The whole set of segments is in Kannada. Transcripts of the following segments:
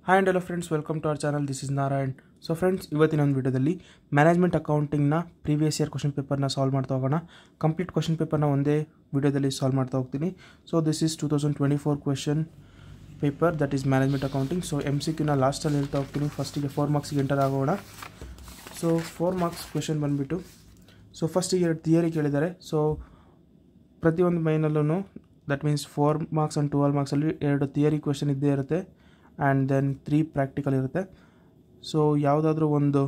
Hi and hello friends, welcome to our channel. This is Narayan. So friends, ಇವತ್ತಿನ ಒಂದು ವಿಡಿಯೋದಲ್ಲಿ ಮ್ಯಾನೇಜ್ಮೆಂಟ್ ಅಕೌಂಟಿಂಗ್ನ ಪ್ರೀವಿಯಸ್ ಇಯರ್ ಕ್ವಶನ್ ಪೇಪರ್ನ ಸಾಲ್ವ್ ಮಾಡ್ತಾ ಹೋಗೋಣ. ಕಂಪ್ಲೀಟ್ ಕ್ವಶನ್ ಪೇಪರ್ನ ಒಂದೇ ವಿಡಿಯೋದಲ್ಲಿ ಸಾಲ್ವ್ ಮಾಡ್ತಾ ಹೋಗ್ತೀನಿ. So this is 2024 question paper that is management accounting. So MCQನ ಲಾಸ್ಟಲ್ಲಿ ಹೇಳ್ತಾ ಹೋಗ್ತೀನಿ. ಫಸ್ಟಿಗೆ 4 ಮಾರ್ಕ್ಸ್ಗೆ ಎಂಟರ್ ಆಗೋಣ. ಸೊ 4 ಮಾರ್ಕ್ಸ್ ಕ್ವಶನ್ ಬಂದುಬಿಟ್ಟು ಸೊ ಫಸ್ಟಿಗೆ 2 ಥಿಯರಿ ಕೇಳಿದ್ದಾರೆ. ಸೊ ಪ್ರತಿಯೊಂದು ಮೈನಲ್ಲೂ ದಟ್ ಮೀನ್ಸ್ 4 ಮಾರ್ಕ್ಸ್ ಆ್ಯಂಡ್ 12 ಮಾರ್ಕ್ಸಲ್ಲಿ 2 ಥಿಯರಿ ಕ್ವಶನ್ ಇದ್ದೇ ಇರುತ್ತೆ ಆ್ಯಂಡ್ ದೆನ್ 3 ಪ್ರಾಕ್ಟಿಕಲ್ ಇರುತ್ತೆ. ಸೊ ಯಾವುದಾದ್ರೂ ಒಂದು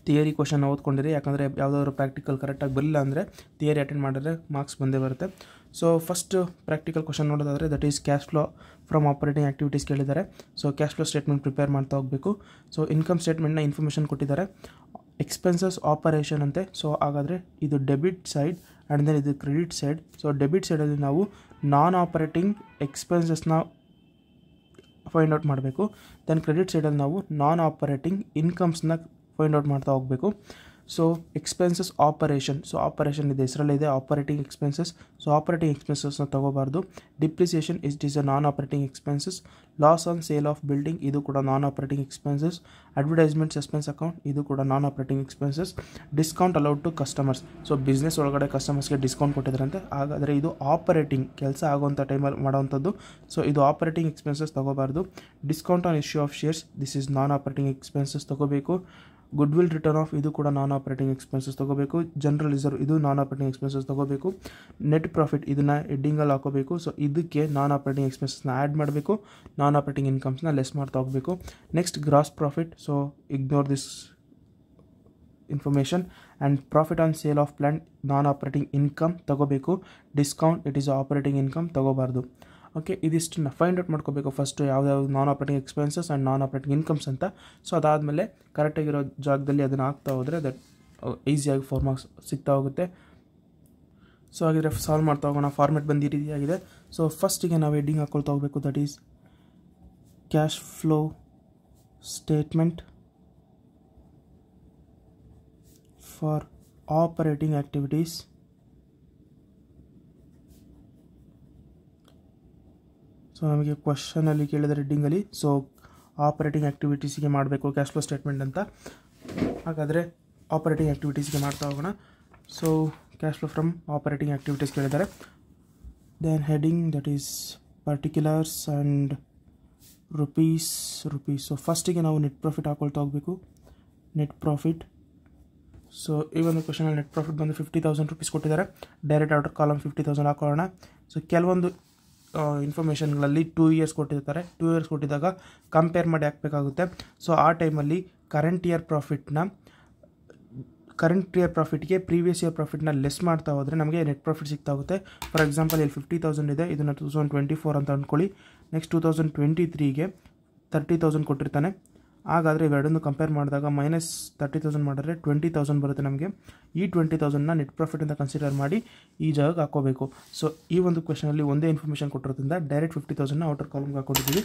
ಥಿಯರಿ ಕ್ವಶನ್ ಓದ್ಕೊಂಡಿರಿ, ಯಾಕಂದರೆ ಯಾವುದಾದ್ರೂ ಪ್ರಾಕ್ಟಿಕಲ್ ಕರೆಕ್ಟಾಗಿ ಬರಲಿಲ್ಲ ಅಂದರೆ ಥಿಯರಿ ಅಟೆಂಡ್ ಮಾಡಿದ್ರೆ ಮಾರ್ಕ್ಸ್ ಬಂದೇ ಬರುತ್ತೆ. ಸೊ ಫಸ್ಟ್ ಪ್ರಾಕ್ಟಿಕಲ್ ಕ್ವಶನ್ ನೋಡೋದಾದರೆ that is cash flow from operating activities ಕೇಳಿದ್ದಾರೆ. So cash flow statement prepare ಮಾಡ್ತಾ ಹೋಗಬೇಕು. ಸೊ ಇನ್ಕಮ್ ಸ್ಟೇಟ್ಮೆಂಟ್ನ ಇನ್ಫಾರ್ಮೇಷನ್ ಕೊಟ್ಟಿದ್ದಾರೆ. ಎಕ್ಸ್ಪೆನ್ಸಸ್ ಆಪರೇಷನ್ ಅಂತೆ. ಸೊ ಹಾಗಾದರೆ ಇದು ಡೆಬಿಟ್ ಸೈಡ್ ಆ್ಯಂಡ್ ದೆನ್ ಇದು ಕ್ರೆಡಿಟ್ ಸೈಡ್. ಸೊ ಡೆಬಿಟ್ ಸೈಡಲ್ಲಿ ನಾವು ನಾನ್ ಆಪರೇಟಿಂಗ್ ಎಕ್ಸ್ಪೆನ್ಸಸ್ನ ಫೈಂಡ್ ಔಟ್ ಮಾಡಬೇಕು. ದೆನ್ ಕ್ರೆಡಿಟ್ ಸೈಡಲ್ಲಿ ನಾವು ನಾನ್ ಆಪರೇಟಿಂಗ್ ಇನ್ಕಮ್ಸ್ನ ಫೈಂಡ್ ಔಟ್ ಮಾಡ್ತಾ ಹೋಗಬೇಕು. So expenses operation, so operation ಇದೆ ಹೆಸರಲ್ಲಿದೆ ಆಪರೇಟಿಂಗ್ ಎಕ್ಸ್ಪೆನ್ಸಸ್. ಸೊ ಆಪರೇಟಿಂಗ್ ಎಕ್ಸ್ಪೆನ್ಸಸ್ನ ತೊಗೋಬಾರ್ದು. Depreciation it is a non operating expenses. Loss on sale of building ಇದು ಕೂಡ non operating expenses. Advertisement suspense account ಇದು ಕೂಡ non operating expenses. Discount allowed to customers, so business ಒಳಗಡೆ ಕಸ್ಟಮರ್ಸ್ಗೆ ಡಿಸ್ಕೌಂಟ್ ಕೊಟ್ಟಿದ್ದಾರಂತೆ, ಹಾಗಾದರೆ ಇದು ಆಪರೇಟಿಂಗ್ ಕೆಲಸ ಆಗುವಂಥ ಟೈಮಲ್ಲಿ ಮಾಡೋವಂಥದ್ದು. ಸೊ ಇದು ಆಪರೇಟಿಂಗ್ ಎಕ್ಸ್ಪೆನ್ಸಸ್ ತೊಗೋಬಾರ್ದು. Discount on issue of shares this is non operating expenses ತೊಗೋಬೇಕು. ಗುಡ್ ವಿಲ್ ರಿಟರ್ನ್ ಆಫ್ ಇದು ಕೂಡ ನಾನ್ ಆಪರೇಟಿಂಗ್ ಎಕ್ಸ್ಪೆನ್ಸಸ್ ತೊಗೋಬೇಕು. ಜನರಲ್ ರಿಸರ್ವ್ ಇದು ನಾನ್ ಆಪರೇಟಿಂಗ್ ಎಕ್ಸ್ಪೆನ್ಸಸ್ ತೊಗೋಬೇಕು. ನೆಟ್ ಪ್ರಾಫಿಟ್ ಇದನ್ನು ಹೆಡ್ಡಿಂಗಲ್ಲಿ ಹಾಕೋಬೇಕು. ಸೊ ಇದಕ್ಕೆ ನಾನ್ ಆಪರೇಟಿಂಗ್ ಎಕ್ಸ್ಪೆನ್ಸಸ್ನ ಆ್ಯಡ್ ಮಾಡಬೇಕು, ನಾನ್ ಆಪರೇಟಿಂಗ್ ಇನ್ಕಮ್ಸ್ನ ಲೆಸ್ ಮಾಡ್ತಾ ಹೋಗಬೇಕು. Next gross profit, so ignore this information. And profit on sale of plant non operating income ತೊಗೋಬೇಕು. Discount it is operating income ತೊಗೋಬಾರ್ದು. ಓಕೆ, ಇದಿಷ್ಟನ್ನು ಫೈಂಡ್ ಔಟ್ ಮಾಡ್ಕೋಬೇಕು ಫಸ್ಟು ಯಾವ್ದಾವ್ದು non operating expenses and non operating incomes ಅಂತ. ಸೊ ಅದಾದಮೇಲೆ ಕರೆಕ್ಟಾಗಿರೋ ಜಾಗದಲ್ಲಿ ಅದನ್ನು ಹಾಕ್ತಾ ಹೋದರೆ ದಟ್ ಈಸಿಯಾಗಿ 4 ಮಾರ್ಕ್ಸ್ ಸಿಗ್ತಾ ಹೋಗುತ್ತೆ. ಸೊ ಹಾಗಿದ್ರೆ ಸಾಲ್ವ್ ಮಾಡ್ತಾ ಹೋಗೋಣ. ಫಾರ್ಮೆಟ್ ಬಂದು ಈ ರೀತಿಯಾಗಿದೆ. ಸೊ ಫಸ್ಟಿಗೆ ನಾವು ಹೆಡ್ಡಿಂಗ್ ಹಾಕ್ಕೊಳ್ತಾ ಹೋಗಬೇಕು. That is cash flow statement for operating activities. So ನಮಗೆ ಕ್ವಶನಲ್ಲಿ ಕೇಳಿದರೆ ಹೆಡ್ಡಿಂಗಲ್ಲಿ ಸೊ ಆಪರೇಟಿಂಗ್ ಆ್ಯಕ್ಟಿವಿಟೀಸಿಗೆ ಮಾಡಬೇಕು ಕ್ಯಾಶ್ ಫ್ಲೋ ಸ್ಟೇಟ್ಮೆಂಟ್ ಅಂತ. ಹಾಗಾದರೆ ಆಪರೇಟಿಂಗ್ ಆ್ಯಕ್ಟಿವಿಟೀಸ್ಗೆ ಮಾಡ್ತಾ ಹೋಗೋಣ. So cash flow from operating activities ಕೇಳಿದ್ದಾರೆ. Then heading that is particulars and rupees. So ಫಸ್ಟಿಗೆ ನಾವು ನೆಟ್ ಪ್ರಾಫಿಟ್ ಹಾಕ್ಕೊಳ್ತಾ ಹೋಗಬೇಕು. Net profit. ಸೊ ಈ ಒಂದು ಕ್ವಶನಲ್ಲಿ ನೆಟ್ ಪ್ರಾಫಿಟ್ ಬಂದು 50,000 ರೂಪೀಸ್ ಕೊಟ್ಟಿದ್ದಾರೆ. ಡೈರೆಕ್ಟ್ ಆರ್ಡರ್ ಕಾಲಮ್ 50,000 ಹಾಕೋಣ. ಸೊ ಕೆಲವೊಂದು ಇನ್ಫಾರ್ಮೇಷನ್ಗಳಲ್ಲಿ 2 ಇಯರ್ಸ್ ಕೊಟ್ಟಿರ್ತಾರೆ. 2 ಇಯರ್ಸ್ ಕೊಟ್ಟಿದ್ದಾಗ ಕಂಪೇರ್ ಮಾಡಿ ಹಾಕಬೇಕಾಗುತ್ತೆ. ಸೊ ಆ ಟೈಮಲ್ಲಿ ಕರೆಂಟ್ ಇಯರ್ ಪ್ರಾಫಿಟ್ಗೆ ಪ್ರೀವಿಯಸ್ ಇಯರ್ ಪ್ರಾಫಿಟ್ನ ಲೆಸ್ ಮಾಡ್ತಾ ಹೋದರೆ ನಮಗೆ ನೆಟ್ ಪ್ರಾಫಿಟ್ ಸಿಗ್ತಾ ಹೋಗುತ್ತೆ. ಫಾರ್ ಎಕ್ಸಾಂಪಲ್ ಇಲ್ಲಿ 50,000 ಇದೆ, ಇದನ್ನು 2024 ಅಂತ ಅಂದ್ಕೊಳ್ಳಿ. ನೆಕ್ಸ್ಟ್ 2023ಗೆ 30,000 ಕೊಟ್ಟಿರ್ತಾನೆ. ಹಾಗಾದರೆ ಇವೆರಡನ್ನು ಕಂಪೇರ್ ಮಾಡಿದಾಗ -30,000 ಮಾಡಿದ್ರೆ 20,000 ಬರುತ್ತೆ ನಮಗೆ. ಈ 20,000ನ ನೆಟ್ ಪ್ರಾಫಿಟ್ ಅಂತ ಕನ್ಸಿಡರ್ ಮಾಡಿ ಈ ಜಾಗಕ್ಕೆ ಹಾಕೋಬೇಕು. ಸೊ ಈ ಒಂದು ಕ್ವೆಶನಲ್ಲಿ ಒಂದೇ ಇನ್ಫಾರ್ಮೇಷನ್ ಕೊಟ್ಟಿರೋದ್ರಿಂದ ಡೈರೆಕ್ಟ್ 50,000ನ ಔಟರ್ ಕಾಲಮ್ಗೆ ಹಾಕೊಂಡಿದ್ದೀವಿ.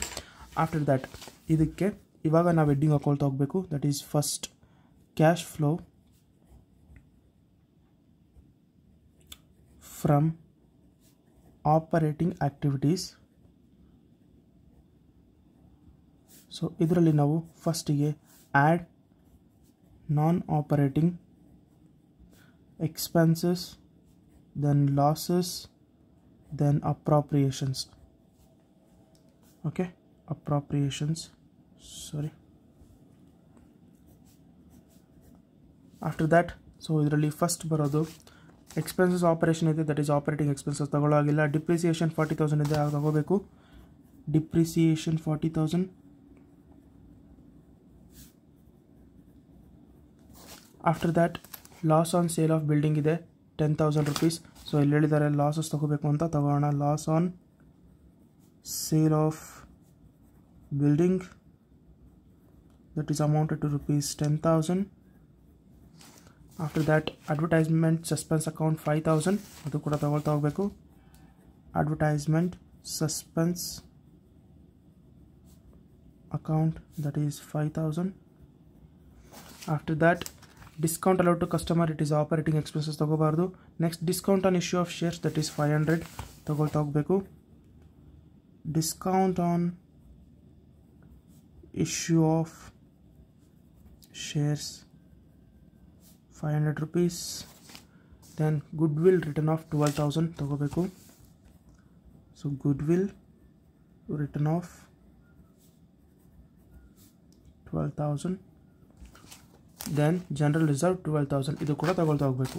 ಆಫ್ಟರ್ ದ್ಯಾಟ್ ಇದಕ್ಕೆ ಇವಾಗ ನಾವು ಹೆಡ್ಡಿಂಗ್ ಹಾಕೊಳ್ತಾ ಹೋಗಬೇಕು. That is first cash flow from operating activities. So ಇದರಲ್ಲಿ ನಾವು ಫಸ್ಟಿಗೆ add non operating expenses, then losses, then appropriations. Okay, appropriations after that so ಇದರಲ್ಲಿ ಫಸ್ಟ್ ಬರೋದು ಎಕ್ಸ್ಪೆನ್ಸಸ್ ಆಪರೇಷನ್ ಇದೆ. ದಟ್ ಈಸ್ ಆಪರೇಟಿಂಗ್ ಎಕ್ಸ್ಪೆನ್ಸಸ್ ತಗೊಳ್ಳೋ ಆಗಿಲ್ಲ. ಡಿಪ್ರಿಸಿಯೇಷನ್ 40,000 ಇದೆ, ಆಗ ತಗೋಬೇಕು. Depreciation 40,000. After that loss on sale of building ಇದೆ 10,000 ರೂಪೀಸ್. ಸೊ ಇಲ್ಲಿ ಹೇಳಿದ್ದಾರೆ ಲಾಸಸ್ ತೊಗೋಬೇಕು ಅಂತ, ತಗೋಣ. Loss on sale of building that is amounted to rupees 10,000. After that advertisement suspense account 5,000, ಅದು ಕೂಡ ತಗೊಳ್ತಾ ಹೋಗಬೇಕು. Advertisement suspense account that is 5,000. After that discount allowed to customer it is operating expenses ತೊಗೋಬಾರ್ದು. Next discount on issue of shares that is 500 ತೊಗೊಳ್ತಾ ಹೋಗಬೇಕು. Discount on issue of shares 500 rupees. Then goodwill written off 12,000 ತಗೋಬೇಕು. So goodwill written off 12,000. then general reserve 12,000 ಇದು ಕೂಡ ತಗೊಳ್ತಾ ಹೋಗಬೇಕು.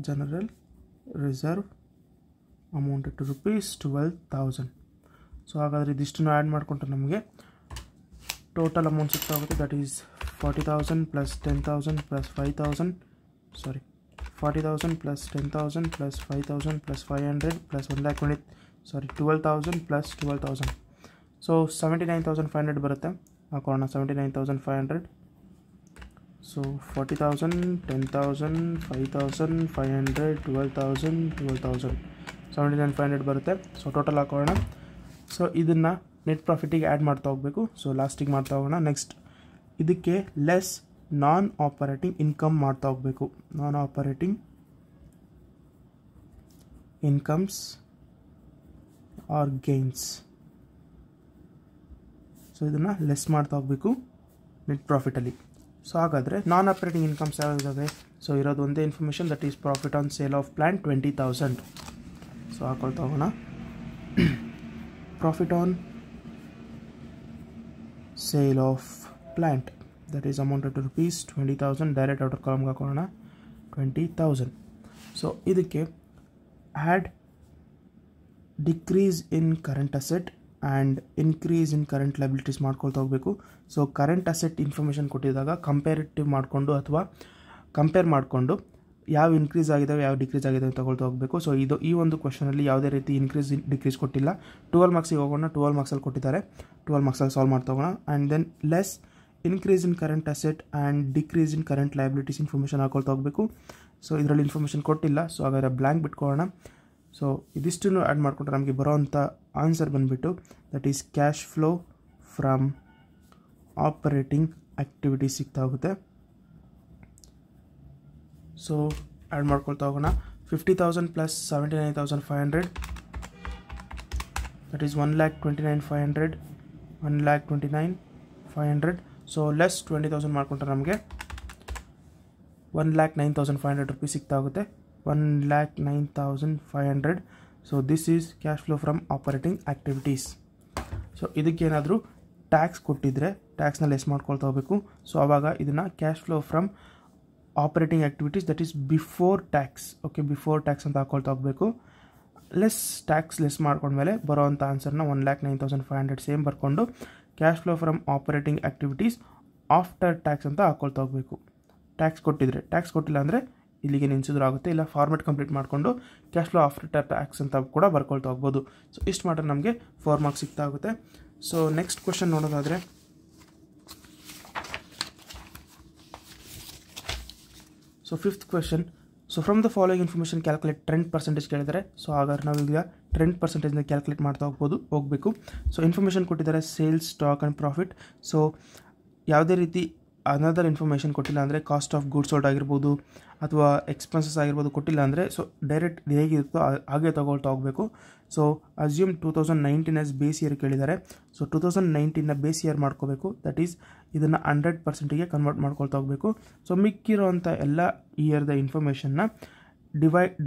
general reserve amounted to rupees 12,000. So ಹಾಗಾದರೆ ಇದಿಷ್ಟನ್ನು ಆ್ಯಡ್ ಮಾಡಿಕೊಂಡ್ರೆ ನಮಗೆ ಟೋಟಲ್ ಅಮೌಂಟ್ ಸಿಗ್ತಾ ಹೋಗುತ್ತೆ. That is 40,000 plus 10,000 plus 5,000, sorry 40,000 plus 10,000 plus 5,000 plus 500 plus 1,20,000, sorry 12,000 plus 12,000. So 79,500 ಬರುತ್ತೆ. ಹಾಕೋಣ 79,500. ಸೊ 40,000 10,000 5,000 500 12,000 12,000 79,500 ಬರುತ್ತೆ. ಸೊ ಟೋಟಲ್ ಹಾಕೋಣ. ಸೊ ಇದನ್ನು ನೆಟ್ ಪ್ರಾಫಿಟಿಗೆ ಆ್ಯಡ್ ಮಾಡ್ತಾ ಹೋಗಬೇಕು. ಸೊ ಲಾಸ್ಟಿಗೆ ಮಾಡ್ತಾ ಹೋಗೋಣ. ನೆಕ್ಸ್ಟ್ ಇದಕ್ಕೆ ಲೆಸ್ ನಾನ್ ಆಪರೇಟಿಂಗ್ ಇನ್ಕಮ್ ಮಾಡ್ತಾ ಹೋಗಬೇಕು. Non operating incomes are gains. So ಇದನ್ನು ಲೆಸ್ ಮಾಡ್ತಾ ಹೋಗಬೇಕು ನೆಟ್ ಪ್ರಾಫಿಟಲ್ಲಿ. ಸೊ ಹಾಗಾದರೆ ನಾನ್ ಆಪರೇಟಿಂಗ್ ಇನ್ಕಮ್ಸ್ ಯಾವ್ದಾವೆ? ಸೊ ಇರೋದು ಒಂದೇ information, that is profit on sale of plant 20,000. So ಹಾಕೊಳ್ತಾ ಹೋಗೋಣ. Profit on sale of plant that is amounted to rupees 20,000. Direct outer ಕಾಲಮ್ಗೆ ಹಾಕೋಣ 20,000. ಸೊ ಇದಕ್ಕೆ add decrease in current asset and increase in current liabilities ಮಾಡ್ಕೊಳ್ತಾ ಹೋಗಬೇಕು. So current asset information ಕೊಟ್ಟಿದ್ದಾಗ comparative ಮಾಡಿಕೊಂಡು ಅಥವಾ ಕಂಪೇರ್ ಮಾಡಿಕೊಂಡು ಯಾವ ಇನ್ಕ್ರೀಸ್ ಆಗಿದ್ದಾವೆ ಯಾವ ಡಿಕ್ರೀಸ್ ಆಗಿದೆ ಅಂತ ತಗೊಳ್ತಾ ಹೋಗಬೇಕು. ಸೊ ಈ ಒಂದು ಕ್ವಶನಲ್ಲಿ ಯಾವುದೇ ರೀತಿ ಇನ್ಕ್ರೀಸ್ ಡಿಕ್ರೀಸ್ ಕೊಟ್ಟಿಲ್ಲ. 12 ಮಾರ್ಕ್ಸಿಗೆ ಹೋಗೋಣ. 12 ಮಾರ್ಕ್ಸಲ್ಲಿ ಕೊಟ್ಟಿದ್ದಾರೆ. 12 ಮಾರ್ಕ್ಸಲ್ಲಿ ಸಾಲ್ವ್ ಮಾಡ್ತಾ ಹೋಗೋಣ. And then less increase in current asset and decrease in current liabilities information ಹಾಕೊಳ್ತಾ ಹೋಗಬೇಕು. ಸೊ ಇದರಲ್ಲಿ ಇನ್ಫಾರ್ಮೇಷನ್ ಕೊಟ್ಟಿಲ್ಲ. ಸೊ ಹಾಗಾದರೆ ಬ್ಲ್ಯಾಂಕ್ ಬಿಟ್ಕೊಳ್ಳೋಣ. ಸೊ ಇದಿಷ್ಟನ್ನು ಆ್ಯಡ್ ಮಾಡಿಕೊಂಡ್ರೆ ನಮಗೆ ಬರೋವಂಥ ಆನ್ಸರ್ ಬಂದುಬಿಟ್ಟು that is cash flow from operating activities ಸಿಗ್ತಾ ಹೋಗುತ್ತೆ. ಸೊ ಆ್ಯಡ್ ಮಾಡ್ಕೊಳ್ತಾ ಹೋಗೋಣ. 50,000 plus 79,500 that is 1,29,500 1,29,500. So less 20,000 ಮಾಡಿಕೊಂಡ್ರೆ ನಮಗೆ 1,09,500 ರೂಪೀಸ್ ಸಿಗ್ತಾ ಹೋಗುತ್ತೆ. 1,09,500. So this is cash flow from operating activities. So ಇದಕ್ಕೇನಾದರೂ ಟ್ಯಾಕ್ಸ್ ಕೊಟ್ಟಿದ್ದರೆ ಟ್ಯಾಕ್ಸ್ನ ಲೆಸ್ ಮಾಡ್ಕೊಳ್ತಾ ಹೋಗಬೇಕು. ಸೊ ಆವಾಗ ಇದನ್ನು cash flow from operating activities that is before tax. Okay, before tax ಅಂತ ಹಾಕೊಳ್ತಾ ಹೋಗಬೇಕು. ಟ್ಯಾಕ್ಸ್ ಲೆಸ್ ಮಾಡ್ಕೊಂಡ್ಮೇಲೆ ಬರೋವಂಥ ಆನ್ಸರ್ನ 1,09,500 ಸೇಮ್ ಬರ್ಕೊಂಡು cash flow from operating activities after tax ಅಂತ ಹಾಕೊಳ್ತಾ ಹೋಗಬೇಕು. ಟ್ಯಾಕ್ಸ್ ಕೊಟ್ಟಿದ್ರೆ, ಟ್ಯಾಕ್ಸ್ ಕೊಟ್ಟಿಲ್ಲ ಅಂದರೆ ಇಲ್ಲಿಗೆ ನಿಲ್ಲಿಸಿದ್ರು ಆಗುತ್ತೆ. ಇಲ್ಲ ಫಾರ್ಮೆಟ್ ಕಂಪ್ಲೀಟ್ ಮಾಡಿಕೊಂಡು ಕ್ಯಾಶ್ ಫ್ಲೋ ಆಫ್ಟರ್ ಟ್ಯಾಕ್ಸ್ ಅಂತ ಕೂಡ ಬರ್ಕೊಳ್ತಾ ಹೋಗ್ಬೋದು. ಸೊ ಇಷ್ಟು ಮಾಡಿದ್ರೆ ನಮಗೆ 4 ಮಾರ್ಕ್ಸ್ ಸಿಗ್ತಾ ಆಗುತ್ತೆ. ಸೊ ನೆಕ್ಸ್ಟ್ ಕ್ವಶನ್ ನೋಡೋದಾದರೆ so 5th question. So from the following information calculate trend percentage ಕೇಳಿದರೆ. ಸೊ ಹಾಗಾದ್ರೆ ನಾವೀಗ ಟ್ರೆಂಡ್ ಪರ್ಸೆಂಟೇಜ್ನ ಕ್ಯಾಲ್ಕುಲೇಟ್ ಮಾಡ್ತಾ ಹೋಗಬೇಕು. ಸೊ ಇನ್ಫಾರ್ಮೇಷನ್ ಕೊಟ್ಟಿದ್ದಾರೆ sales, stock and profit. So ಯಾವುದೇ ರೀತಿ ಅನದರ್ ಇನ್ಫಾರ್ಮೇಷನ್ ಕೊಟ್ಟಿಲ್ಲ ಅಂದರೆ ಕಾಸ್ಟ್ ಆಫ್ ಗೂಡ್ಸ್ ಸೋಲ್ಡ್ ಆಗಿರ್ಬೋದು ಅಥವಾ ಎಕ್ಸ್ಪೆನ್ಸಸ್ ಆಗಿರ್ಬೋದು ಕೊಟ್ಟಿಲ್ಲ ಅಂದರೆ ಸೊ ಡೈರೆಕ್ಟ್ ಹೇಗಿರುತ್ತೋ ಹಾಗೆ ತೊಗೊಳ್ತಾ ಹೋಗಬೇಕು. So assume 2019 as base year ಕೇಳಿದ್ದಾರೆ. ಸೊ 2019ನ ಬೇಸ್ ಇಯರ್ ಮಾಡ್ಕೋಬೇಕು. ದಟ್ ಈಸ್ ಇದನ್ನು 100%ಗೆ ಕನ್ವರ್ಟ್ ಮಾಡ್ಕೊಳ್ತಾ ಹೋಗಬೇಕು. ಸೊ ಮಿಕ್ಕಿರೋವಂಥ ಎಲ್ಲ ಇಯರ್ದ ಇನ್ಫಾರ್ಮೇಷನ್ನ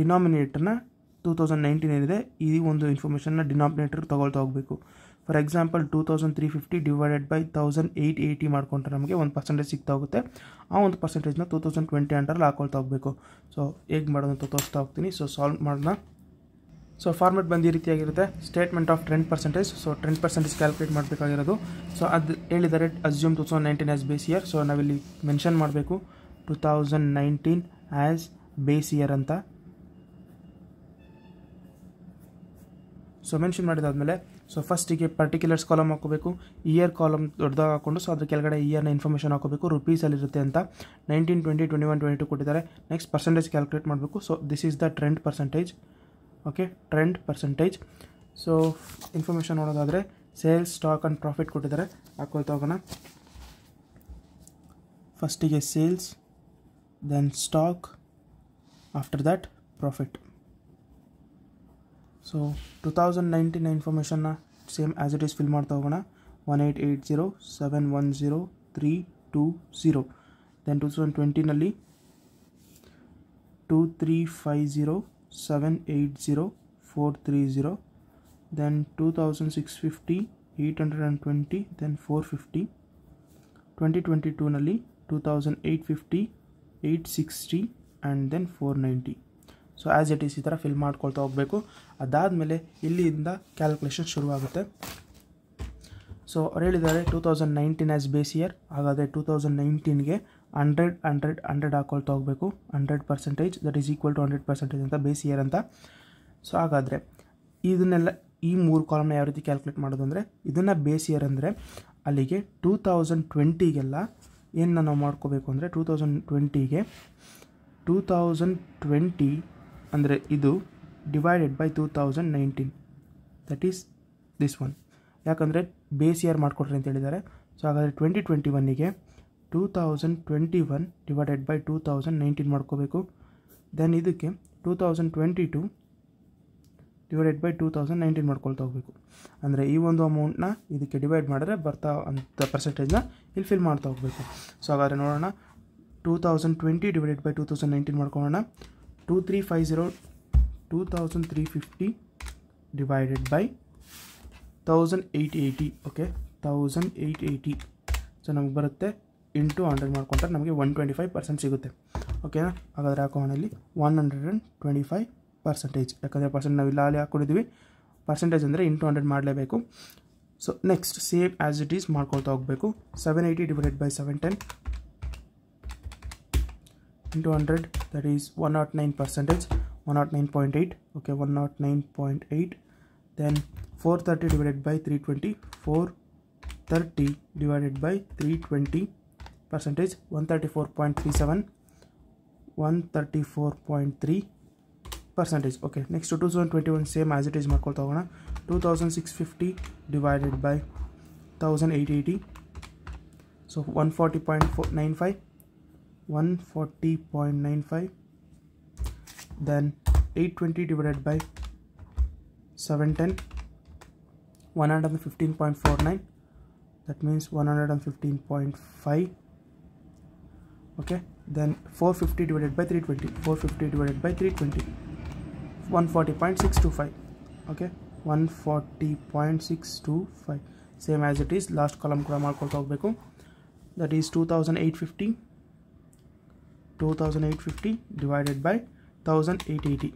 ಡಿನಾಮಿನೇಟರ್ನ 2019 ಏನಿದೆ ಈ ಒಂದು ಇನ್ಫಾರ್ಮೇಷನ್ನ ಡಿನಾಮಿನೇಟರ್ ತೊಗೊಳ್ತಾ ಹೋಗಬೇಕು. ಫಾರ್ ಎಕ್ಸಾಂಪಲ್ 2,350 ಡಿವೈಡೆಡ್ ಬೈ 1,880 ಮಾಡಿಕೊಂಡ್ರೆ ನಮಗೆ 1% ಸಿಗ್ತಾ ಹೋಗುತ್ತೆ. ಆ ಒಂದು ಪರ್ಸೆಂಟೇಜ್ನ 2020 ಅಂಡರಲ್ಲಿ ಹಾಕೊಳ್ತಾ ಹೋಗಬೇಕು. ಸೊ ಹೇಗೆ ಮಾಡೋದು ಅಂತ ತೋರಿಸ್ತಾ ಹೋಗ್ತೀನಿ. ಸೊ ಸಾಲ್ವ್ ಮಾಡೋಣ. ಸೊ ಫಾರ್ಮೆಟ್ ಬಂದು ಈ ರೀತಿಯಾಗಿರುತ್ತೆ. Statement of trend percentage. So trend percentage calculate ಮಾಡಬೇಕಾಗಿರೋದು. ಸೊ ಅದು ಹೇಳಿದ್ದಾರೆ assume 2019 as base year. So ನಾವಿಲ್ಲಿ ಮೆನ್ಷನ್ ಮಾಡಬೇಕು 2019 ಆ್ಯಸ್ ಬೇಸ್ ಇಯರ್ ಅಂತ. ಸೊ ಮೆನ್ಷನ್ ಮಾಡಿದಾದ್ಮೇಲೆ ಸೊ ಫಸ್ಟಿಗೆ ಪರ್ಟಿಕ್ಯುಲರ್ಸ್ ಕಾಲಮ್ ಹಾಕೋಬೇಕು. ಇಯರ್ ಕಾಲಮ್ ದೊಡ್ಡದಾಗಿ ಹಾಕೊಂಡು ಸೊ ಅದ್ರ ಕೆಳಗಡೆ ಇಯರ್ನ ಇನ್ಫಾರ್ಮೇಷನ್ ಹಾಕೋಬೇಕು. ರುಪೀಸಲ್ಲಿರುತ್ತೆ ಅಂತ 19, 20, 21, 22 ಕೊಟ್ಟಿದ್ದಾರೆ. ನೆಕ್ಸ್ಟ್ ಪರ್ಸೆಂಟೇಜ್ ಕ್ಯಾಲ್ಕುಲೇಟ್ ಮಾಡಬೇಕು. So this is the trend percentage. Okay, trend percentage. So information ನೋಡೋದಾದರೆ ಸೇಲ್ಸ್, ಸ್ಟಾಕ್ ಆ್ಯಂಡ್ ಪ್ರಾಫಿಟ್ ಕೊಟ್ಟಿದ್ದಾರೆ. ಹಾಕೊಳ್ತಾ ಹೋಗೋಣ. ಫಸ್ಟಿಗೆ sales, then stock, after that profit. So 2019 ಇನ್ಫಾರ್ಮೇಷನ್ನ same as it is fill ಮಾಡ್ತಾ ಹೋಗೋಣ. 1880710320. ದೆನ್ 2020ನಲ್ಲಿ 2350780430. then 2650 820, then 450. 2022 ನಲ್ಲಿ 2850 860 and then 490. So as it is ಈ ಥರ ಫಿಲ್ ಮಾಡ್ಕೊಳ್ತಾ ಹೋಗಬೇಕು. ಅದಾದಮೇಲೆ ಇಲ್ಲಿಂದ ಕ್ಯಾಲ್ಕುಲೇಷನ್ ಶುರುವಾಗುತ್ತೆ. ಸೊ ಅವ್ರು ಹೇಳಿದ್ದಾರೆ 2019 ಆ್ಯಸ್ ಬೇಸ್ ಇಯರ್. ಹಾಗಾದರೆ 2019ಗೆ 100 ಹಾಕ್ಕೊಳ್ತಾ ಹೋಗಬೇಕು. 100% ದಟ್ ಈಸ್ ಈಕ್ವಲ್ ಟು 100% ಅಂತ ಬೇಸ್ ಇಯರ್ ಅಂತ. ಸೊ ಹಾಗಾದರೆ ಇದನ್ನೆಲ್ಲ ಈ 3 ಕಾಲಮ್ನ ಯಾವ ರೀತಿ ಕ್ಯಾಲ್ಕುಲೇಟ್ ಮಾಡೋದು ಅಂದರೆ, ಇದನ್ನು ಬೇಸ್ ಇಯರ್ ಅಂದರೆ ಅಲ್ಲಿಗೆ 2020ಗೆಲ್ಲ ಏನು ನಾವು ಮಾಡ್ಕೋಬೇಕು ಅಂದರೆ 2020ಗೆ 2020 ಅಂದರೆ ಇದು divided by 2019, that is this one. ಯಾಕಂದರೆ ಬೇಸ್ ಇಯರ್ ಮಾಡಿಕೊಡ್ರಿ ಅಂತ ಹೇಳಿದ್ದಾರೆ. ಸೊ ಹಾಗಾದರೆ 2021ಗೆ 2021 ಡಿವೈಡೆಡ್ ಬೈ 2019 ಮಾಡ್ಕೋಬೇಕು. ದೆನ್ ಇದಕ್ಕೆ 2022 ಡಿವೈಡೆಡ್ ಬೈ 2019 ಮಾಡ್ಕೊಳ್ತಾ ಹೋಗಬೇಕು. ಅಂದರೆ ಈ ಒಂದು ಅಮೌಂಟ್ನ ಇದಕ್ಕೆ ಡಿವೈಡ್ ಮಾಡಿದ್ರೆ ಬರ್ತಾ ಅಂತ ಪರ್ಸೆಂಟೇಜ್ನ ಇಲ್ಲಿ ಫಿಲ್ ಮಾಡ್ತಾ ಹೋಗಬೇಕು. ಸೊ ಹಾಗಾದರೆ ನೋಡೋಣ. 2020 ಡಿವೈಡೆಡ್ ಬೈ 2019 ಮಾಡ್ಕೊಳ್ಳೋಣ. 2350 ಡಿವೈಡೆಡ್ ಬೈ 1880. ಓಕೆ, 1880. ಸೊ ನಮಗೆ ಬರುತ್ತೆ ಇಂಟು 100 ಮಾಡ್ಕೊಂಡ್ರೆ ನಮಗೆ 125% ಸಿಗುತ್ತೆ. ಓಕೆನಾ? ಹಾಗಾದರೆ ಹಾಕೋಣ ಇಲ್ಲಿ 125%. ಯಾಕಂದರೆ ಪರ್ಸೆಂಟ್ ನಾವು ಇಲ್ಲ ಅಲ್ಲಿ ಹಾಕ್ಕೊಂಡಿದ್ವಿ. ಪರ್ಸೆಂಟೇಜ್ ಅಂದರೆ ಇಂಟು 100 ಮಾಡಲೇಬೇಕು. So next same as it is ಮಾಡ್ಕೊಳ್ತಾ ಹೋಗಬೇಕು. 780 divided by 710 into 100, that is 109%, 109.8. okay, 109.8. then 430 divided by 320, 430 divided by 320%, 134.37, 134.3%. okay, next to 2021 same as it is ಮಾಡ್ಕೊಳ್ತಾ ಹೋಗೋಣ. 2650 divided by 1880, so 140.95, 140.95. then 820 divided by 710, 115.49, that means 115.5. okay, then 450 divided by 320, 450 divided by 320, 140.625. okay, 140.625. same as it is last column ಕೂಡ ಮಾಡ್ಕೊಳ್ತಾ ಹೋಗಬೇಕು. that is 2850 divided by 1880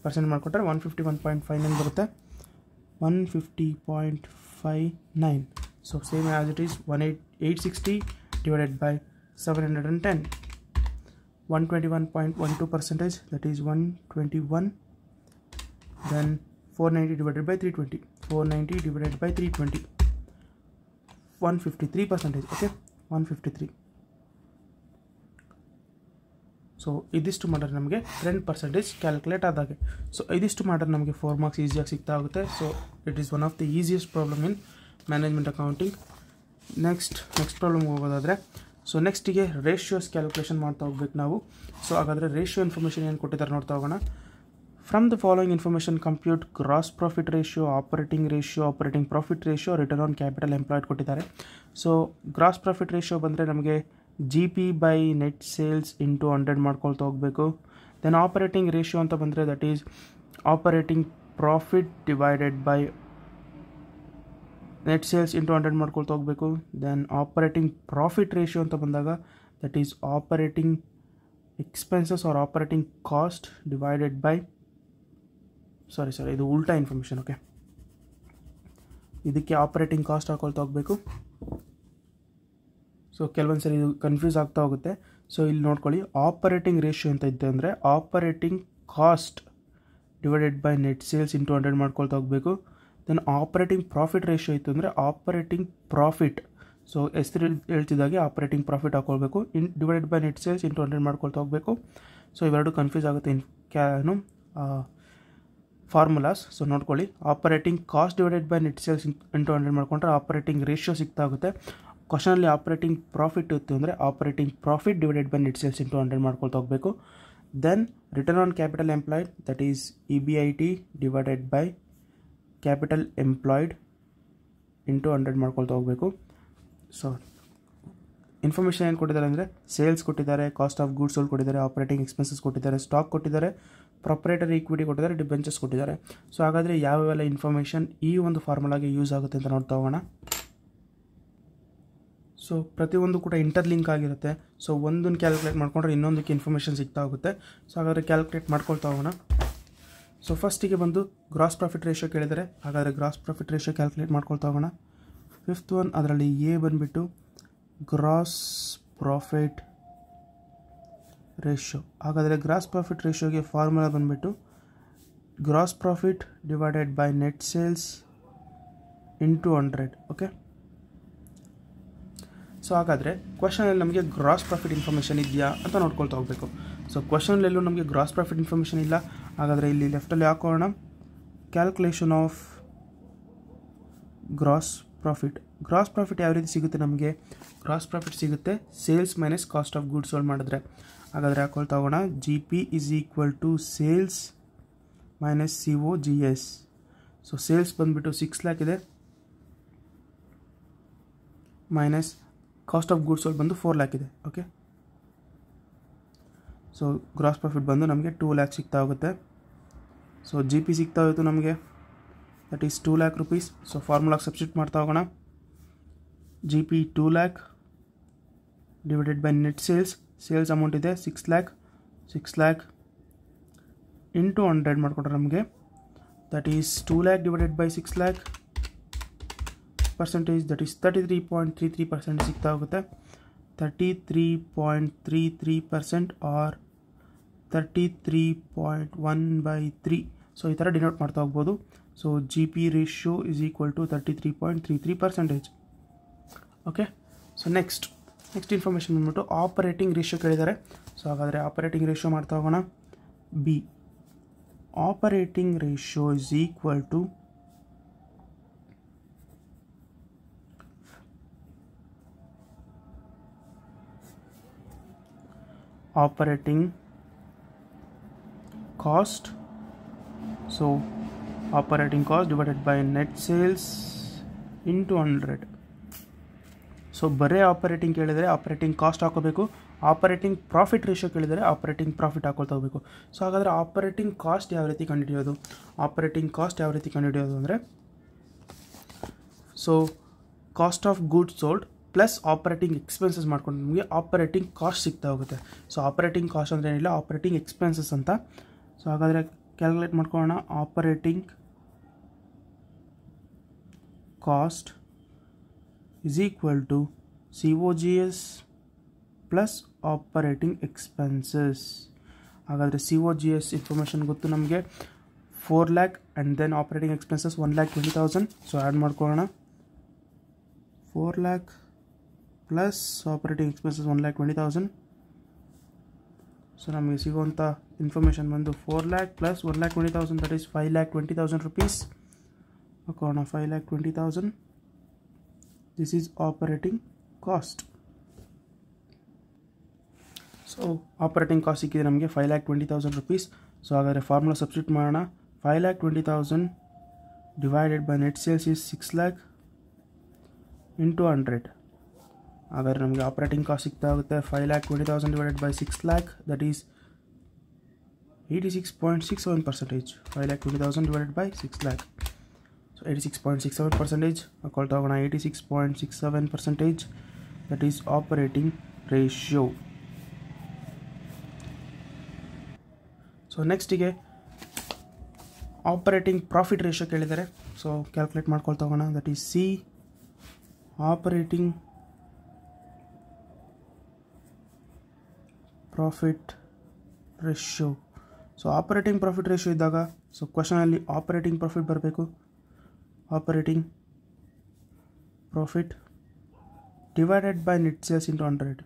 percent ಮಾಡಿಕೊಟ್ರೆ 151.59 ಬರುತ್ತೆ. 150.59. So same as it is 860 divided by 710, 121.12%, that is 121. then 490 divided by 320, 490 divided by 320, 153%. okay, 153. So ಇದಿಷ್ಟು ಮಾಡಿದ್ರೆ ನಮಗೆ 10% ಕ್ಯಾಲ್ಕುಲೇಟ್ ಆದಾಗೆ. ಸೊ ಇದಿಷ್ಟು ಮಾಡಿದ್ರೆ ನಮಗೆ 4 ಮಾರ್ಕ್ಸ್ ಈಸಿಯಾಗಿ ಸಿಗ್ತಾ ಆಗುತ್ತೆ. So it is one of the easiest problem in management accounting. Next problem ಹೋಗೋದಾದರೆ, ಸೊ ನೆಕ್ಸ್ಟಿಗೆ ರೇಷಿಯೋಸ್ ಕ್ಯಾಲ್ಕುಲೇಷನ್ ಮಾಡ್ತಾ ಹೋಗ್ಬೇಕು ನಾವು. ಸೊ ಹಾಗಾದರೆ ರೇಷಿಯೋ ಇನ್ಫಾರ್ಮೇಷನ್ ಏನು ಕೊಟ್ಟಿದ್ದಾರೆ ನೋಡ್ತಾ ಹೋಗೋಣ. From the following information compute gross profit ratio, operating profit ratio, return on capital employed ಕೊಟ್ಟಿದ್ದಾರೆ. ಸೊ ಗ್ರಾಸ್ ಪ್ರಾಫಿಟ್ ರೇಷಿಯೋ ಬಂದರೆ ನಮಗೆ GP by net sales into 100 ಮಾಡ್ಕೊಳ್ತಾ ಹೋಗಬೇಕು. ದೆನ್ ಆಪರೇಟಿಂಗ್ ರೇಷಿಯೋ ಅಂತ ಬಂದರೆ that is operating profit divided by net sales into 100 ಮಾಡ್ಕೊಳ್ತಾ ಹೋಗಬೇಕು. ದೆನ್ ಆಪರೇಟಿಂಗ್ ಪ್ರಾಫಿಟ್ ರೇಷಿಯೋ ಅಂತ ಬಂದಾಗ that is operating expenses or operating cost divided by sorry ಇದು ಉಲ್ಟಾ ಇನ್ಫಾರ್ಮೇಷನ್. ಓಕೆ, ಇದಕ್ಕೆ ಆಪರೇಟಿಂಗ್ ಕಾಸ್ಟ್ ಹಾಕೊಳ್ತಾ ಹೋಗಬೇಕು. ಸೊ ಕೆಲವೊಂದು ಸರಿ ಇದು ಕನ್ಫ್ಯೂಸ್ ಆಗ್ತಾ ಹೋಗುತ್ತೆ. ಸೊ ಇಲ್ಲಿ ನೋಡ್ಕೊಳ್ಳಿ, ಆಪರೇಟಿಂಗ್ ರೇಷಿಯೋ ಅಂತ ಇದ್ದೆ ಅಂದರೆ operating cost divided by net sales into 100 ಮಾಡ್ಕೊಳ್ತಾ ಹೋಗಬೇಕು. ದೆನ್ ಆಪರೇಟಿಂಗ್ ಪ್ರಾಫಿಟ್ ರೇಷಿಯೋ ಇತ್ತು ಅಂದರೆ ಆಪರೇಟಿಂಗ್ ಪ್ರಾಫಿಟ್, ಸೊ ಹೆಸರು ಹೇಳ್ತಿದ್ದಾಗೆ ಆಪರೇಟಿಂಗ್ ಪ್ರಾಫಿಟ್ ಹಾಕೊಳ್ಬೇಕು, divided by net sales into 100 ಮಾಡ್ಕೊಳ್ತಾ ಹೋಗಬೇಕು. ಸೊ ಇವೆರಡು ಕನ್ಫ್ಯೂಸ್ ಆಗುತ್ತೆ ಫಾರ್ಮುಲಾಸ್. ಸೊ ನೋಡ್ಕೊಳ್ಳಿ, operating cost divided by net sales into 100 ಮಾಡ್ಕೊಂಡ್ರೆ ಆಪರೇಟಿಂಗ್ ರೇಷಿಯೋ ಸಿಗ್ತಾ ಆಗುತ್ತೆ. ಕ್ವಶನಲ್ಲಿ ಆಪರೇಟಿಂಗ್ ಪ್ರಾಫಿಟ್ ಇತ್ತು ಅಂದರೆ operating profit divided by net sales into 100 ಮಾಡ್ಕೊಳ್ತಾ ಹೋಗಬೇಕು. Then return on capital employed, that is EBIT divided by capital employed into 100 ಮಾಡ್ಕೊಳ್ತಾ ಹೋಗಬೇಕು. ಸೊ ಇನ್ಫಾರ್ಮೇಷನ್ ಏನು ಕೊಟ್ಟಿದ್ದಾರೆ ಅಂದರೆ ಸೇಲ್ಸ್ ಕೊಟ್ಟಿದ್ದಾರೆ, ಕಾಸ್ಟ್ ಆಫ್ ಗೂಡ್ಸ್ ಸೋಲ್ಡ್ ಕೊಟ್ಟಿದ್ದಾರೆ, ಆಪರೇಟಿಂಗ್ ಎಕ್ಸ್ಪೆನ್ಸಸ್ ಕೊಟ್ಟಿದ್ದಾರೆ, ಸ್ಟಾಕ್ ಕೊಟ್ಟಿದ್ದಾರೆ, ಪ್ರೊಪ್ರೈಟರಿ ಈಕ್ವಿಟಿ ಕೊಟ್ಟಿದ್ದಾರೆ, ಡಿಬೆಂಚರ್ಸ್ ಕೊಟ್ಟಿದ್ದಾರೆ. ಸೊ ಹಾಗಾದರೆ ಯಾವೆಲ್ಲ ಇನ್ಫಾರ್ಮೇಷನ್ ಈ ಒಂದು ಫಾರ್ಮುಲಾಗೆ ಯೂಸ್ ಆಗುತ್ತೆ ಅಂತ ನೋಡ್ತಾ ಹೋಗೋಣ. ಸೊ ಪ್ರತಿಯೊಂದು ಕೂಡ ಇಂಟರ್ಲಿಂಕ್ ಆಗಿರುತ್ತೆ. ಸೊ ಒಂದನ್ನು ಕ್ಯಾಲ್ಕುಲೇಟ್ ಮಾಡ್ಕೊಂಡ್ರೆ ಇನ್ನೊಂದಕ್ಕೆ ಇನ್ಫಾರ್ಮೇಷನ್ ಸಿಗ್ತಾ ಹೋಗುತ್ತೆ. ಸೊ ಹಾಗಾದರೆ ಕ್ಯಾಲ್ಕುಲೇಟ್ ಮಾಡ್ಕೊಳ್ತಾ ಹೋಗೋಣ. ಸೊ ಫಸ್ಟಿಗೆ ಬಂದು ಗ್ರಾಸ್ ಪ್ರಾಫಿಟ್ ರೇಷಿಯೋ ಕೇಳಿದರೆ, ಹಾಗಾದರೆ ಗ್ರಾಸ್ ಪ್ರಾಫಿಟ್ ರೇಷಿಯೋ ಕ್ಯಾಲ್ಕುಲೇಟ್ ಮಾಡ್ಕೊಳ್ತಾ ಹೋಗೋಣ. ಫಿಫ್ತ್ ಒನ್, ಅದರಲ್ಲಿ ಎ ಬಂದುಬಿಟ್ಟು ಗ್ರಾಸ್ ಪ್ರಾಫಿಟ್ ರೇಷಿಯೋ. ಹಾಗಾದರೆ ಗ್ರಾಸ್ ಪ್ರಾಫಿಟ್ ರೇಷಿಯೋಗೆ ಫಾರ್ಮುಲಾ ಬಂದುಬಿಟ್ಟು gross profit divided by net sales into 100. Okay. So ಹಾಗಾದರೆ ಕ್ವಶನಲ್ಲಿ ನಮಗೆ ಗ್ರಾಸ್ ಪ್ರಾಫಿಟ್ ಇನ್ಫಾರ್ಮೇಷನ್ ಇದೆಯಾ ಅಂತ ನೋಡ್ಕೊಳ್ತಾ ಹೋಗಬೇಕು. ಸೊ ಕ್ವಶನಲ್ಲೆಲ್ಲೂ ನಮಗೆ ಗ್ರಾಸ್ ಪ್ರಾಫಿಟ್ ಇನ್ಫಾರ್ಮೇಷನ್ ಇಲ್ಲ. ಹಾಗಾದರೆ ಇಲ್ಲಿ ಲೆಫ್ಟಲ್ಲಿ ಹಾಕೋಣ calculation of gross profit. Gross profit ಯಾವ ರೀತಿ ಸಿಗುತ್ತೆ ನಮಗೆ? ಗ್ರಾಸ್ ಪ್ರಾಫಿಟ್ ಸಿಗುತ್ತೆ sales minus cost of goods sold ಮಾಡಿದ್ರೆ. ಹಾಗಾದರೆ ಹಾಕೊಳ್ತಾ ಹೋಗೋಣ GP is equal to sales minus COGS. So sales ಬಂದುಬಿಟ್ಟು 6 lakh ಇದೆ, minus cost of goods sold ಬಂದು 4 lakh ಇದೆ. ಓಕೆ. ಸೊ ಗ್ರಾಸ್ ಪ್ರಾಫಿಟ್ ಬಂದು ನಮಗೆ 2 lakh ಸಿಗ್ತಾ ಹೋಗುತ್ತೆ. ಸೊ GP ಸಿಗ್ತಾ ಹೋಯಿತು ನಮಗೆ, that is 2 lakh rupees. So ಫಾರ್ಮುಲಾಗೆ ಸಬ್ಸ್ಟಿಟ್ಯೂಟ್ ಮಾಡ್ತಾ ಹೋಗೋಣ. GP 2 lakh divided by net sales amount ಇದೆ 6 lakh ಇಂಟು 100 ಮಾಡಿಕೊಂಡ್ರೆ ನಮಗೆ that is 2 lakh divided by 6 lakh percentage, that is 33.33% ಸಿಗ್ತಾ ಹೋಗುತ್ತೆ. 33.33% ಆರ್ 33.1/3. ಸೊ ಈ ಥರ ಡಿನೋಟ್ ಮಾಡ್ತಾ ಹೋಗ್ಬೋದು. So GP ratio is equal to 33.33%. Okay. So next information ಬಂದ್ಬಿಟ್ಟು ಆಪರೇಟಿಂಗ್ ರೇಷಿಯೋ ಕೇಳಿದ್ದಾರೆ. ಸೊ ಹಾಗಾದರೆ ಆಪರೇಟಿಂಗ್ ರೇಷಿಯೋ ಮಾಡ್ತಾ ಹೋಗೋಣ. B operating ratio is equal to operating cost. So operating cost divided by net sales into 100. So ಬರೀ ಆಪರೇಟಿಂಗ್ ಕೇಳಿದರೆ ಆಪರೇಟಿಂಗ್ ಕಾಸ್ಟ್ ಹಾಕೋಬೇಕು. ಆಪರೇಟಿಂಗ್ ಪ್ರಾಫಿಟ್ ರೇಷಿಯೋ ಕೇಳಿದರೆ ಆಪರೇಟಿಂಗ್ ಪ್ರಾಫಿಟ್ ಹಾಕೊಳ್ತಾ ಹೋಗಬೇಕು. ಸೊ ಹಾಗಾದರೆ ಆಪರೇಟಿಂಗ್ ಕಾಸ್ಟ್ ಯಾವ ರೀತಿ ಕಂಡುಹಿಡಿಯೋದು? ಅಂದರೆ so cost of goods sold plus operating expenses ಮಾಡ್ಕೊಂಡು ನಮಗೆ ಆಪರೇಟಿಂಗ್ ಕಾಸ್ಟ್ ಸಿಗ್ತಾ ಹೋಗುತ್ತೆ. ಸೊ ಆಪರೇಟಿಂಗ್ ಕಾಸ್ಟ್ ಅಂದರೆ ಏನಿಲ್ಲ, ಆಪರೇಟಿಂಗ್ ಎಕ್ಸ್ಪೆನ್ಸಸ್ ಅಂತ. ಸೊ ಹಾಗಾದರೆ ಕ್ಯಾಲ್ಕುಲೇಟ್ ಮಾಡ್ಕೊಳ್ಳೋಣ. Operating cost is equal to COGS plus operating expenses. ಹಾಗಾದರೆ COGS ಇನ್ಫಾರ್ಮೇಷನ್ ಗೊತ್ತು ನಮಗೆ 4 lakh and then operating expenses 1,20,000. So add ಮಾಡ್ಕೊಳ್ಳೋಣ 4 lakh plus operating expenses 1,20,000. So ನಮಗೆ ಸಿಗುವಂಥ ಇನ್ಫಾರ್ಮೇಷನ್ ಬಂದು 4 lakh plus 1,20,000 that is 5,20,000 rupees. ಹಾಕೋಣ 5,20,000. This is operating cost. So operating cost ಸಿಕ್ಕಿದೆ ನಮಗೆ 5,20,000 rupees. ಸೊ ಹಾಗಾದರೆ ಫಾರ್ಮುಲಾ ಸಬ್ಸ್ಟಿಟ್ಯೂಟ್ ಮಾಡೋಣ. 5,20,000 divided by net sales is 6 lakh into 100. ಹಾಗಾದರೆ ನಮಗೆ ಆಪರೇಟಿಂಗ್ ಕಾಸ್ಟ್ ಸಿಗ್ತಾ ಹೋಗುತ್ತೆ 5,20,000 divided by 6 lakh that is 86.67%. 5,20,000 divided by 6 lakh. So 86.67% ಹಾಕೊಳ್ತಾ ಹೋಗೋಣ. 86.67% that is operating ratio. So ನೆಕ್ಸ್ಟಿಗೆ ಆಪರೇಟಿಂಗ್ ಪ್ರಾಫಿಟ್ ರೇಷಿಯೋ ಕೇಳಿದ್ದಾರೆ. ಸೊ ಕ್ಯಾಲ್ಕುಲೇಟ್ ಮಾಡ್ಕೊಳ್ತಾ ಹೋಗೋಣ. That is C operating profit ratio. So operating profit ratio ಇದ್ದಾಗ ಸೊ ಕ್ವಶನಲ್ಲಿ ಆಪರೇಟಿಂಗ್ ಪ್ರಾಫಿಟ್ ಬರಬೇಕು. Operating profit divided by net sales into 100.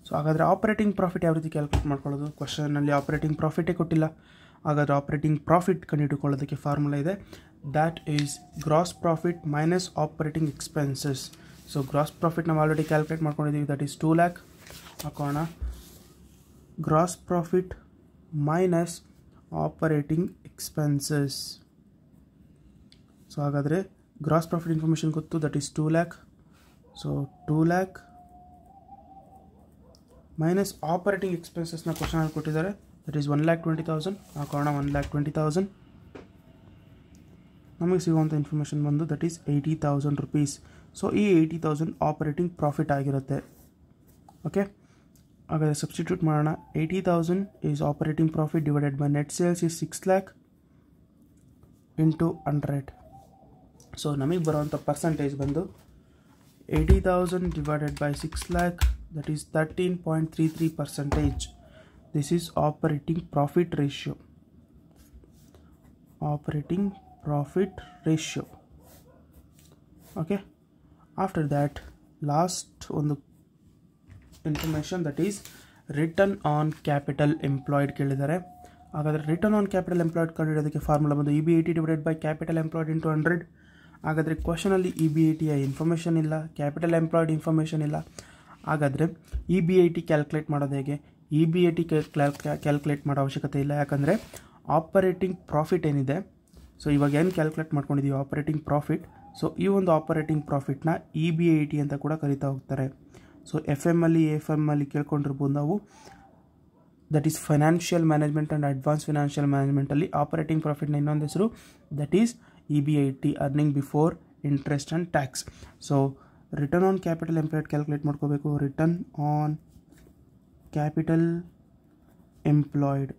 So ಹಾಗಾದರೆ ಆಪರೇಟಿಂಗ್ ಪ್ರಾಫಿಟ್ ಯಾವ ರೀತಿ ಕ್ಯಾಲ್ಕುಲೇಟ್ ಮಾಡ್ಕೊಳ್ಳೋದು? ಕ್ವಶನಲ್ಲಿ ಆಪರೇಟಿಂಗ್ ಪ್ರಾಫಿಟೇ ಕೊಟ್ಟಿಲ್ಲ. ಹಾಗಾದರೆ ಆಪರೇಟಿಂಗ್ ಪ್ರಾಫಿಟ್ ಕಂಡುಹಿಡ್ಕೊಳ್ಳೋದಕ್ಕೆ ಫಾರ್ಮುಲಾ ಇದೆ. That is gross profit minus operating expenses. So gross profit ನಾವು ಆಲ್ರೆಡಿ ಕ್ಯಾಲ್ಕುಲೇಟ್ ಮಾಡ್ಕೊಂಡಿದ್ದೀವಿ. That is 2 lakh. ಹಾಕೋಣ gross profit minus operating expenses. So ಹಾಗಾದರೆ ಗ್ರಾಸ್ ಪ್ರಾಫಿಟ್ ಇನ್ಫಾರ್ಮೇಷನ್ ಗೊತ್ತು, that is 2 lakh. So 2 lakh minus operating ಎಕ್ಸ್ಪೆನ್ಸಸ್ನ ಕ್ವಶನಲ್ಲಿ ಕೊಟ್ಟಿದ್ದಾರೆ, ದಟ್ ಈಸ್ 1,20,000. ಹಾಕೋಣ 1,20,000. ನಮಗೆ ಸಿಗುವಂಥ ಇನ್ಫಾರ್ಮೇಷನ್ ಬಂದು ದಟ್ ಈಸ್ 80,000 rupees. ಸೊ ಈ 80,000 ಆಪರೇಟಿಂಗ್ ಪ್ರಾಫಿಟ್ ಆಗಿರುತ್ತೆ. ಓಕೆ, ಹಾಗಾದರೆ ಸಬ್ಸ್ಟಿಟ್ಯೂಟ್ ಮಾಡೋಣ. 80,000 is operating profit divided by net sales is 6 lakh into 100. So ನಮಗೆ ಬರುವಂಥ ಪರ್ಸಂಟೇಜ್ ಬಂದು 80,000 divided by 6 lakh, that is 13.33%. This is operating profit ratio. Operating profit ratio. Okay, after that last ಒಂದು information, that is return on capital employed ಕೇಳಿದ್ದಾರೆ. ಹಾಗಾದರೆ ರಿಟರ್ನ್ ಆನ್ ಕ್ಯಾಪಿಟಲ್ ಎಂಪ್ಲಾಯ್ಡ್ ಕಂಡುಹಿಡಿಯೋದಕ್ಕೆ ಫಾರ್ಮುಲಾ ಬಂದು EBIT divided by capital employed into 100. ಹಾಗಾದರೆ ಕ್ವಶನಲ್ಲಿ EBITಯ ಇನ್ಫಾರ್ಮೇಷನ್ ಇಲ್ಲ, ಕ್ಯಾಪಿಟಲ್ ಎಂಪ್ಲಾಯ್ಡ್ ಇನ್ಫಾರ್ಮೇಷನ್ ಇಲ್ಲ. ಹಾಗಾದರೆ EBIT ಕ್ಯಾಲ್ಕುಲೇಟ್ ಮಾಡೋದು ಹೇಗೆ? EBIT ಕ್ಯಾಲ್ಕುಲೇಟ್ ಮಾಡೋ ಅವಶ್ಯಕತೆ ಇಲ್ಲ, ಯಾಕಂದರೆ ಆಪರೇಟಿಂಗ್ ಪ್ರಾಫಿಟ್ ಏನಿದೆ, ಸೊ ಇವಾಗ ಏನು ಕ್ಯಾಲ್ಕುಲೇಟ್ ಮಾಡ್ಕೊಂಡಿದ್ದೀವಿ ಆಪರೇಟಿಂಗ್ ಪ್ರಾಫಿಟ್, ಸೊ ಈ ಒಂದು ಆಪರೇಟಿಂಗ್ ಪ್ರಾಫಿಟ್ನ EBIT ಅಂತ ಕೂಡ ಕರಿತಾ ಹೋಗ್ತಾರೆ. ಸೊ FM ಅಲ್ಲಿ AFM ಅಲ್ಲಿ ಕೇಳ್ಕೊಂಡಿರ್ಬೋದು ನಾವು, that is financial management and advance financial ಮ್ಯಾನೇಜ್ಮೆಂಟಲ್ಲಿ ಆಪರೇಟಿಂಗ್ ಪ್ರಾಫಿಟ್ನ ಇನ್ನೊಂದು ಹೆಸರು that is EBIT, earning before interest and tax. So return on capital employed calculate ಮಾಡ್ಕೋಬೇಕು. Return on capital employed,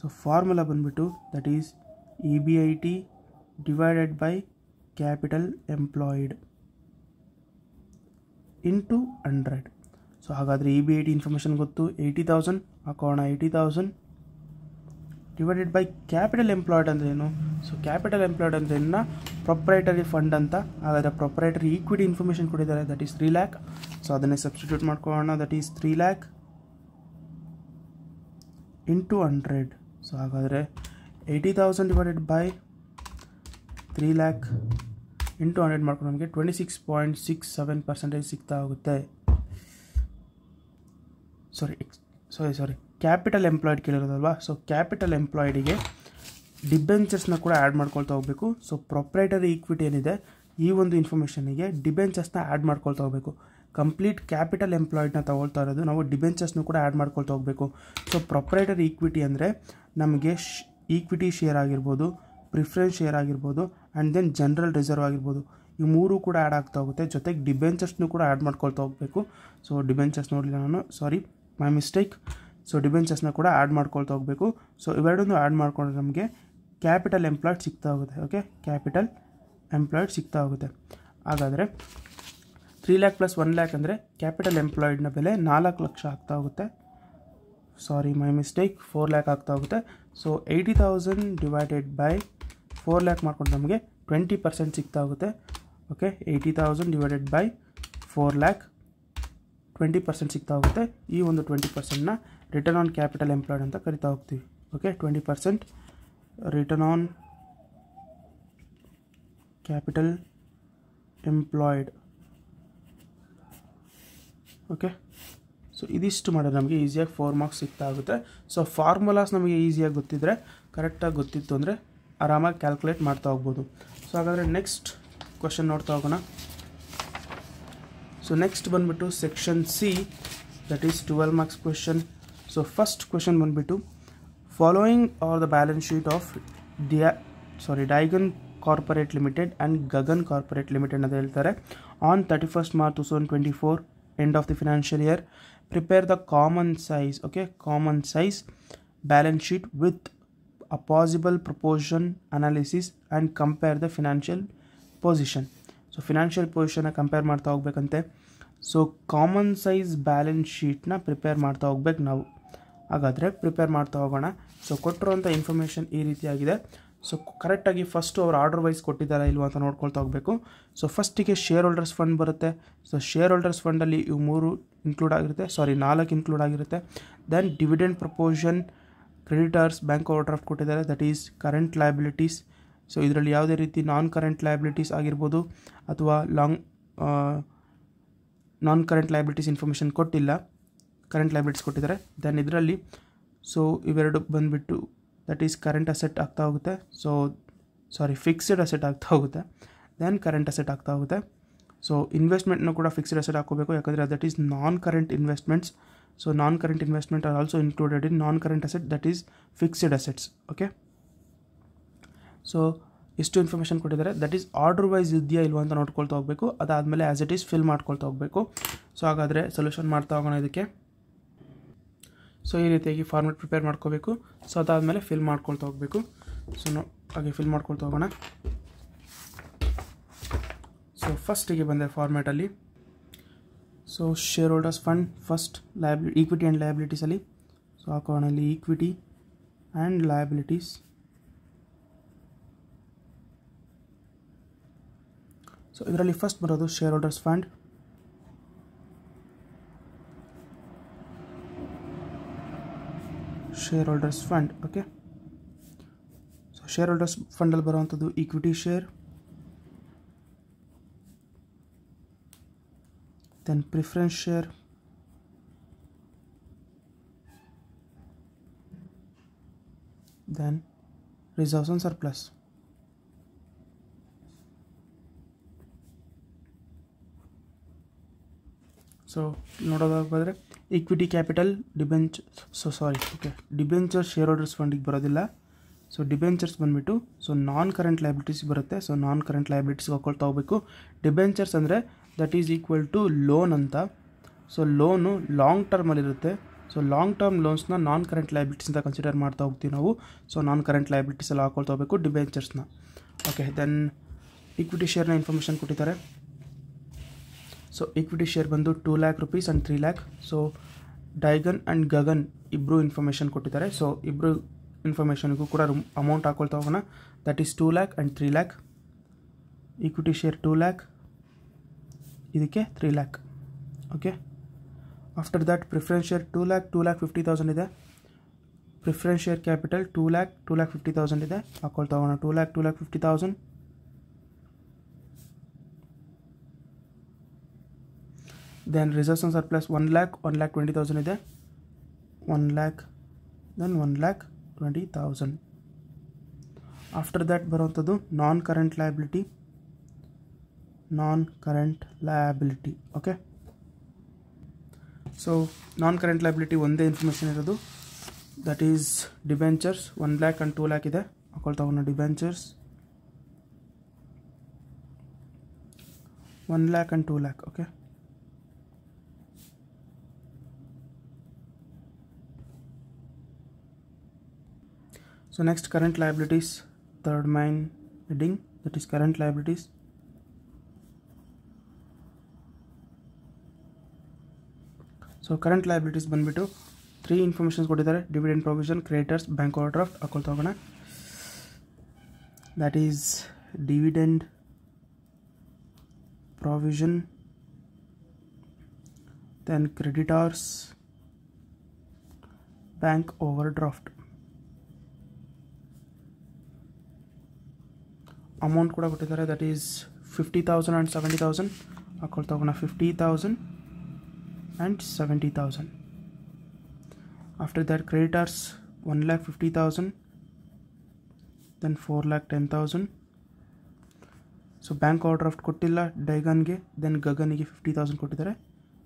so formula ಬಂದ್ಬಿಟ್ಟು that is EBIT divided by capital employed into 100. So ಹಾಗಾದರೆ EBIT ಇನ್ಫಾರ್ಮೇಷನ್ ಗೊತ್ತು, 80,000. ಹಾಕೋಣ 80,000 ಡಿವೈಡೆಡ್ ಬೈ ಕ್ಯಾಪಿಟಲ್ ಎಂಪ್ಲಾಯ್ಡ್ ಅಂದ್ರೇನು? ಸೊ ಕ್ಯಾಪಿಟಲ್ ಎಂಪ್ಲಾಯ್ಡ್ ಅಂದ್ರೆ ಪ್ರೊಪ್ರೈಟರಿ ಫಂಡ್ ಅಂತ. ಹಾಗಾದರೆ ಪ್ರೊಪ್ರೈಟರಿ ಈಕ್ವಿಟಿ ಇನ್ಫಾರ್ಮೇಷನ್ ಕೊಟ್ಟಿದ್ದಾರೆ, ದಟ್ ಈಸ್ 3 lakh. ಸೊ ಅದನ್ನೇ ಸಬ್ಸ್ಟಿಟ್ಯೂಟ್ ಮಾಡ್ಕೊಳ್ಳೋಣ, that is 3 lakh into 100. So ಹಾಗಾದರೆ 80,000 ಡಿವೈಡೆಡ್ ಬೈ 3 lakh ಇಂಟು 100 ಮಾಡ್ಕೊಂಡು ನಮಗೆ 26.67% ಸಿಗ್ತಾ ಹೋಗುತ್ತೆ. ಸಾರಿ ಕ್ಯಾಪಿಟಲ್ ಎಂಪ್ಲಾಯ್ಡ್ ಕೇಳಿರೋದಲ್ವಾ. ಸೊ ಕ್ಯಾಪಿಟಲ್ ಎಂಪ್ಲಾಯ್ಡಿಗೆ ಡಿಬೆಂಚರ್ಸ್ನ ಕೂಡ ಆ್ಯಡ್ ಮಾಡ್ಕೊಳ್ತಾ ಹೋಗಬೇಕು. ಸೊ ಪ್ರೊಪ್ರೈಟರಿ ಈಕ್ವಿಟಿ ಏನಿದೆ ಈ ಒಂದು ಇನ್ಫಾರ್ಮೇಷನಿಗೆ ಡಿಬೆಂಚರ್ಸ್ನ ಆ್ಯಡ್ ಮಾಡ್ಕೊಳ್ತಾ ಹೋಗಬೇಕು. ಕಂಪ್ಲೀಟ್ ಕ್ಯಾಪಿಟಲ್ ಎಂಪ್ಲಾಯ್ಡ್ನ ತಗೊಳ್ತಾ ಇರೋದು ನಾವು ಡಿಬೆಂಚರ್ಸ್ನು ಕೂಡ ಆ್ಯಡ್ ಮಾಡ್ಕೊಳ್ತಾ ಹೋಗಬೇಕು. ಸೊ ಪ್ರೊಪ್ರೈಟರಿ ಈಕ್ವಿಟಿ ಅಂದರೆ ನಮಗೆ ಈಕ್ವಿಟಿ ಶೇರ್ ಆಗಿರ್ಬೋದು, ಪ್ರಿಫರೆನ್ಸ್ ಶೇರ್ ಆಗಿರ್ಬೋದು, ಆ್ಯಂಡ್ ದೆನ್ ಜನರಲ್ ರಿಸರ್ವ್ ಆಗಿರ್ಬೋದು, ಈ ಮೂರು ಕೂಡ ಆ್ಯಡ್ ಆಗ್ತಾ ಹೋಗುತ್ತೆ. ಜೊತೆಗೆ ಡಿಬೆಂಚರ್ಸ್ನು ಕೂಡ ಆ್ಯಡ್ ಮಾಡ್ಕೊಳ್ತಾ ಹೋಗಬೇಕು. ಸೊ ಡಿಬೆಂಚರ್ಸ್ ನೋಡಲಿಲ್ಲ ನಾನು, ಸಾರಿ ಮೈ ಮಿಸ್ಟೇಕ್. ಸೊ ಡಿಬೆಂಚರ್ಸ್ನ ಕೂಡ ಆ್ಯಡ್ ಮಾಡ್ಕೊಳ್ತಾ ಹೋಗಬೇಕು. ಸೊ ಇವೆರಡನ್ನೂ ಆ್ಯಡ್ ಮಾಡ್ಕೊಂಡ್ರೆ ನಮಗೆ ಕ್ಯಾಪಿಟಲ್ ಎಂಪ್ಲಾಯ್ಡ್ ಸಿಗ್ತಾ ಹೋಗುತ್ತೆ. ಓಕೆ, ಕ್ಯಾಪಿಟಲ್ ಎಂಪ್ಲಾಯ್ಡ್ ಸಿಗ್ತಾ ಹೋಗುತ್ತೆ. ಹಾಗಾದರೆ 3 lakh ಪ್ಲಸ್ 1 lakh ಅಂದರೆ ಕ್ಯಾಪಿಟಲ್ ಎಂಪ್ಲಾಯ್ಡ್ನ ಬೆಲೆ 4 ಲಕ್ಷ ಆಗ್ತಾ ಹೋಗುತ್ತೆ. ಸಾರಿ ಮೈ ಮಿಸ್ಟೇಕ್, 4 lakh ಆಗ್ತಾ ಹೋಗುತ್ತೆ. ಸೊ 80,000 ಡಿವೈಡೆಡ್ ಬೈ 4 lakh ಮಾಡ್ಕೊಂಡು ನಮಗೆ 20% ಸಿಗ್ತಾ ಹೋಗುತ್ತೆ. ಓಕೆ, 80,000 ಡಿವೈಡೆಡ್ ಬೈ 4 lakh 20% ಸಿಗ್ತಾ ಹೋಗುತ್ತೆ. ಈ ಒಂದು 20%ನ ರಿಟರ್ನ್ ಆನ್ ಕ್ಯಾಪಿಟಲ್ ಎಂಪ್ಲಾಯ್ಡ್ ಅಂತ ಕರಿತಾ ಹೋಗ್ತೀವಿ. Okay, 20% return on capital employed. Okay, so ಇದಿಷ್ಟು ಮಾಡಿದ್ರೆ ನಮಗೆ ಈಸಿಯಾಗಿ 4 marks ಸಿಗ್ತಾ ಆಗುತ್ತೆ. ಸೊ ಫಾರ್ಮುಲಾಸ್ ನಮಗೆ ಈಸಿಯಾಗಿ ಗೊತ್ತಿದ್ದರೆ, ಕರೆಕ್ಟಾಗಿ ಗೊತ್ತಿತ್ತು ಅಂದರೆ ಆರಾಮಾಗಿ ಕ್ಯಾಲ್ಕುಲೇಟ್ ಮಾಡ್ತಾ ಹೋಗ್ಬೋದು. ಸೊ ಹಾಗಾದರೆ ನೆಕ್ಸ್ಟ್ ಕ್ವಶನ್ ನೋಡ್ತಾ ಹೋಗೋಣ. ಸೊ ನೆಕ್ಸ್ಟ್ ಬಂದುಬಿಟ್ಟು section C, that is 12 marks question. So first question ಬಂದುಬಿಟ್ಟು following are the balance sheet of ಡೈಗನ್ corporate limited and Gagan corporate limited ಅಂತ ಹೇಳ್ತಾರೆ. On 31st March 2024 end of the financial year, prepare the common size balance sheet with a possible proportion analysis and compare the financial position. So financial position compare ಮಾಡ್ತಾ ಹೋಗ್ಬೇಕಂತೆ. ಸೊ ಕಾಮನ್ ಸೈಜ್ ಬ್ಯಾಲೆನ್ಸ್ ಶೀಟ್ನ ಪ್ರಿಪೇರ್ ಮಾಡ್ತಾ ಹೋಗ್ಬೇಕು ನಾವು. ಹಾಗಾದರೆ ಪ್ರಿಪೇರ್ ಮಾಡ್ತಾ ಹೋಗೋಣ. ಸೊ ಕೊಟ್ಟಿರುವಂಥ ಇನ್ಫಾರ್ಮೇಷನ್ ಈ ರೀತಿಯಾಗಿದೆ. ಸೊ ಕರೆಕ್ಟಾಗಿ ಫಸ್ಟು ಅವ್ರು ಆರ್ಡರ್ ವೈಸ್ ಕೊಟ್ಟಿದ್ದಾರೆ ಇಲ್ವ ಅಂತ ನೋಡ್ಕೊಳ್ತಾ ಹೋಗಬೇಕು. ಸೊ ಫಸ್ಟಿಗೆ ಶೇರ್ ಹೋಲ್ಡರ್ಸ್ ಫಂಡ್ ಬರುತ್ತೆ. ಸೊ ಶೇರ್ ಹೋಲ್ಡರ್ಸ್ ಫಂಡಲ್ಲಿ ಇವು 3 ಇನ್ಕ್ಲೂಡ್ ಆಗಿರುತ್ತೆ, 4 ಇನ್ಕ್ಲೂಡ್ ಆಗಿರುತ್ತೆ. Then dividend proportion, creditors, bank over draft ಕೊಟ್ಟಿದ್ದಾರೆ, that is current liabilities. So ಇದರಲ್ಲಿ ಯಾವುದೇ ರೀತಿ ನಾನ್ ಕರೆಂಟ್ ಲಯಬಿಲಿಟೀಸ್ ಆಗಿರ್ಬೋದು ಅಥವಾ ನಾನ್ ಕರೆಂಟ್ ಲಯಬಿಲಿಟೀಸ್ ಇನ್ಫಾರ್ಮೇಷನ್ ಕೊಟ್ಟಿಲ್ಲ, ಕರೆಂಟ್ ಲಯಬಿಲಿಟೀಸ್ ಕೊಟ್ಟಿದ್ದಾರೆ. ದೆನ್ ಇದರಲ್ಲಿ ಸೊ ಇವೆರಡು ಬಂದುಬಿಟ್ಟು ದಟ್ ಈಸ್ ಕರೆಂಟ್ ಅಸೆಟ್ ಆಗ್ತಾ ಹೋಗುತ್ತೆ. ಸೊ ಫಿಕ್ಸ್ಡ್ ಅಸೆಟ್ ಆಗ್ತಾ ಹೋಗುತ್ತೆ, ದೆನ್ ಕರೆಂಟ್ ಅಸೆಟ್ ಆಗ್ತಾ ಹೋಗುತ್ತೆ. ಸೊ ಇನ್ವೆಸ್ಟ್ಮೆಂಟ್ನೂ ಕೂಡ ಫಿಕ್ಸ್ಡ್ ಅಸೆಟ್ ಹಾಕೋಬೇಕು, ಯಾಕಂದರೆ that is non current investments. So non current investment are also included in non current asset, that is fixed assets. Okay, so ಇಷ್ಟು ಇನ್ಫಾರ್ಮೇಷನ್ ಕೊಟ್ಟಿದ್ದಾರೆ. ದಟ್ ಈಸ್ ಆರ್ಡರ್ ವೈಸ್ ಇದೆಯಾ ಇಲ್ವಾ ಅಂತ ನೋಡ್ಕೊಳ್ತಾ ಹೋಗಬೇಕು. ಅದಾದಮೇಲೆ ಆ್ಯಸ್ ಇಟ್ ಈಸ್ ಫಿಲ್ ಮಾಡ್ಕೊಳ್ತಾ ಹೋಗಬೇಕು. ಸೊ ಹಾಗಾದರೆ ಸೊಲ್ಯೂಷನ್ ಮಾಡ್ತಾ ಹೋಗೋಣ ಇದಕ್ಕೆ. ಸೊ ಈ ರೀತಿಯಾಗಿ ಫಾರ್ಮೆಟ್ ಪ್ರಿಪೇರ್ ಮಾಡ್ಕೋಬೇಕು. ಸೊ ಅದಾದಮೇಲೆ ಫಿಲ್ ಮಾಡ್ಕೊಳ್ತಾ ಹೋಗಬೇಕು. ಸೊ ಹಾಗೆ ಫಿಲ್ ಮಾಡ್ಕೊಳ್ತಾ ಹೋಗೋಣ. ಸೊ ಫಸ್ಟಿಗೆ ಬಂದೆ ಫಾರ್ಮ್ಯಾಟಲ್ಲಿ. So share holders fund first equity and ಲಯಬಿಲಿಟೀಸಲ್ಲಿ. ಸೊ ಹಾಕೋಣ ಇಲ್ಲಿ ಈಕ್ವಿಟಿ ಆ್ಯಂಡ್ ಲಯಬಿಲಿಟೀಸ್. ಸೊ ಇದರಲ್ಲಿ ಫಸ್ಟ್ ಬರೋದು share holders fund. Share holders fund. Okay, so share holders ಫಂಡಲ್ಲಿ ಬರುವಂಥದ್ದು equity share, then preference share, then reserves and surplus. So ನೋಡೋದಾಗೋದ್ರೆ equity capital debenture share holders ಫಂಡಿಗೆ ಬರೋದಿಲ್ಲ. ಸೊ ಡಿಬೆಂಚರ್ಸ್ ಬಂದುಬಿಟ್ಟು ನಾನ್ ಕರೆಂಟ್ ಲಯಬಿಲಿಟೀಸ್ ಬರುತ್ತೆ. ಸೊ ನಾನ್ ಕರೆಂಟ್ ಲಯಬಿಲಿಟೀಸ್ಗೆ ಹಾಕೊಳ್ತಾ ಹೋಗಬೇಕು. ಡಿಬೆಂಚರ್ಸ್ ಅಂದರೆ that is equal to loan ಅಂತ. ಸೊ ಲೋನು ಲಾಂಗ್ ಟರ್ಮಲ್ಲಿರುತ್ತೆ. ಸೊ ಲಾಂಗ್ ಟರ್ಮ್ ಲೋನ್ಸ್ನ ನಾನ್ ಕರೆಂಟ್ ಲಯಬಿಲಿಟೀಸ್ ಅಂತ ಕನ್ಸಿಡರ್ ಮಾಡ್ತಾ ಹೋಗ್ತೀವಿ ನಾವು. ಸೊ ನಾನ್ ಕರೆಂಟ್ ಲಯಬಿಲಿಟೀಸಲ್ಲಿ ಹಾಕೊಳ್ತಾ ಹೋಗಬೇಕು ಡಿಬೆಂಚರ್ಸ್ನ. ಓಕೆ, ದೆನ್ ಈಕ್ವಿಟಿ ಶೇರ್ನ ಇನ್ಫಾರ್ಮೇಷನ್ ಕೊಟ್ಟಿದ್ದಾರೆ. ಸೊ ಈಕ್ವಿಟಿ ಶೇರ್ ಬಂದು 2 lakh rupees and 3 lakh. So ಡೈಗನ್ ಆ್ಯಂಡ್ ಗಗನ್ ಇಬ್ಬರು ಇನ್ಫಾರ್ಮೇಷನ್ ಕೊಟ್ಟಿದ್ದಾರೆ. ಸೊ ಇಬ್ಬರು ಇನ್ಫಾರ್ಮೇಷನ್ಗೂ ಕೂಡ ಅಮೌಂಟ್ ಹಾಕೊಳ್ತಾ ಹೋಗೋಣ. That is 2 lakh and 3 lakh. Equity share 2 lakh, ಇದಕ್ಕೆ 3 lakh. Okay, after that preference share 2 lakh 2,50,000 ಇದೆ. ಪ್ರಿಫರೆನ್ಸ್ ಶೇರ್ ಕ್ಯಾಪಿಟಲ್ 2 lakh 2,50,000 ಇದೆ. ಹಾಕೊಳ್ತಾ ಹೋಗೋಣ 2 lakh 2,50,000. Then reserves and surplus 1 lakh 1,20,000 ಇದೆ. 1 lakh, ದೆನ್ 1,20,000. ಆಫ್ಟರ್ ದ್ಯಾಟ್ ಬರುವಂಥದ್ದು ನಾನ್ current liability. Okay, so non current liability ಒಂದೇ ಇನ್ಫಾರ್ಮೇಷನ್ ಇರೋದು. That is debentures 1 lakh and 2 lakh ಇದೆ. ಹಾಕೊಳ್ತಾ ಹೋಗೋಣ debentures 1 lakh and 2 lakh. Okay, so next current liabilities, third main heading, that is current liabilities. So current liabilities ಬಂದ್ಬಿಟ್ಟು 3 ಇನ್ಫಾರ್ಮೇಷನ್ಸ್ ಕೊಟ್ಟಿದ್ದಾರೆ. Dividend provision, creditors, bank over draft. ಹಾಕೊಳ್ತಾ ಹೋಗೋಣ. that is dividend provision, then creditors, bank overdraft. Amount ಕೂಡ ಕೊಟ್ಟಿದ್ದಾರೆ. That is 50,000 and 70,000. ಹಾಕೊಳ್ತಾ ಹೋಗೋಣ 50,000 and 70,000. After that creditors 1,50,000, then 4,10,000. So bank over draft ಕೊಟ್ಟಿಲ್ಲ ಡೈಗನ್ಗೆ, ದೆನ್ ಗಗನಿಗೆ 50,000 ಕೊಟ್ಟಿದ್ದಾರೆ.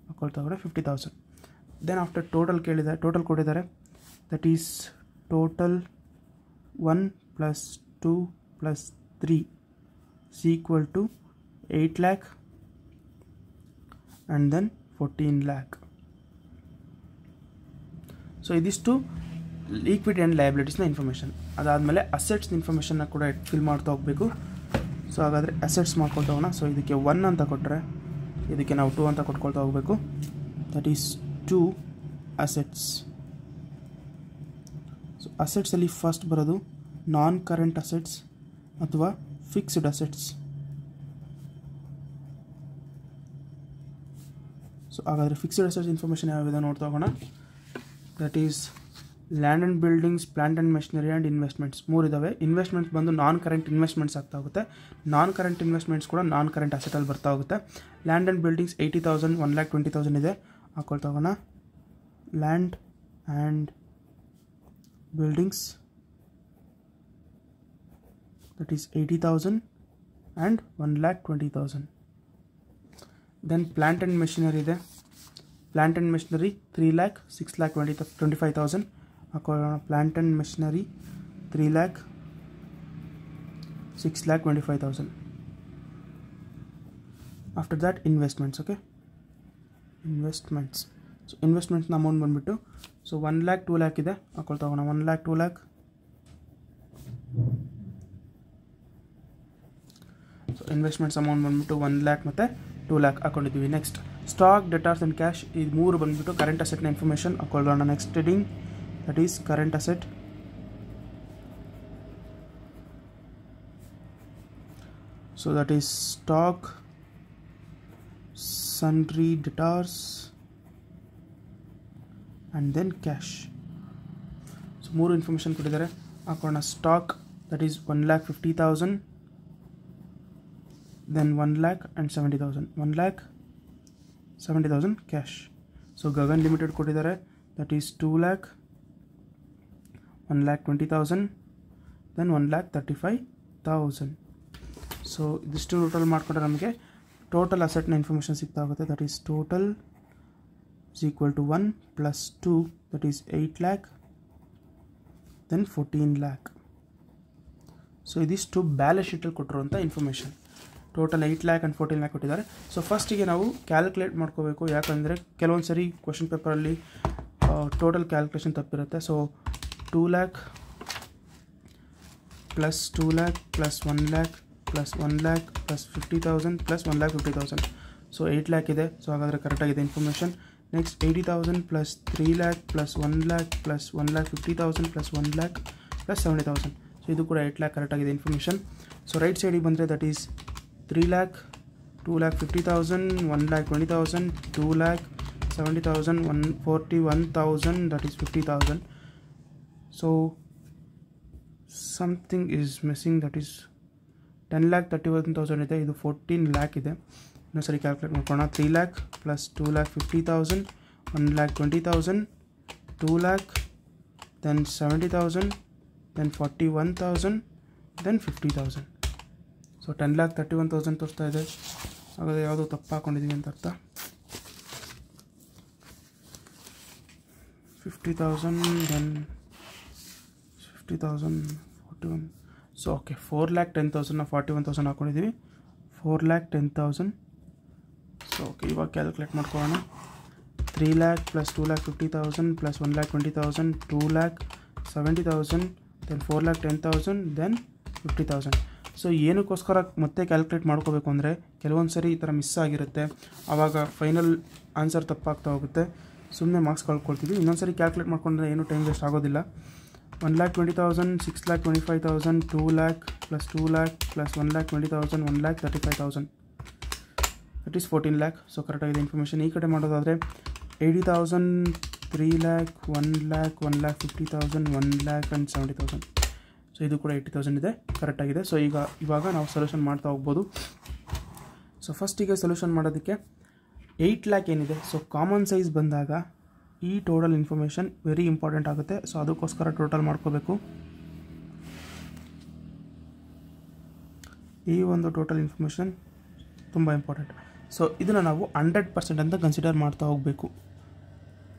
ಹಾಕೊಳ್ತಾ ಹೋಗೋಣ 50,000. ದೆನ್ ಆಫ್ಟರ್ ಟೋಟಲ್ ಕೊಟ್ಟಿದ್ದಾರೆ. That is total 1 + 2 + 3 is equal to 8 lakh and then 14 lakh. So ಇದಿಷ್ಟು ಈಕ್ವಿಟಿ ಆ್ಯಂಡ್ ಲಯಬಿಲಿಟೀಸ್ನ ಇನ್ಫಾರ್ಮೇಷನ್. ಅದಾದಮೇಲೆ ಅಸೆಟ್ಸ್ ಇನ್ಫಾರ್ಮೇಷನ್ನ ಕೂಡ ಫಿಲ್ ಮಾಡ್ತಾ ಹೋಗಬೇಕು. ಸೊ ಹಾಗಾದರೆ ಅಸೆಟ್ಸ್ ಮಾಡ್ಕೊಳ್ತಾ ಹೋಗೋಣ. ಸೊ ಇದಕ್ಕೆ 1 ಅಂತ ಕೊಟ್ಟರೆ ಇದಕ್ಕೆ ನಾವು 2 ಅಂತ ಕೊಟ್ಕೊಳ್ತಾ ಹೋಗಬೇಕು. That is 2 assets. ಸೊ ಅಸೆಟ್ಸಲ್ಲಿ ಫಸ್ಟ್ ಬರೋದು ನಾನ್ ಕರೆಂಟ್ ಅಸೆಟ್ಸ್ ಅಥವಾ ಫಿಕ್ಸ್ಡ್ ಅಸೆಟ್ಸ್. ಸೊ ಹಾಗಾದರೆ ಫಿಕ್ಸ್ಡ್ ಅಸೆಟ್ಸ್ ಇನ್ಫಾರ್ಮೇಷನ್ ಯಾವ್ಯಾವ ನೋಡ್ತಾ ಹೋಗೋಣ. That is land and buildings, plant and machinery and investments 3 ಇದ್ದಾವೆ. ಇನ್ವೆಸ್ಟ್ಮೆಂಟ್ಸ್ ಬಂದು ನಾನ್ ಕರೆಂಟ್ ಇನ್ವೆಸ್ಟ್ಮೆಂಟ್ಸ್ ಆಗ್ತಾ ಹೋಗುತ್ತೆ. ನಾನ್ ಕರೆಂಟ್ ಇನ್ವೆಸ್ಟ್ಮೆಂಟ್ಸ್ ಕೂಡ ನಾನ್ ಕರೆಂಟ್ ಅಸೆಟಲ್ಲಿ ಬರ್ತಾ ಹೋಗುತ್ತೆ. ಲ್ಯಾಂಡ್ ಆ್ಯಂಡ್ ಬಿಲ್ಡಿಂಗ್ಸ್ 80,000 1,20,000 ಇದೆ. ಹಾಕೊಳ್ತಾ ಹೋಗೋಣ land and buildings that is 80,000 and 1,20,000. Then plant and machinery ಇದೆ. Plant and machinery 3,06,25,000 ಹಾಕೊಳ್ಳೋಣ. Plant and machinery 3,06,25,000. After that investments. Okay, investments. So investments amount ಬಂದ್ಬಿಟ್ಟು ಸೊ 1 lakh 2 lakh ಇದೆ ಹಾಕೊಳ್ತಾ ಹೋಗೋಣ. 1 lakh 2 lakh. So investments amount ಬಂದ್ಬಿಟ್ಟು 1 lakh ಮತ್ತು 2 lakh ಹಾಕೊಂಡಿದ್ದೀವಿ. Next stock, debtors and cash ಇದು ಮೂರು ಬಂದ್ಬಿಟ್ಟು ಕರೆಂಟ್ ಅಸೆಟ್ನ ಇನ್ಫಾರ್ಮೇಷನ್ ಹಾಕೊಳ್ಳೋಣ. Next heading that is current asset. So that is stock, sundry, debtors and then cash. So ಮೂರು ಇನ್ಫಾರ್ಮೇಷನ್ ಕೊಟ್ಟಿದ್ದಾರೆ ಹಾಕೋಣ. Stock that is 1,50,000, then 1,70,000, 1,70,000 cash. So Gagan limited ಕೊಟ್ಟಿದ್ದಾರೆ that is 2 lakh, 1,20,000, then 1,35,000. So ಇದಿಷ್ಟು ಟೋಟಲ್ ಮಾಡಿಕೊಂಡ್ರೆ ನಮಗೆ ಟೋಟಲ್ ಅಸೆಟ್ನ ಇನ್ಫಾರ್ಮೇಷನ್ ಸಿಗ್ತಾ ಹೋಗುತ್ತೆ. That is total is equal to 1 plus 2 that is 8 lakh, then 14 lakh. So ಇದಿಷ್ಟು ಬ್ಯಾಲೆನ್ಸ್ ಶೀಟಲ್ಲಿ ಕೊಟ್ಟಿರುವಂಥ information. Total 8 lakh and 14 lakh ಕೊಟ್ಟಿದ್ದಾರೆ. ಸೊ ಫಸ್ಟಿಗೆ ನಾವು ಕ್ಯಾಲ್ಕುಲೇಟ್ ಮಾಡ್ಕೋಬೇಕು, ಯಾಕಂದರೆ ಕೆಲವೊಂದು ಸರಿ ಕ್ವಶನ್ ಪೇಪರಲ್ಲಿ ಟೋಟಲ್ ಕ್ಯಾಲ್ಕುಲೇಷನ್ ತಪ್ಪಿರುತ್ತೆ. So 2 lakh plus 2 lakh plus 1 lakh plus 1 lakh plus 50,000 plus 1,50,000. So 8 lakh ಇದೆ. ಸೊ ಹಾಗಾದರೆ ಕರೆಕ್ಟಾಗಿದೆ information. Next 80,000 plus 3 lakh plus 1 lakh plus 1,50,000 plus 1 lakh plus 70,000. So ಇದು ಕೂಡ 8 lakh ಕರೆಕ್ಟಾಗಿದೆ ಇನ್ಫಾರ್ಮೇಷನ್. ಸೊ ರೈಟ್ ಸೈಡಿಗೆ ಬಂದರೆ that is 3 lakh, 2,50,000, 1,20,000, 2 lakh, 70,000, 141,000 that is 50,000. So something is missing, that is 10,31,000 ಇದೆ. ಇದು 14 lakh ಇದೆ. ಇನ್ನೊಂದು ಸರಿ ಕ್ಯಾಲ್ಕುಲೇಟ್ ಮಾಡ್ಕೊಳ್ಳೋಣ. 3 lakh plus 2,50,000, 1,20,000, 2 lakh, then 70,000, then 41,000, then 50,000. So 10,31,000 ತೋರಿಸ್ತಾ ಇದೆ. ಹಾಗಾದರೆ ಯಾವುದೋ ತಪ್ಪು ಹಾಕೊಂಡಿದ್ದೀವಿ ಅಂತ ಅರ್ಥ. 50,000, then 50,000, 41. So okay, 4,10,000 41,000 ಹಾಕೊಂಡಿದ್ದೀವಿ. 4,10,000. So okay, ಇವಾಗ ಕ್ಯಾಲ್ಕುಲೇಟ್ ಮಾಡ್ಕೊಳ್ಳೋಣ. 3 lakh plus 2,50,000 plus 1,20,000, 2 lakh, 70,000, then 4,10,000, then 50,000. So ಏನಕ್ಕೋಸ್ಕರ ಮತ್ತೆ ಕ್ಯಾಲ್ಕುಲೇಟ್ ಮಾಡ್ಕೋಬೇಕು ಅಂದರೆ ಕೆಲವೊಂದು ಸರಿ ಈ ಥರ ಮಿಸ್ ಆಗಿರುತ್ತೆ, ಆವಾಗ ಫೈನಲ್ ಆನ್ಸರ್ ತಪ್ಪಾಗ್ತಾ ಹೋಗುತ್ತೆ, ಸುಮ್ಮನೆ ಮಾರ್ಕ್ಸ್ ಕಳ್ಕೊಳ್ತೀವಿ. ಇನ್ನೊಂದು ಸರಿ ಕ್ಯಾಲ್ಕುಲೇಟ್ ಮಾಡ್ಕೊಂಡ್ರೆ ಏನೂ ಟೈಮ್ ವೇಸ್ಟ್ ಆಗೋದಿಲ್ಲ. 1,20,000, 6,25,000, 2 lakh plus 2 lakh plus 1,20,000, 1,35,000 that is 14 lakh. So ಕರೆಕ್ಟಾಗಿದೆ ಇನ್ಫಾರ್ಮೇಷನ್. ಈ ಕಡೆ ಮಾಡೋದಾದರೆ 80,000, 3 lakh, 1 lakh, 1,50,000, 1 lakh and 70,000. So ಇದು ಕೂಡ 80,000 ಇದೆ, ಕರೆಕ್ಟಾಗಿದೆ. ಸೊ ಇವಾಗ ನಾವು ಸೊಲ್ಯೂಷನ್ ಮಾಡ್ತಾ ಹೋಗ್ಬೋದು. ಸೊ ಫಸ್ಟಿಗೆ ಸೊಲ್ಯೂಷನ್ ಮಾಡೋದಕ್ಕೆ 8 lakh ಏನಿದೆ, ಸೊ ಕಾಮನ್ ಸೈಜ್ ಬಂದಾಗ ಈ ಟೋಟಲ್ ಇನ್ಫಾರ್ಮೇಷನ್ ವೆರಿ ಇಂಪಾರ್ಟೆಂಟ್ ಆಗುತ್ತೆ. ಸೊ ಅದಕ್ಕೋಸ್ಕರ ಟೋಟಲ್ ಮಾಡ್ಕೋಬೇಕು. ಈ ಒಂದು ಟೋಟಲ್ ಇನ್ಫಾರ್ಮೇಷನ್ ತುಂಬ ಇಂಪಾರ್ಟೆಂಟ್. ಸೊ ಇದನ್ನು ನಾವು 100% ಅಂತ ಕನ್ಸಿಡರ್ ಮಾಡ್ತಾ ಹೋಗಬೇಕು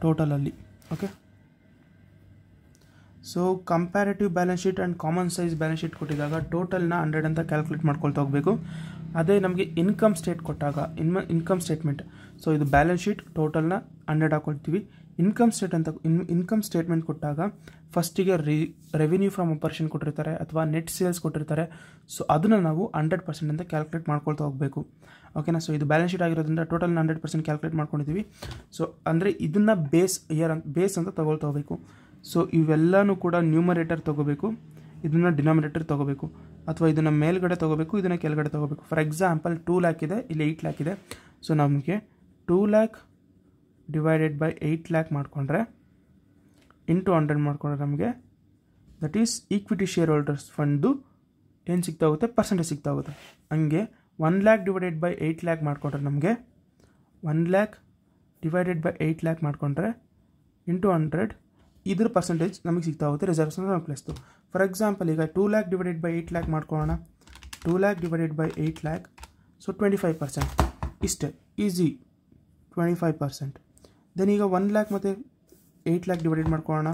ಟೋಟಲಲ್ಲಿ. Okay, so comparative balance sheet and common size balance sheet ಕೊಟ್ಟಿದ್ದಾಗ ಟೋಟಲ್ನ 100 ಅಂತ ಕ್ಯಾಲ್ಕುಲೇಟ್ ಮಾಡ್ಕೊಳ್ತಾ ಹೋಗಬೇಕು. ಅದೇ ನಮಗೆ ಇನ್ಕಮ್ ಸ್ಟೇಟ್ ಕೊಟ್ಟಾಗ ಇನ್ಕಮ್ ಸ್ಟೇಟ್ಮೆಂಟ್, ಸೊ ಇದು ಬ್ಯಾಲೆನ್ಸ್ ಶೀಟ್ ಟೋಟಲ್ನ 100 ಹಾಕೊಳ್ತೀವಿ. ಇನ್ಕಮ್ ಸ್ಟೇಟ್ಮೆಂಟ್ ಕೊಟ್ಟಾಗ ಫಸ್ಟಿಗೆ ರೆವಿನ್ಯೂ ಫ್ರಮ್ ಆಪರೇಷನ್ ಕೊಟ್ಟಿರ್ತಾರೆ ಅಥವಾ ನೆಟ್ ಸೇಲ್ಸ್ ಕೊಟ್ಟಿರ್ತಾರೆ. ಸೊ ಅದನ್ನು ನಾವು 100% ಅಂತ ಕ್ಯಾಲ್ಕುಲೇಟ್ ಮಾಡ್ಕೊಳ್ತಾ ಹೋಗಬೇಕು. ಓಕೆನಾ. ಸೊ ಇದು ಬ್ಯಾಲೆನ್ಸ್ ಶೀಟ್ ಆಗಿರೋದ್ರಿಂದ ಟೋಟಲ್ನ 100% ಕ್ಯಾಲ್ಕುಲೇಟ್ ಮಾಡ್ಕೊಂಡಿದ್ದೀವಿ. ಸೊ ಅಂದರೆ ಇದನ್ನು ಬೇಸ್ ಅಂತ ತೊಗೊಳ್ತಾ ಹೋಗಬೇಕು. ಸೊ ಇವೆಲ್ಲನೂ ಕೂಡ ನ್ಯೂಮರೇಟರ್ ತೊಗೋಬೇಕು, ಇದನ್ನು ಡಿನಾಮಿನೇಟರ್ ತೊಗೋಬೇಕು, ಅಥವಾ ಇದನ್ನು ಮೇಲ್ಗಡೆ ತೊಗೋಬೇಕು, ಇದನ್ನು ಕೆಳಗಡೆ ತೊಗೋಬೇಕು. ಫಾರ್ ಎಕ್ಸಾಂಪಲ್ 2 lakh ಇದೆ, ಇಲ್ಲಿ 8 lakh ಇದೆ. ಸೊ ನಮಗೆ 2 lakh ಡಿವೈಡೆಡ್ ಬೈ 8 lakh ಮಾಡಿಕೊಂಡ್ರೆ ಇಂಟು 100 ಮಾಡಿಕೊಂಡ್ರೆ ನಮಗೆ that is equity share holders ಫಂಡ್ದು ಏನು ಸಿಗ್ತಾ ಹೋಗುತ್ತೆ, ಪರ್ಸೆಂಟೇಜ್ ಸಿಗ್ತಾ ಹೋಗುತ್ತೆ. ಹಂಗೆ 1 lakh ಡಿವೈಡೆಡ್ ಬೈ 8 lakh ಮಾಡಿಕೊಂಡ್ರೆ ನಮಗೆ 1 lakh ಡಿವೈಡೆಡ್ ಬೈ 8 lakh ಮಾಡಿಕೊಂಡ್ರೆ ಇಂಟು 100 ಇದ್ರ ಪರ್ಸೆಂಟೇಜ್ ನಮಗೆ ಸಿಗ್ತಾ ಹೋಗುತ್ತೆ ರಿಸರ್ವ್ಸ್ ಪ್ಲೇಸ್ದು. ಫಾರ್ ಎಕ್ಸಾಂಪಲ್ ಈಗ 2 lakh ಡಿವೈಡೆಡ್ ಬೈ 8 lakh ಮಾಡ್ಕೊಳ್ಳೋಣ. 2 lakh divided by 8 lakh, so 25%. ಇಷ್ಟೇ, ಈಸಿ 25%. ದೆನ್ ಈಗ 1 lakh ಮತ್ತು 8 lakh ಡಿವೈಡೆಡ್ ಮಾಡ್ಕೊಳ್ಳೋಣ.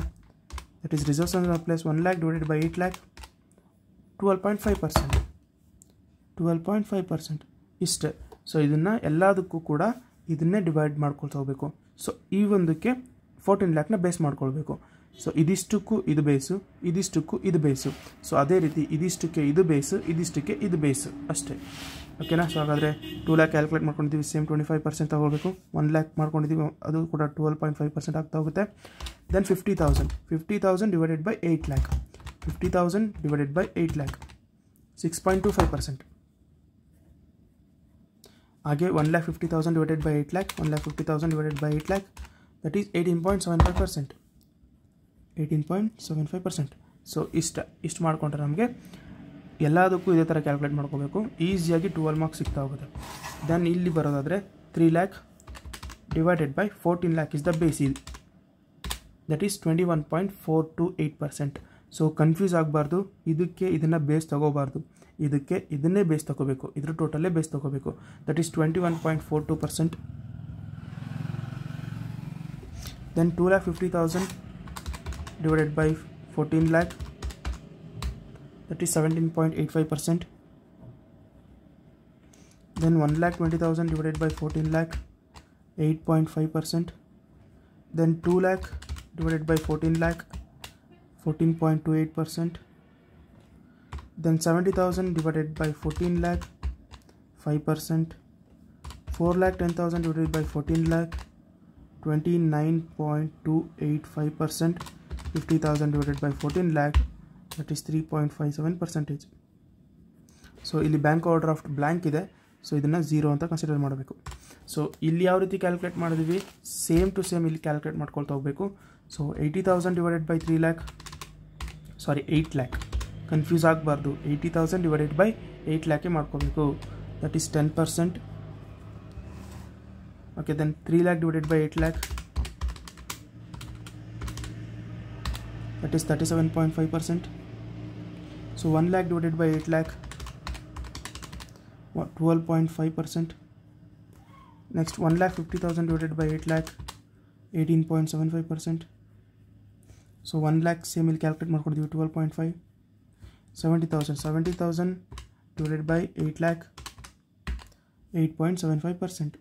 That is reserves and surplus. 1 lakh divided by 8 lakh, 12.5%. 12.5% ಇಷ್ಟೇ. ಸೊ ಇದನ್ನು ಎಲ್ಲದಕ್ಕೂ ಕೂಡ ಇದನ್ನೇ ಡಿವೈಡ್ ಮಾಡ್ಕೊಳ್ತಾ ಹೋಗಬೇಕು. ಸೊ ಈ ಒಂದಕ್ಕೆ 14 lakhನ ಬೇಸ್ ಮಾಡ್ಕೊಳ್ಬೇಕು. ಸೊ ಇದಿಷ್ಟಕ್ಕೂ ಇದು ಬೇಸು, ಇದಿಷ್ಟಕ್ಕೂ ಇದು ಬೇಸು. ಸೊ ಅದೇ ರೀತಿ ಇದಿಷ್ಟಕ್ಕೆ ಇದು ಬೇಸು, ಇದಿಷ್ಟಕ್ಕೆ ಇದು ಬೇಸು ಅಷ್ಟೇ. ಓಕೆನಾ? ಸೊ ಹಾಗಾದರೆ 2 lakh ಕ್ಯಾಲ್ಕುಲೇಟ್ ಮಾಡ್ಕೊಂಡಿದ್ದೀವಿ, ಸೇಮ್ 25% ತಗೋಬೇಕು. 1 lakh ಮಾಡ್ಕೊಂಡಿದ್ದೀವಿ, ಅದು ಕೂಡ 12.5% ಆಗ್ತಾ ಹೋಗುತ್ತೆ. Then 50,000 divided by 8 lakh. 50,000 divided by 8 lakh, 6.25%. ಹಾಗೆ 1,50,000 divided by 8 lakh, 1,50,000 divided by 8 lakh, that is 18.75%. 18.75%. So ಇಷ್ಟು ಮಾಡಿಕೊಂಡ್ರೆ ನಮಗೆ ಎಲ್ಲದಕ್ಕೂ ಇದೇ ಥರ ಕ್ಯಾಲ್ಕುಲೇಟ್ ಮಾಡ್ಕೋಬೇಕು. ಈಸಿಯಾಗಿ 12 marks ಸಿಗ್ತಾ ಹೋಗುತ್ತೆ. ದೆನ್ ಇಲ್ಲಿ ಬರೋದಾದರೆ 3 lakh divided by 14 lakh is the base. That is 21.428%. So confuse ಆಗಬಾರ್ದು, ಇದಕ್ಕೆ ಇದನ್ನು ಬೇಸ್ ತೊಗೋಬಾರ್ದು, ಇದಕ್ಕೆ ಇದನ್ನೇ ಬೇಸ್ ತೊಗೋಬೇಕು, ಇದ್ರ ಟೋಟಲ್ಲೇ ಬೇಸ್ ತೊಗೋಬೇಕು. That is 21.42%. Then 2,50,000 divided by 14 lakh, that is 17.85%. Then 1,20,000 divided by 14 lakh, 8.5%. Then 2 lakh divided by 14 lakh, 14.28%. Then 70,000 divided by 14 lakh, 5%. 4,10,000 divided by 14 lakh, 29.285%. 50,000 divided by 14 lakh, that is 3.57%. So ಇಲ್ಲಿ ಬ್ಯಾಂಕ್ ಓವರ್ ಡ್ರಾಫ್ಟ್ ಬ್ಲ್ಯಾಂಕ್ ಇದೆ, ಸೊ ಇದನ್ನು 0 ಅಂತ ಕನ್ಸಿಡರ್ ಮಾಡಬೇಕು. ಸೊ ಇಲ್ಲಿ ಯಾವ ರೀತಿ ಕ್ಯಾಲ್ಕುಲೇಟ್ ಮಾಡಿದ್ವಿ, ಸೇಮ್ ಟು ಸೇಮ್ ಇಲ್ಲಿ ಕ್ಯಾಲ್ಕುಲೇಟ್ ಮಾಡ್ಕೊಳ್ತಾ ಹೋಗಬೇಕು. So 80,000 divided by 3 lakh, sorry 8 lakh, confuse ಆಗಬಾರ್ದು. 80,000 ಡಿವೈಡೆಡ್ ಬೈ 8 lakh ಮಾಡ್ಕೋಬೇಕು, that is 10%. Okay, then 3 lakh divided by 8 lakh, that is 37.5%. So 1 lakh divided by 8 lakh, 12.5%. Next 1,50,000 divided by 8 lakh, 18.75%. So 1 lakh same will calculate ಮಾಡ್ಕೊಡ್ತೀವಿ, 12.5. 70,000 divided by 8 lakh, 8.75%.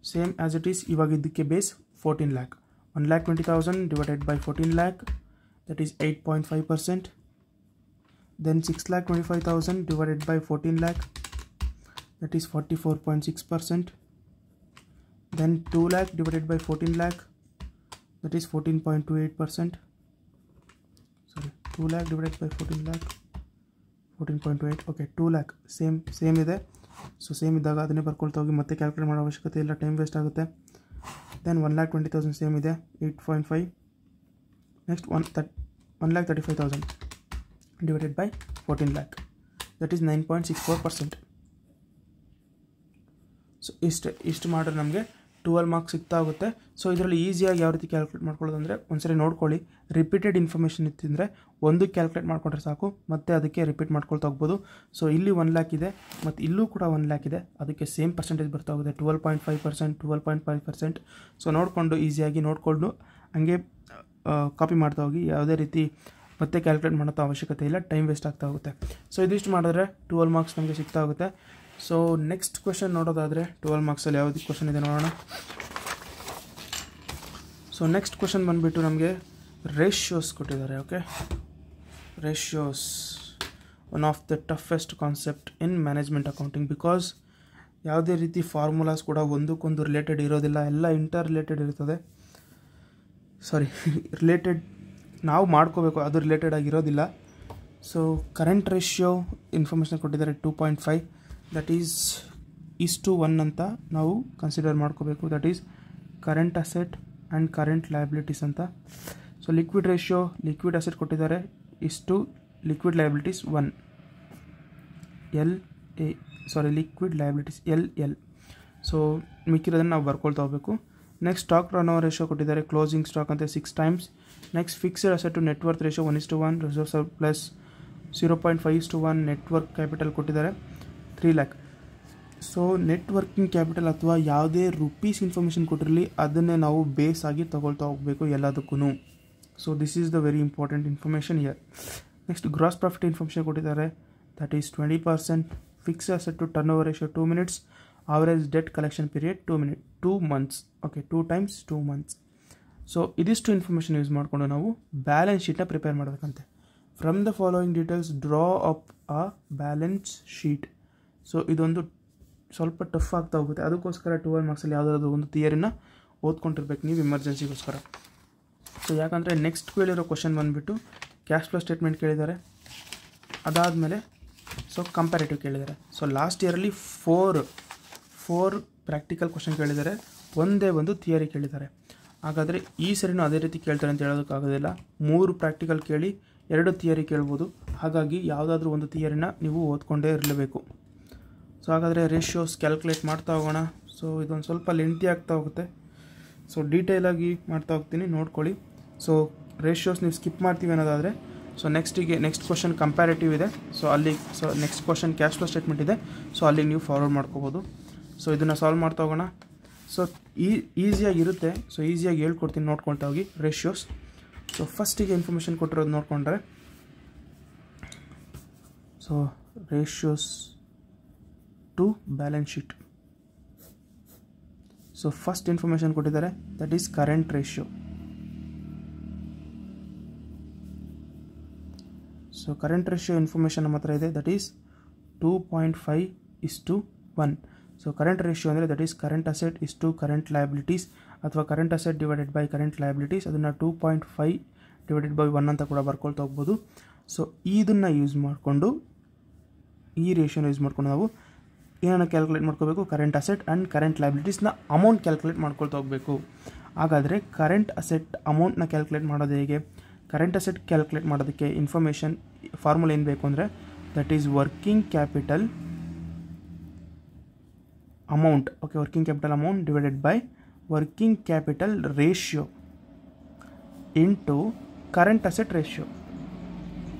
Same as it is. ಇವಾಗ ಇದಕ್ಕೆ base 14 lakh. 1,20,000 divided by 14 lakh, that is 8.5%. Then 6,25,000 divided by 14 lakh, that is 44.6%. Then 2 lakh divided by 14 lakh, that is 14.28%. Sorry, 2 lakh divided by 14 lakh, 14.28. Okay, 2 lakh same ಇದೆ. ಸೊ ಸೇಮ್ ಇದ್ದಾಗ ಅದನ್ನೇ ಬರ್ಕೊಳ್ತಾ ಹೋಗಿ ಮತ್ತೆ ಕ್ಯಾಲ್ಕುಲೇಟ್ ಮಾಡೋ ಅವಶ್ಯಕತೆ ಇಲ್ಲ, ಟೈಮ್ ವೇಸ್ಟ್ ಆಗುತ್ತೆ. ದೆನ್ 1,20,000 ಸೇಮ್ ಇದೆ, 8.5. Next 1,35,000 divided by 14 lakh, that is 9.64%. So ಇಷ್ಟು ಮಾಡಿದ್ರೆ ನಮಗೆ 12 marks ಸಿಗ್ತಾ ಹೋಗುತ್ತೆ. ಸೊ ಇದರಲ್ಲಿ ಈಸಿಯಾಗಿ ಯಾವ ರೀತಿ ಕ್ಯಾಲ್ಕುಲೇಟ್ ಮಾಡ್ಕೊಳ್ಳೋದಂದರೆ, ಒಂದ್ಸರಿ ನೋಡ್ಕೊಳ್ಳಿ. ರಿಪೀಟೆಡ್ ಇನ್ಫಾರ್ಮೇಷನ್ ಇತ್ತಿಂದರೆ ಒಂದು ಕ್ಯಾಲ್ಕುಲೇಟ್ ಮಾಡ್ಕೊಂಡ್ರೆ ಸಾಕು, ಮತ್ತೆ ಅದಕ್ಕೆ ರಿಪೀಟ್ ಮಾಡ್ಕೊಳ್ತಾ ಹೋಗ್ಬೋದು. ಸೊ ಇಲ್ಲಿ 1 lakh ಇದೆ, ಮತ್ತು ಇಲ್ಲೂ ಕೂಡ 1 lakh ಇದೆ, ಅದಕ್ಕೆ ಸೇಮ್ ಪರ್ಸೆಂಟೇಜ್ ಬರ್ತಾ ಹೋಗುತ್ತೆ, 12.5%, 12.5%. ಸೊ ನೋಡಿಕೊಂಡು ಈಸಿಯಾಗಿ ನೋಡಿಕೊಂಡು ಹಂಗೆ ಕಾಪಿ ಮಾಡ್ತಾ ಹೋಗಿ, ಯಾವುದೇ ರೀತಿ ಮತ್ತೆ ಕ್ಯಾಲ್ಕುಲೇಟ್ ಮಾಡೋ ಅವಶ್ಯಕತೆ ಇಲ್ಲ, ಟೈಮ್ ವೇಸ್ಟ್ ಆಗ್ತಾ ಹೋಗುತ್ತೆ. ಸೊ ಇದಿಷ್ಟು ಮಾಡಿದ್ರೆ 12 marks ನಮಗೆ ಸಿಗ್ತಾ ಹೋಗುತ್ತೆ. ಸೊ ನೆಕ್ಸ್ಟ್ ಕ್ವೆಶನ್ ನೋಡೋದಾದರೆ 12 marksಲ್ಲಿ ಯಾವುದು ಕ್ವೆಶನ್ ಇದೆ ನೋಡೋಣ. ಸೊ ನೆಕ್ಸ್ಟ್ ಕ್ವೆಶನ್ ಬಂದುಬಿಟ್ಟು ನಮಗೆ ರೇಷಿಯೋಸ್ ಕೊಟ್ಟಿದ್ದಾರೆ. Okay, ratios one of the toughest concept in management accounting, because ಯಾವುದೇ ರೀತಿ ಫಾರ್ಮುಲಾಸ್ ಕೂಡ ಒಂದಕ್ಕೊಂದು ರಿಲೇಟೆಡ್ ಇರೋದಿಲ್ಲ, ಎಲ್ಲ ಇಂಟರ್ ರಿಲೇಟೆಡ್ ಇರ್ತದೆ. ರಿಲೇಟೆಡ್ ನಾವು ಮಾಡ್ಕೋಬೇಕು, ಅದು ರಿಲೇಟೆಡ್ ಆಗಿರೋದಿಲ್ಲ. ಸೊ ಕರೆಂಟ್ ರೇಷಿಯೋ ಇನ್ಫಾರ್ಮೇಷನ್ ಕೊಟ್ಟಿದ್ದಾರೆ 2.5, ದಟ್ ಈಸ್ 1 ಅಂತ ನಾವು ಕನ್ಸಿಡರ್ ಮಾಡ್ಕೋಬೇಕು. That is current asset and current liabilities ಅಂತ. So liquid ratio, liquid asset ಕೊಟ್ಟಿದ್ದಾರೆ liquid liabilities 1, liquid liabilities LL. So ಮಿಕ್ಕಿರೋದನ್ನು ನಾವು ಬರ್ಕೊಳ್ತಾ ಹೋಗಬೇಕು. Next stock turn over ratio ಕೊಟ್ಟಿದ್ದಾರೆ, ಕ್ಲೋಸಿಂಗ್ ಸ್ಟಾಕ್ ಅಂತ 6 times, next fixed asset to net worth ratio 1:1, reserve surplus 0.5:1, network capital ಕೊಟ್ಟಿದ್ದಾರೆ 3 lakh. ಸೊ ನೆಟ್ವರ್ಕಿಂಗ್ ಕ್ಯಾಪಿಟಲ್ ಅಥವಾ ಯಾವುದೇ ರುಪೀಸ್ ಇನ್ಫಾರ್ಮೇಷನ್ ಕೊಟ್ಟಿರಲಿ ಅದನ್ನೇ ನಾವು ಬೇಸ್ ಆಗಿ ತೊಗೊಳ್ತಾ ಹೋಗಬೇಕು ಎಲ್ಲದಕ್ಕೂ. So this is the very important information here. Next gross profit information ಕೊಟ್ಟಿದ್ದಾರೆ, that is 20%, fixed asset to turn over ratio 2 minutes, average debt collection period 2 months, okay 2 times 2 months. So ಇದಿಷ್ಟು ಇನ್ಫಾರ್ಮೇಷನ್ ಯೂಸ್ ಮಾಡಿಕೊಂಡು ನಾವು ಬ್ಯಾಲೆನ್ಸ್ ಶೀಟ್ನ ಪ್ರಿಪೇರ್ ಮಾಡಬೇಕಂತೆ. From the following details draw up a balance sheet. So ಇದೊಂದು ಸ್ವಲ್ಪ ಟಫ್ ಆಗ್ತಾ ಹೋಗುತ್ತೆ, ಅದಕ್ಕೋಸ್ಕರ 12 marksಲ್ಲಿ ಯಾವುದಾದ್ರು ಒಂದು ಥಿಯರಿನ ಓದ್ಕೊಂಡಿರ್ಬೇಕು ನೀವು ಎಮರ್ಜೆನ್ಸಿಗೋಸ್ಕರ. ಸೊ ಯಾಕಂದರೆ ನೆಕ್ಸ್ಟ್ ಕೇಳಿರೋ ಕ್ವಶನ್ ಬಂದುಬಿಟ್ಟು ಕ್ಯಾಶ್ ಫ್ಲೋ ಸ್ಟೇಟ್ಮೆಂಟ್ ಕೇಳಿದ್ದಾರೆ, ಅದಾದಮೇಲೆ ಸೊ ಕಂಪ್ಯಾರಿಟಿವ್ ಕೇಳಿದ್ದಾರೆ. ಸೊ ಲಾಸ್ಟ್ ಇಯರಲ್ಲಿ ಫೋರ್ ಪ್ರಾಕ್ಟಿಕಲ್ ಕ್ವಶನ್ ಕೇಳಿದ್ದಾರೆ, ಒಂದೇ ಒಂದು ಥಿಯರಿ ಕೇಳಿದ್ದಾರೆ. ಹಾಗಾದರೆ ಈ ಸರಿನೂ ಅದೇ ರೀತಿ ಕೇಳ್ತಾರೆ ಅಂತ ಹೇಳೋದಕ್ಕಾಗೋದಿಲ್ಲ. 3 ಪ್ರಾಕ್ಟಿಕಲ್ ಕೇಳಿ 2 ಥಿಯರಿ ಕೇಳ್ಬೋದು. ಹಾಗಾಗಿ ಯಾವುದಾದ್ರೂ ಒಂದು ಥಿಯರಿನ ನೀವು ಓದ್ಕೊಂಡೇ ಇರಲೇಬೇಕು. ಸೊ ಹಾಗಾದರೆ ರೇಷಿಯೋಸ್ ಕ್ಯಾಲ್ಕುಲೇಟ್ ಮಾಡ್ತಾ ಹೋಗೋಣ. ಸೊ ಇದೊಂದು ಸ್ವಲ್ಪ ಲೆಂತಿ ಆಗ್ತಾ ಹೋಗುತ್ತೆ, ಸೊ ಡೀಟೇಲಾಗಿ ಮಾಡ್ತಾ ಹೋಗ್ತೀನಿ, ನೋಡ್ಕೊಳ್ಳಿ. ಸೊ ರೇಷಿಯೋಸ್ ನೀವು ಸ್ಕಿಪ್ ಮಾಡ್ತೀವಿ ಅನ್ನೋದಾದರೆ ಸೊ ನೆಕ್ಸ್ಟ್ ಕ್ವಶನ್ ಕಂಪ್ಯಾರಿಟಿವ್ ಇದೆ, so next question cash flow statement ಇದೆ, ಸೊ ಅಲ್ಲಿಗೆ ನೀವು ಫಾರ್ವರ್ಡ್ ಮಾಡ್ಕೋಬೋದು. ಸೊ ಇದನ್ನು ಸಾಲ್ವ್ ಮಾಡ್ತಾ ಹೋಗೋಣ. ಸೊ ಈಸಿಯಾಗಿರುತ್ತೆ, ಸೊ ಈಸಿಯಾಗಿ ಹೇಳ್ಕೊಡ್ತೀನಿ, ನೋಡ್ಕೊಳ್ತಾ ಹೋಗಿ ರೇಷಿಯೋಸ್. ಸೊ ಫಸ್ಟಿಗೆ ಇನ್ಫಾರ್ಮೇಷನ್ ಕೊಟ್ಟಿರೋದು ನೋಡಿಕೊಂಡ್ರೆ, so ratios to balance sheet. So first information ಕೊಟ್ಟಿದ್ದಾರೆ, that is current ratio. So current ratio information ನಮ್ಮ ಹತ್ರ ಇದೆ, that is 2.5:1. So current ratio ಅಂದರೆ that is current asset is to current liabilities, ಅಥವಾ current asset divided by current liabilities. ಅದನ್ನು 2.5/1 ಅಂತ ಕೂಡ ಬರ್ಕೊಳ್ತಾ ಹೋಗ್ಬೋದು. ಸೊ ಇದನ್ನು ಯೂಸ್ ಮಾಡಿಕೊಂಡು, ಈ ರೇಷಿಯೋನ ಯೂಸ್ ಮಾಡಿಕೊಂಡು ನಾವು ಏನನ್ನು ಕ್ಯಾಲ್ಕುಲೇಟ್ ಮಾಡ್ಕೋಬೇಕು, ಕರೆಂಟ್ ಅಸೆಟ್ ಆ್ಯಂಡ್ ಕರೆಂಟ್ ಲಯಬಿಲಿಟೀಸ್ನ ಅಮೌಂಟ್ ಕ್ಯಾಲ್ಕುಲೇಟ್ ಮಾಡ್ಕೊಳ್ತಾ ಹೋಗಬೇಕು. ಹಾಗಾದರೆ ಕರೆಂಟ್ ಅಸೆಟ್ ಅಮೌಂಟ್ನ ಕ್ಯಾಲ್ಕುಲೇಟ್ ಮಾಡೋದು ಹೇಗೆ? ಕರೆಂಟ್ ಅಸೆಟ್ ಕ್ಯಾಲ್ಕುಲೇಟ್ ಮಾಡೋದಕ್ಕೆ ಇನ್ಫಾರ್ಮೇಷನ್ ಫಾರ್ಮುಲಾ ಏನು ಬೇಕು ಅಂದರೆ, that is working capital amount, okay, working capital amount divided by working capital ratio into current asset ratio.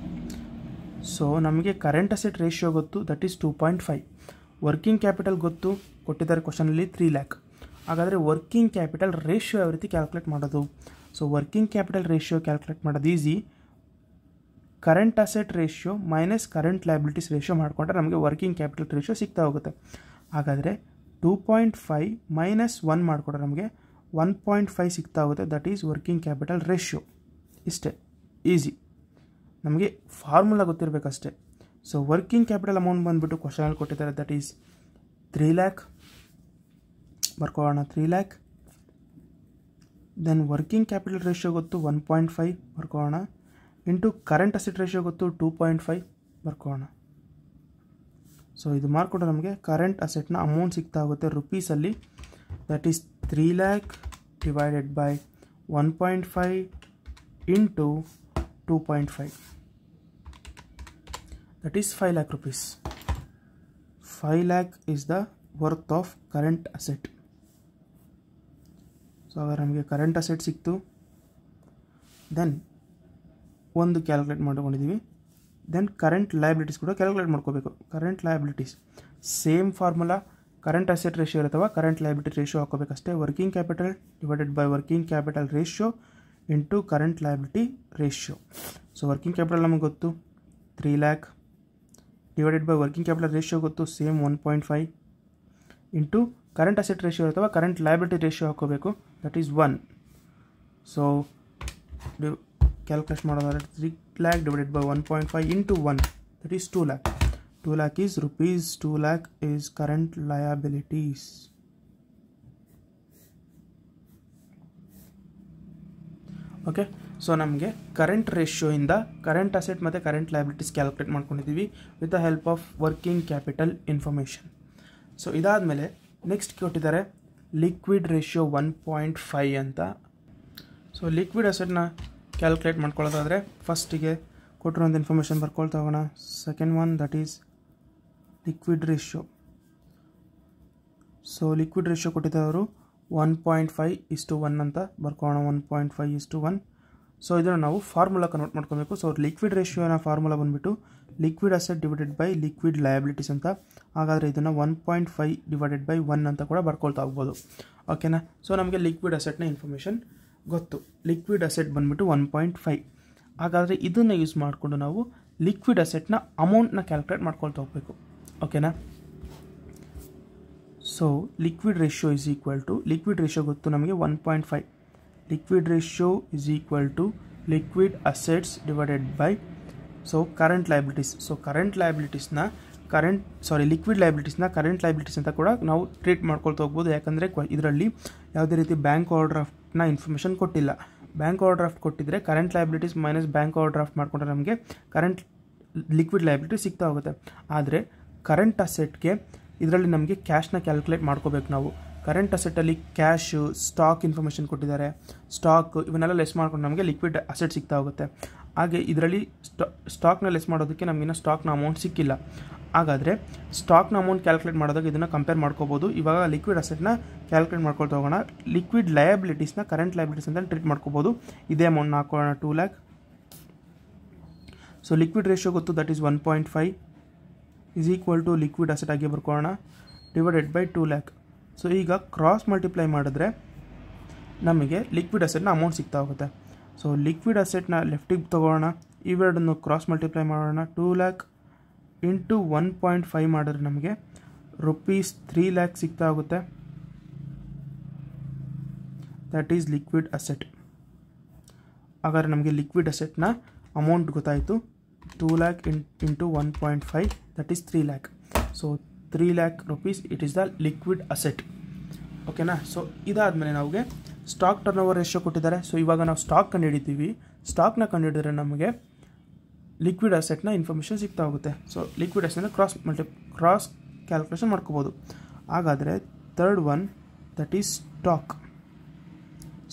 So ನಮಗೆ ಕರೆಂಟ್ ಅಸೆಟ್ ರೇಷಿಯೋ ಗೊತ್ತು, ದಟ್ ಈಸ್ 2.5. ವರ್ಕಿಂಗ್ ಕ್ಯಾಪಿಟಲ್ ಗೊತ್ತು, ಕೊಟ್ಟಿದ್ದಾರೆ ಕ್ವಶನಲ್ಲಿ 3 lakh. ಹಾಗಾದರೆ ವರ್ಕಿಂಗ್ ಕ್ಯಾಪಿಟಲ್ ರೇಷಿಯೋ ಯಾವ ರೀತಿ ಕ್ಯಾಲ್ಕುಲೇಟ್ ಮಾಡೋದು? So working capital ratio calculate ಮಾಡೋದು easy. Current asset ratio minus current liabilities ratio ಮಾಡಿಕೊಂಡ್ರೆ ನಮಗೆ ವರ್ಕಿಂಗ್ ಕ್ಯಾಪಿಟಲ್ ರೇಷಿಯೋ ಸಿಗ್ತಾ ಹೋಗುತ್ತೆ. ಹಾಗಾದರೆ 2.5 ಮೈನಸ್ 1 ಮಾಡಿಕೊಂಡ್ರೆ ನಮಗೆ 1.5 ಸಿಗ್ತಾ ಹೋಗುತ್ತೆ, that is working capital ratio. ಇಷ್ಟೇ, ಈಸಿ, ನಮಗೆ ಫಾರ್ಮುಲಾ ಗೊತ್ತಿರಬೇಕಷ್ಟೇ. ಸೊ ವರ್ಕಿಂಗ್ ಕ್ಯಾಪಿಟಲ್ ಅಮೌಂಟ್ ಬಂದುಬಿಟ್ಟು ಕ್ವಶನಲ್ಲಿ ಕೊಟ್ಟಿದ್ದಾರೆ, ದಟ್ ಈಸ್ 3 lakh. ಬರ್ಕೋಣ 3 lakh. Then working capital ratio ಗೊತ್ತು 1.5 ಬರ್ಕೋಣ, ಇಂಟು ಕರೆಂಟ್ ಅಸೆಟ್ ರೇಷಿಯೋ ಗೊತ್ತು 2.5 ಬರ್ಕೋಣ. ಸೊ ಇದು ಮಾಡಿಕೊಂಡ್ರೆ ನಮಗೆ ಕರೆಂಟ್ ಅಸೆಟ್ನ ಅಮೌಂಟ್ ಸಿಗ್ತಾ ಹೋಗುತ್ತೆ ರುಪೀಸಲ್ಲಿ, that is 3 lakh divided by 1.5 into 2.5, that is 5 lakh rupees. 5 lakh is the worth of current asset. So ಅವಾಗ ನಮಗೆ ಕರೆಂಟ್ ಅಸೆಟ್ ಸಿಕ್ತು. ದೆನ್ ಒಂದು ಕ್ಯಾಲ್ಕುಲೇಟ್ ಮಾಡ್ಕೊಂಡಿದ್ದೀವಿ. ದೆನ್ ಕರೆಂಟ್ ಲಯಬಿಲಿಟೀಸ್ ಕೂಡ ಕ್ಯಾಲ್ಕುಲೇಟ್ ಮಾಡ್ಕೋಬೇಕು. Current liabilities same formula, current asset ratio ಅಥವಾ ಕರೆಂಟ್ ಲಯಬಿಲಿಟಿ ರೇಷಿಯೋ ಹಾಕೋಬೇಕಷ್ಟೇ. Working capital divided by working capital ratio into current liability ratio. So working capital ನಮಗೆ ಗೊತ್ತು 3 lakh divided by working capital ratio ಗೊತ್ತು same 1.5 into current asset ratio ಅಥವಾ ಕರೆಂಟ್ ಲಯಬಿಲಿಟಿ ರೇಷಿಯೋ ಹಾಕೋಬೇಕು, ದಟ್ ಈಸ್ 1. ಸೊ ಕ್ಯಾಲ್ಕುಲೇಟ್ ಮಾಡೋದಾದ್ರೆ 3 lakh divided by 1.5 into 1, that is 2 lakh. 2 lakh is rupees, 2 lakh is current liabilities. Okay, so ನಮಗೆ ಕರೆಂಟ್ ರೇಷಿಯೋಯಿಂದ ಕರೆಂಟ್ ಅಸೆಟ್ ಮತ್ತು ಕರೆಂಟ್ ಲಯಬಿಲಿಟೀಸ್ ಕ್ಯಾಲ್ಕುಲೇಟ್ ಮಾಡ್ಕೊಂಡಿದ್ದೀವಿ with the help of working capital information. So ಇದಾದಮೇಲೆ ನೆಕ್ಸ್ಟ್ ಕೊಟ್ಟಿದ್ದಾರೆ ಲಿಕ್ವಿಡ್ ರೇಷಿಯೋ 1.5 ಅಂತ. ಸೊ ಲಿಕ್ವಿಡ್ ಅಸೆಟ್ನ ಕ್ಯಾಲ್ಕುಲೇಟ್ ಮಾಡ್ಕೊಳ್ಳೋದಾದರೆ ಫಸ್ಟಿಗೆ ಕೊಟ್ಟಿರೋಂಥ ಇನ್ಫಾರ್ಮೇಷನ್ ಬರ್ಕೊಳ್ತಾ ಹೋಗೋಣ. Second one, that is liquid ratio. So liquid ratio ಕೊಟ್ಟಿದ್ದವರು 1.5:1 ಅಂತ ಬರ್ಕೊಳ್ಳೋಣ. 1.5:1. ಸೊ ಇದನ್ನು ನಾವು ಫಾರ್ಮುಲಾ ಕನ್ವರ್ಟ್ ಮಾಡ್ಕೋಬೇಕು. ಸೊ ಲಿಕ್ವಿಡ್ ರೇಷಿಯೋನ ಫಾರ್ಮುಲಾ ಬಂದುಬಿಟ್ಟು liquid asset divided by liquid liabilities ಅಂತ. ಹಾಗಾದರೆ ಇದನ್ನು 1.5 ಡಿವೈಡೆಡ್ ಬೈ 1 ಅಂತ ಕೂಡ ಬರ್ಕೊಳ್ತಾ ಹೋಗ್ಬೋದು. ಓಕೆನಾ. ಸೊ ನಮಗೆ ಲಿಕ್ವಿಡ್ ಅಸೆಟ್ನ ಇನ್ಫಾರ್ಮೇಷನ್ ಗೊತ್ತು. ಲಿಕ್ವಿಡ್ ಅಸೆಟ್ ಬಂದುಬಿಟ್ಟು 1.5. ಹಾಗಾದರೆ ಇದನ್ನು ಯೂಸ್ ಮಾಡಿಕೊಂಡು ನಾವು ಲಿಕ್ವಿಡ್ ಅಸೆಟ್ನ ಅಮೌಂಟ್ನ ಕ್ಯಾಲ್ಕುಲೇಟ್ ಮಾಡ್ಕೊಳ್ತಾ ಹೋಗಬೇಕು. ಓಕೆನಾ. So liquid ratio is equal to, liquid ratio ಗೊತ್ತು ನಮಗೆ 1.5. Liquid ratio is equal to liquid assets divided by current liabilities. So liquid ಲಯಬಿಲಿಟೀಸ್ನ ಕರೆಂಟ್ ಲಯಬಿಲಿಟೀಸ್ ಅಂತ ಕೂಡ ನಾವು ಟ್ರೀಟ್ ಮಾಡ್ಕೊಳ್ತಾ ಹೋಗ್ಬೋದು. ಯಾಕಂದರೆ ಇದರಲ್ಲಿ ಯಾವುದೇ ರೀತಿ ಬ್ಯಾಂಕ್ ಓವರ್ ಡ್ರಾಫ್ಟ್ನ ಇನ್ಫಾರ್ಮೇಷನ್ ಕೊಟ್ಟಿಲ್ಲ. ಬ್ಯಾಂಕ್ ಓವರ್ ಡ್ರಾಫ್ಟ್ ಕೊಟ್ಟಿದ್ದರೆ current liabilities minus bank over draft ಮಾಡಿಕೊಂಡ್ರೆ ನಮಗೆ ಕರೆಂಟ್ ಲಿಕ್ವಿಡ್ ಲಯಬಿಲಿಟಿ ಸಿಗ್ತಾ ಹೋಗುತ್ತೆ. ಆದರೆ ಕರೆಂಟ್ ಅಸೆಟ್ಗೆ ಇದರಲ್ಲಿ ನಮಗೆ ಕ್ಯಾಶ್ನ ಕ್ಯಾಲ್ಕುಲೇಟ್ ಮಾಡ್ಕೋಬೇಕು ನಾವು. ಕರೆಂಟ್ ಅಸೆಟಲ್ಲಿ ಕ್ಯಾಶು, ಸ್ಟಾಕ್ ಇನ್ಫಾರ್ಮೇಷನ್ ಕೊಟ್ಟಿದ್ದಾರೆ, ಸ್ಟಾಕ್ ಇವನ್ನೆಲ್ಲ ಲೆಸ್ ಮಾಡ್ಕೊಂಡು ನಮಗೆ ಲಿಕ್ವಿಡ್ ಅಸೆಟ್ ಸಿಗ್ತಾ ಹೋಗುತ್ತೆ. ಹಾಗೆ ಇದರಲ್ಲಿ ಸ್ಟಾಕ್ನ ಲೆಸ್ ಮಾಡೋದಕ್ಕೆ ನಮಗಿನ್ನ ಸ್ಟಾಕ್ನ ಅಮೌಂಟ್ ಸಿಕ್ಕಿಲ್ಲ. ಹಾಗಾದರೆ ಸ್ಟಾಕ್ನ ಅಮೌಂಟ್ ಕ್ಯಾಲ್ಕುಲೇಟ್ ಮಾಡೋದಾಗ ಇದನ್ನು ಕಂಪೇರ್ ಮಾಡ್ಕೋಬೋದು. ಇವಾಗ ಲಿಕ್ವಿಡ್ ಅಸೆಟ್ನ ಕ್ಯಾಲ್ಕುಲೇಟ್ ಮಾಡ್ಕೊಳ್ತಾ ಹೋಗೋಣ. ಲಿಕ್ವಿಡ್ ಲಯಬಿಲಿಟೀಸ್ನ ಕರೆಂಟ್ ಲಯಬಿಲಿಟೀಸ್ ಅಂತ ಟ್ರೀಟ್ ಮಾಡ್ಕೋಬೋದು. ಇದೇ ಅಮೌಂಟ್ನ ಹಾಕೋಣ 2 lakh. ಸೊ ಲಿಕ್ವಿಡ್ ರೇಷಿಯೋ ಗೊತ್ತು, that is 1.5 is equal to liquid asset ಆಗಿ ಬರ್ಕೊಳ್ಳೋಣ ಡಿವೈಡೆಡ್ ಬೈ 2 lakh. ಸೊ ಈಗ ಕ್ರಾಸ್ ಮಲ್ಟಿಪ್ಲೈ ಮಾಡಿದ್ರೆ ನಮಗೆ ಲಿಕ್ವಿಡ್ ಅಸೆಟ್ನ ಅಮೌಂಟ್ ಸಿಗ್ತಾ ಹೋಗುತ್ತೆ. ಸೊ ಲಿಕ್ವಿಡ್ ಅಸೆಟ್ನ ಲೆಫ್ಟಿಗೆ ತೊಗೊಳ್ಳೋಣ, ಇವೆರಡನ್ನು ಕ್ರಾಸ್ ಮಲ್ಟಿಪ್ಲೈ ಮಾಡೋಣ. 2 lakh ಇಂಟು 1.5 ಮಾಡಿದ್ರೆ ನಮಗೆ ₹3 lakh ಸಿಗ್ತಾ ಹೋಗುತ್ತೆ. That is liquid asset. ಹಾಗಾದ್ರೆ ನಮಗೆ ಲಿಕ್ವಿಡ್ ಅಸೆಟ್ನ ಅಮೌಂಟ್ ಗೊತ್ತಾಯಿತು. 2 lakh into 1.5 that is 3 lakh. So 3 lakh rupees it is the liquid asset. ಓಕೆನಾ. ಸೊ ಇದಾದಮೇಲೆ ನಮಗೆ ಸ್ಟಾಕ್ ಟರ್ನ್ ಓವರ್ ರೇಷಿಯೋ ಕೊಟ್ಟಿದ್ದಾರೆ. ಸೊ ಇವಾಗ ನಾವು ಸ್ಟಾಕ್ ಕಂಡುಹಿಡಿತೀವಿ. ಸ್ಟಾಕ್ನ ಕಂಡುಹಿಡಿದ್ರೆ ನಮಗೆ ಲಿಕ್ವಿಡ್ ಅಸೆಟ್ನ ಇನ್ಫಾರ್ಮೇಷನ್ ಸಿಗ್ತಾ ಹೋಗುತ್ತೆ. ಸೊ ಲಿಕ್ವಿಡ್ ಅಸೆಟ್ನ ಕ್ರಾಸ್ ಕ್ಯಾಲ್ಕುಲೇಷನ್ ಮಾಡ್ಕೋಬೋದು. ಹಾಗಾದರೆ third one that is stock.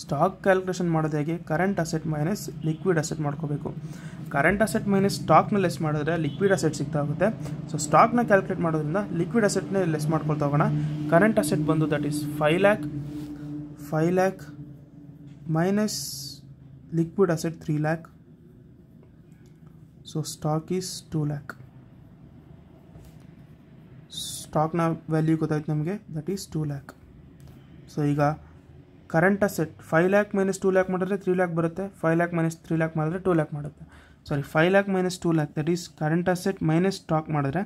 Stock calculation ಮಾಡೋದು ಹೇಗೆ? Current asset minus liquid asset ಮಾಡ್ಕೋಬೇಕು. ಕರೆಂಟ್ ಅಸೆಟ್ ಮೈನಸ್ ಸ್ಟಾಕ್ನ ಲೆಸ್ ಮಾಡಿದ್ರೆ ಲಿಕ್ವಿಡ್ ಅಸೆಟ್ ಸಿಗ್ತಾ ಹೋಗುತ್ತೆ. ಸೊ ಸ್ಟಾಕ್ನ ಕ್ಯಾಲ್ಕುಲೇಟ್ ಮಾಡೋದ್ರಿಂದ ಲಿಕ್ವಿಡ್ ಅಸೆಟ್ನೇ ಲೆಸ್ ಮಾಡ್ಕೊಳ್ತಾ ಹೋಗೋಣ. ಕರೆಂಟ್ ಅಸೆಟ್ ಬಂದು that is 5 lakh minus liquid asset 3 lakh. So stock is 2 lakh. ಸ್ಟಾಕ್ನ ವ್ಯಾಲ್ಯೂ ಗೊತ್ತಾಯ್ತು ನಮಗೆ, ದಟ್ ಈಸ್ 2 lakh. ಸೊ ಈಗ current asset 5 lakh minus 2 lakh ಮಾಡಿದ್ರೆ 3 lakh ಬರುತ್ತೆ. 5 lakh ಮೈನಸ್ 3 lakh ಮಾಡಿದ್ರೆ 2 lakh ಮಾಡುತ್ತೆ. 5 lakh minus 2 lakh that is current asset minus stock ಮಾಡಿದ್ರೆ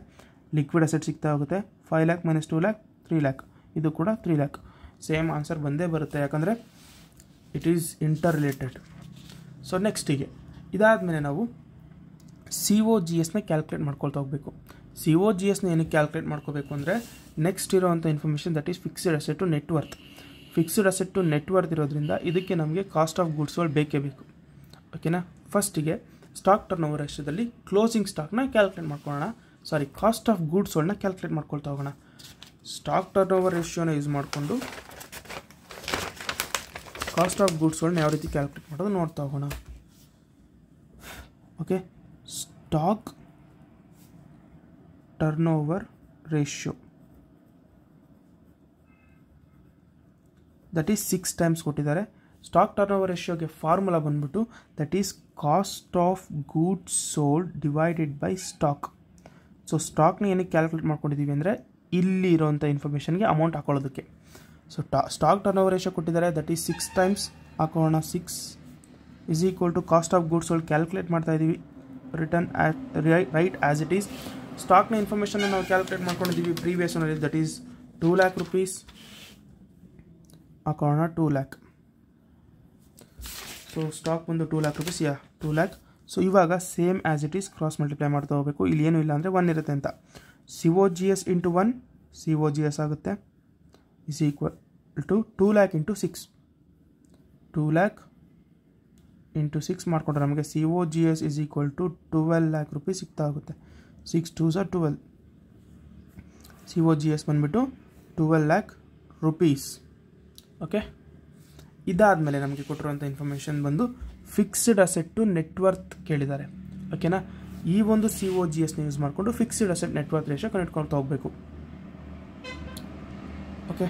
ಲಿಕ್ವಿಡ್ ಅಸೆಟ್ ಸಿಗ್ತಾ ಹೋಗುತ್ತೆ. 5 lakh ಮೈನಸ್ 2 lakh 3 lakh. ಇದು ಕೂಡ 3 lakh. ಸೇಮ್ ಆನ್ಸರ್ ಬಂದೇ ಬರುತ್ತೆ, ಯಾಕಂದರೆ it is interrelated. So ನೆಕ್ಸ್ಟಿಗೆ ಇದಾದಮೇಲೆ ನಾವು COGSನ ಕ್ಯಾಲ್ಕುಲೇಟ್ ಮಾಡ್ಕೊಳ್ತಾ ಹೋಗಬೇಕು. COGSನ ಏನಕ್ಕೆ ಕ್ಯಾಲ್ಕುಲೇಟ್ ಮಾಡ್ಕೋಬೇಕು ಅಂದರೆ ನೆಕ್ಸ್ಟ್ ಇರೋವಂಥ information that is fixed asset to net worth. Fixed asset to net worth ಇರೋದ್ರಿಂದ ಇದಕ್ಕೆ ನಮಗೆ ಕಾಸ್ಟ್ ಆಫ್ ಗೂಡ್ಸ್ ಸೋಲ್ಡ್ ಬೇಕೇ ಬೇಕು. ಓಕೆನಾ. ಫಸ್ಟಿಗೆ ಸ್ಟಾಕ್ ಟರ್ನ್ ಓವರ್ ರೇಷಿಯೋದಲ್ಲಿ ಕ್ಲೋಸಿಂಗ್ ಸ್ಟಾಕ್ನ ಕ್ಯಾಲ್ಕುಲೇಟ್ ಮಾಡ್ಕೊಳ್ಳೋಣ. ಕಾಸ್ಟ್ ಆಫ್ ಗೂಡ್ಸ್ ಸೋಲ್ಡ್ನ ಕ್ಯಾಲ್ಕುಲೇಟ್ ಮಾಡ್ಕೊಳ್ತಾ ಹೋಗೋಣ. ಸ್ಟಾಕ್ ಟರ್ನ್ ಓವರ್ ರೇಷಿಯೋನ ಯೂಸ್ ಮಾಡಿಕೊಂಡು ಕಾಸ್ಟ್ ಆಫ್ ಗೂಡ್ಸ್ ಸೋಲ್ಡ್ನ ಯಾವ ರೀತಿ ಕ್ಯಾಲ್ಕುಲೇಟ್ ಮಾಡೋದು ನೋಡ್ತಾ ಹೋಗೋಣ. Okay. Stock turn over ratio that is 6 times ಕೊಟ್ಟಿದ್ದಾರೆ. ಸ್ಟಾಕ್ ಟರ್ನ್ ಓವರ್ ರೇಷಿಯೋಗೆ ಫಾರ್ಮುಲಾ ಬಂದ್ಬಿಟ್ಟು that is cost of goods sold divided by stock. So ಸ್ಟಾಕ್ನ ಏನಕ್ಕೆ ಕ್ಯಾಲ್ಕುಲೇಟ್ ಮಾಡ್ಕೊಂಡಿದ್ದೀವಿ ಅಂದರೆ ಇಲ್ಲಿ ಇರೋವಂಥ ಇನ್ಫಾರ್ಮೇಷನ್ಗೆ amount ಹಾಕೊಳ್ಳೋದಕ್ಕೆ. So stock turn over ratio ಕೊಟ್ಟಿದ್ದಾರೆ, ದಟ್ ಈಸ್ 6 times ಹಾಕೋಣ. 6 is equal to cost of goods sold calculate ಮಾಡ್ತಾ ಇದ್ದೀವಿ. Return right as it is. ಸ್ಟಾಕ್ನ ಇನ್ಫಾರ್ಮೇಷನ್ನ ನಾವು ಕ್ಯಾಲ್ಕುಲೇಟ್ ಮಾಡ್ಕೊಂಡಿದ್ದೀವಿ ಪ್ರೀವಿಯಸ್ ಒನ್ನಲ್ಲಿ, ದಟ್ ಈಸ್ 2 lakh rupees ಹಾಕೋಣ. 2 lakh. ಸೊ ಸ್ಟಾಕ್ ಬಂದು 2 lakh rupees. 2 lakh. ಸೊ ಇವಾಗ same as it is cross multiply ಮಾಡ್ತಾ ಹೋಗಬೇಕು. ಇಲ್ಲಿ ಏನೂ ಇಲ್ಲ ಅಂದರೆ 1 ಇರುತ್ತೆ ಅಂತ. COGS ಇಂಟು 1 COGS ಆಗುತ್ತೆ is equal to 2 lakh into 6. 2 lakh into 6 ಮಾಡಿಕೊಂಡ್ರೆ ನಮಗೆ COGS is equal to 12 lakh rupees ಸಿಗ್ತಾ ಹೋಗುತ್ತೆ. 6 2s are 12. COGS ಬಂದುಬಿಟ್ಟು 12 lakh rupees. ಓಕೆ. ಇದಾದಮೇಲೆ ನಮಗೆ ಕೊಟ್ಟಿರುವಂಥ ಇನ್ಫಾರ್ಮೇಷನ್ ಬಂದು ಫಿಕ್ಸ್ಡ್ ಅಸೆಟ್ ಟು ನೆಟ್ವರ್ತ್ ಕೇಳಿದ್ದಾರೆ. ಓಕೆನಾ. ಈ ಒಂದು COGSನ ಯೂಸ್ ಮಾಡಿಕೊಂಡು ಫಿಕ್ಸ್ಡ್ ಅಸೆಟ್ ನೆಟ್ವರ್ತ್ ರೇಷಿಯೋ ಕಂಡುಹಿಡ್ಕೊಳ್ತಾ ಹೋಗಬೇಕು. Okay.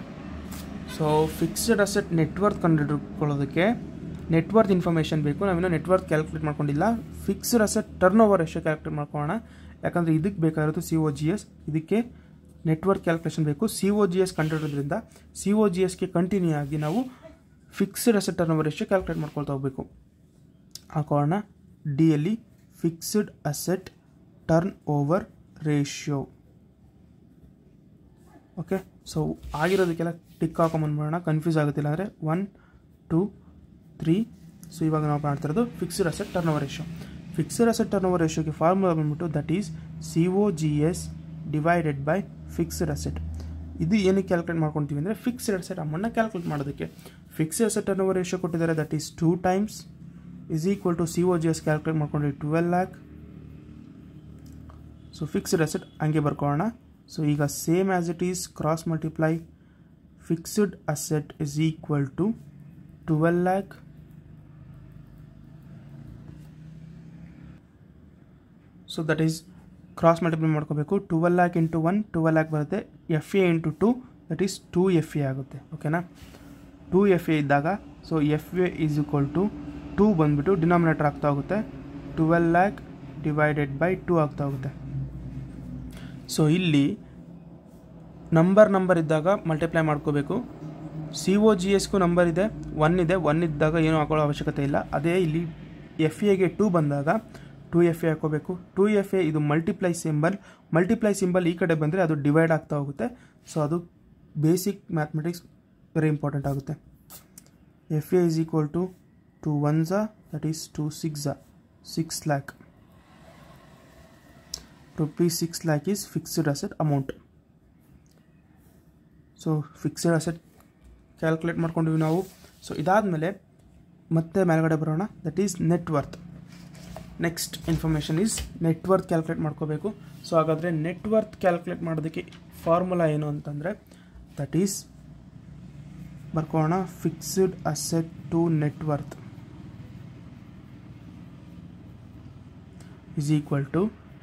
So fixed asset net worth ಕಂಡುಹಿಡ್ಕೊಳ್ಳೋದಕ್ಕೆ ನೆಟ್ವರ್ತ್ ಇನ್ಫಾರ್ಮೇಷನ್ ಬೇಕು. ನಾವಿನ್ನೂ ನೆಟ್ವರ್ತ್ ಕ್ಯಾಲ್ಕುಲೇಟ್ ಮಾಡ್ಕೊಂಡಿಲ್ಲ. Fixed asset turn over ratio calculate ಮಾಡ್ಕೊಳ್ಳೋಣ. ಯಾಕಂದರೆ ಇದಕ್ಕೆ ಬೇಕಾಗಿರೋದು COGS, ಇದಕ್ಕೆ ನೆಟ್ವರ್ಕ್ ಕ್ಯಾಲ್ಕುಲೇಷನ್ ಬೇಕು. COGS ಕಂಡುಹಿಡಿದ್ರಿಂದ COGSಗೆ ಕಂಟಿನ್ಯೂ ಆಗಿ ನಾವು fixed asset turn over ratio calculate ಮಾಡ್ಕೊಳ್ತಾ ಹೋಗಬೇಕು. ಹಾಕೋಣ ಡಿ ಅಲ್ಲಿ fixed asset turn over ratio. Okay, so ಆಗಿರೋದಕ್ಕೆಲ್ಲ ಟಿಕ್ ಹಾಕೊಂಬಂದ್ಬಿಡೋಣ, ಕನ್ಫ್ಯೂಸ್ ಆಗುತ್ತಿಲ್ಲ ಅಂದರೆ 1 2 3. ಸೊ ಇವಾಗ ನಾವು ಮಾಡ್ತಿರೋದು fixed asset turn over ratio. Fixed asset turnover ರೇಷಿಯೋಗೆ ಫಾರ್ಮುಲಾ ಬಂದ್ಬಿಟ್ಟು that is COGS divided by fixed asset. ಇದು ಏನಕ್ಕೆ ಕ್ಯಾಲ್ಕುಲೇಟ್ ಮಾಡ್ಕೊತೀವಿ ಅಂದರೆ ಫಿಕ್ಸ್ಡ್ ಅಸೆಟ್ ಅಮೌಂಟ್ನ ಕ್ಯಾಲ್ಕುಲೇಟ್ ಮಾಡೋದಕ್ಕೆ. Fixed asset turn over ratio ಕೊಟ್ಟಿದ್ದಾರೆ, that is 2 times is equal to COGS calculate ಮಾಡ್ಕೊಂಡ್ರೆ 12 lakh. ಸೊ ಫಿಕ್ಸ್ಡ್ ಅಸೆಟ್ ಹಂಗೆ ಬರ್ಕೊಳ್ಳೋಣ. ಸೊ ಈಗ same as it is cross multiply. Fixed asset is equal to 12 lakh so that is cross multiply ಮಾಡ್ಕೋಬೇಕು. 12 lakh ಇಂಟು 1 12 lakh ಬರುತ್ತೆ. FA into 2 that is 2FA ಆಗುತ್ತೆ. ಓಕೆನಾ, 2FA ಇದ್ದಾಗ so FA is equal to 2 ಬಂದುಬಿಟ್ಟು ಡಿನಾಮಿನೇಟರ್ ಆಗ್ತಾ ಹೋಗುತ್ತೆ, 12 lakh ಡಿವೈಡೆಡ್ ಬೈ 2 ಆಗ್ತಾ ಹೋಗುತ್ತೆ. ಸೊ ಇಲ್ಲಿ ನಂಬರ್ ಇದ್ದಾಗ ಮಲ್ಟಿಪ್ಲೈ ಮಾಡ್ಕೋಬೇಕು. COGSಗೂ ನಂಬರ್ ಇದೆ, 1 ಇದೆ, 1 ಇದ್ದಾಗ ಏನೂ ಹಾಕೊಳ್ಳೋ ಅವಶ್ಯಕತೆ ಇಲ್ಲ. ಅದೇ ಇಲ್ಲಿ FAಗೆ 2 ಬಂದಾಗ 2FA ಹಾಕೋಬೇಕು. 2FA ಇದು ಮಲ್ಟಿಪ್ಲೈ ಸಿಂಬಲ್ ಈ ಕಡೆ ಬಂದರೆ ಅದು ಡಿವೈಡ್ ಆಗ್ತಾ ಹೋಗುತ್ತೆ. ಸೊ ಅದು ಬೇಸಿಕ್ ಮ್ಯಾಥಮೆಟಿಕ್ಸ್ ವೆರಿ ಇಂಪಾರ್ಟೆಂಟ್ ಆಗುತ್ತೆ. FA is equal to 2 1s that is 2 6s 6 lakh rupees. 6 lakh is fixed asset amount. So fixed asset calculate ಮಾಡ್ಕೊಂಡಿವಿ ನಾವು. ಸೊ ಇದಾದಮೇಲೆ ಮತ್ತೆ ಮೇಲ್ಗಡೆ ಬರೋಣ, that is net worth. Next information is net worth calculate ಮಾಡ್ಕೋಬೇಕು. ಸೊ ಹಾಗಾದರೆ ನೆಟ್ವರ್ತ್ ಕ್ಯಾಲ್ಕುಲೇಟ್ ಮಾಡೋದಕ್ಕೆ ಫಾರ್ಮುಲಾ ಏನು ಅಂತಂದರೆ ದಟ್ ಈಸ್ ಬರ್ಕೋಣ fixed asset to net worth is equal to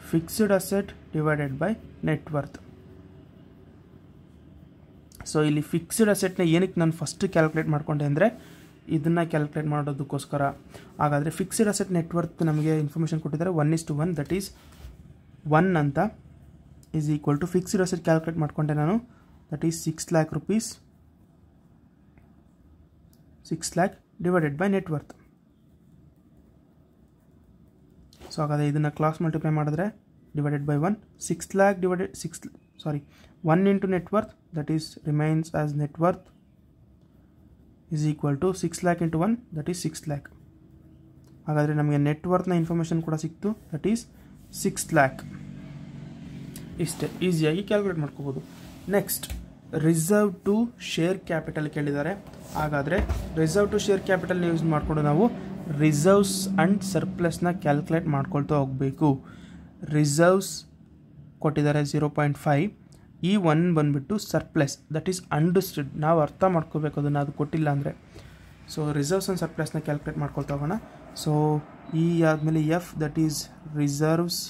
fixed asset divided by net worth. So ಇಲ್ಲಿ ಫಿಕ್ಸ್ಡ್ ಅಸೆಟ್ನ ಏನಕ್ಕೆ ನಾನು ಫಸ್ಟ್ ಕ್ಯಾಲ್ಕುಲೇಟ್ ಮಾಡ್ಕೊಂಡೆ ಅಂದರೆ ಇದನ್ನು ಕ್ಯಾಲ್ಕುಲೇಟ್ ಮಾಡೋದಕ್ಕೋಸ್ಕರ. ಹಾಗಾದರೆ ಫಿಕ್ಸ್ಡ್ ಅಸೆಟ್ ನೆಟ್ವರ್ತ್ ನಮಗೆ ಇನ್ಫಾರ್ಮೇಷನ್ ಕೊಟ್ಟಿದ್ದಾರೆ 1:1 ದಟ್ ಈಸ್ 1 ಅಂತ is equal to fixed asset calculate ಮಾಡ್ಕೊಂಡೆ ನಾನು, that is 6 lakh rupees, 6 lakh divided by net worth. So ಹಾಗಾದರೆ ಇದನ್ನು ಕ್ಲಾಸ್ ಮಲ್ಟಿಪ್ಲೈ ಮಾಡಿದ್ರೆ divided by 1, 6 lakh divided 1 into net worth that is remains as net worth is equal to 6 lakh into 1 that is 6 lakh. ಹಾಗಾದರೆ ನಮಗೆ ನೆಟ್ ವರ್ತ್ನ ಇನ್ಫಾರ್ಮೇಷನ್ ಕೂಡ ಸಿಕ್ತು, ದಟ್ ಈಸ್ 6 lakh. ಇಷ್ಟೇ ಈಸಿಯಾಗಿ ಕ್ಯಾಲ್ಕುಲೇಟ್ ಮಾಡ್ಕೋಬೋದು. Next reserve to share capital ಕೇಳಿದ್ದಾರೆ. ಹಾಗಾದರೆ ರಿಸರ್ವ್ ಟು ಶೇರ್ ಕ್ಯಾಪಿಟಲ್ನ ಯೂಸ್ ಮಾಡಿಕೊಂಡು ನಾವು ರಿಸರ್ವ್ಸ್ ಆ್ಯಂಡ್ ಸರ್ಪ್ಲಸ್ನ ಕ್ಯಾಲ್ಕುಲೇಟ್ ಮಾಡ್ಕೊಳ್ತಾ ಹೋಗಬೇಕು. ರಿಸರ್ವ್ಸ್ ಕೊಟ್ಟಿದ್ದಾರೆ 0.5, ಈ 1 ಬಂದುಬಿಟ್ಟು ಸರ್ಪ್ಲಸ್, ದಟ್ ಈಸ್ ಅಂಡರ್ಸ್ಟುಡ್, ನಾವು ಅರ್ಥ ಮಾಡ್ಕೋಬೇಕು ಅದನ್ನು, ಅದು ಕೊಟ್ಟಿಲ್ಲ ಅಂದರೆ. ಸೊ ರಿಸರ್ವ್ಸ್ ಆ್ಯಂಡ್ ಸರ್ಪ್ಲಸ್ನ ಕ್ಯಾಲ್ಕುಲೇಟ್ ಮಾಡ್ಕೊಳ್ತಾ ಹೋಗೋಣ. ಸೊ ಈ ಆದಮೇಲೆ F that is reserves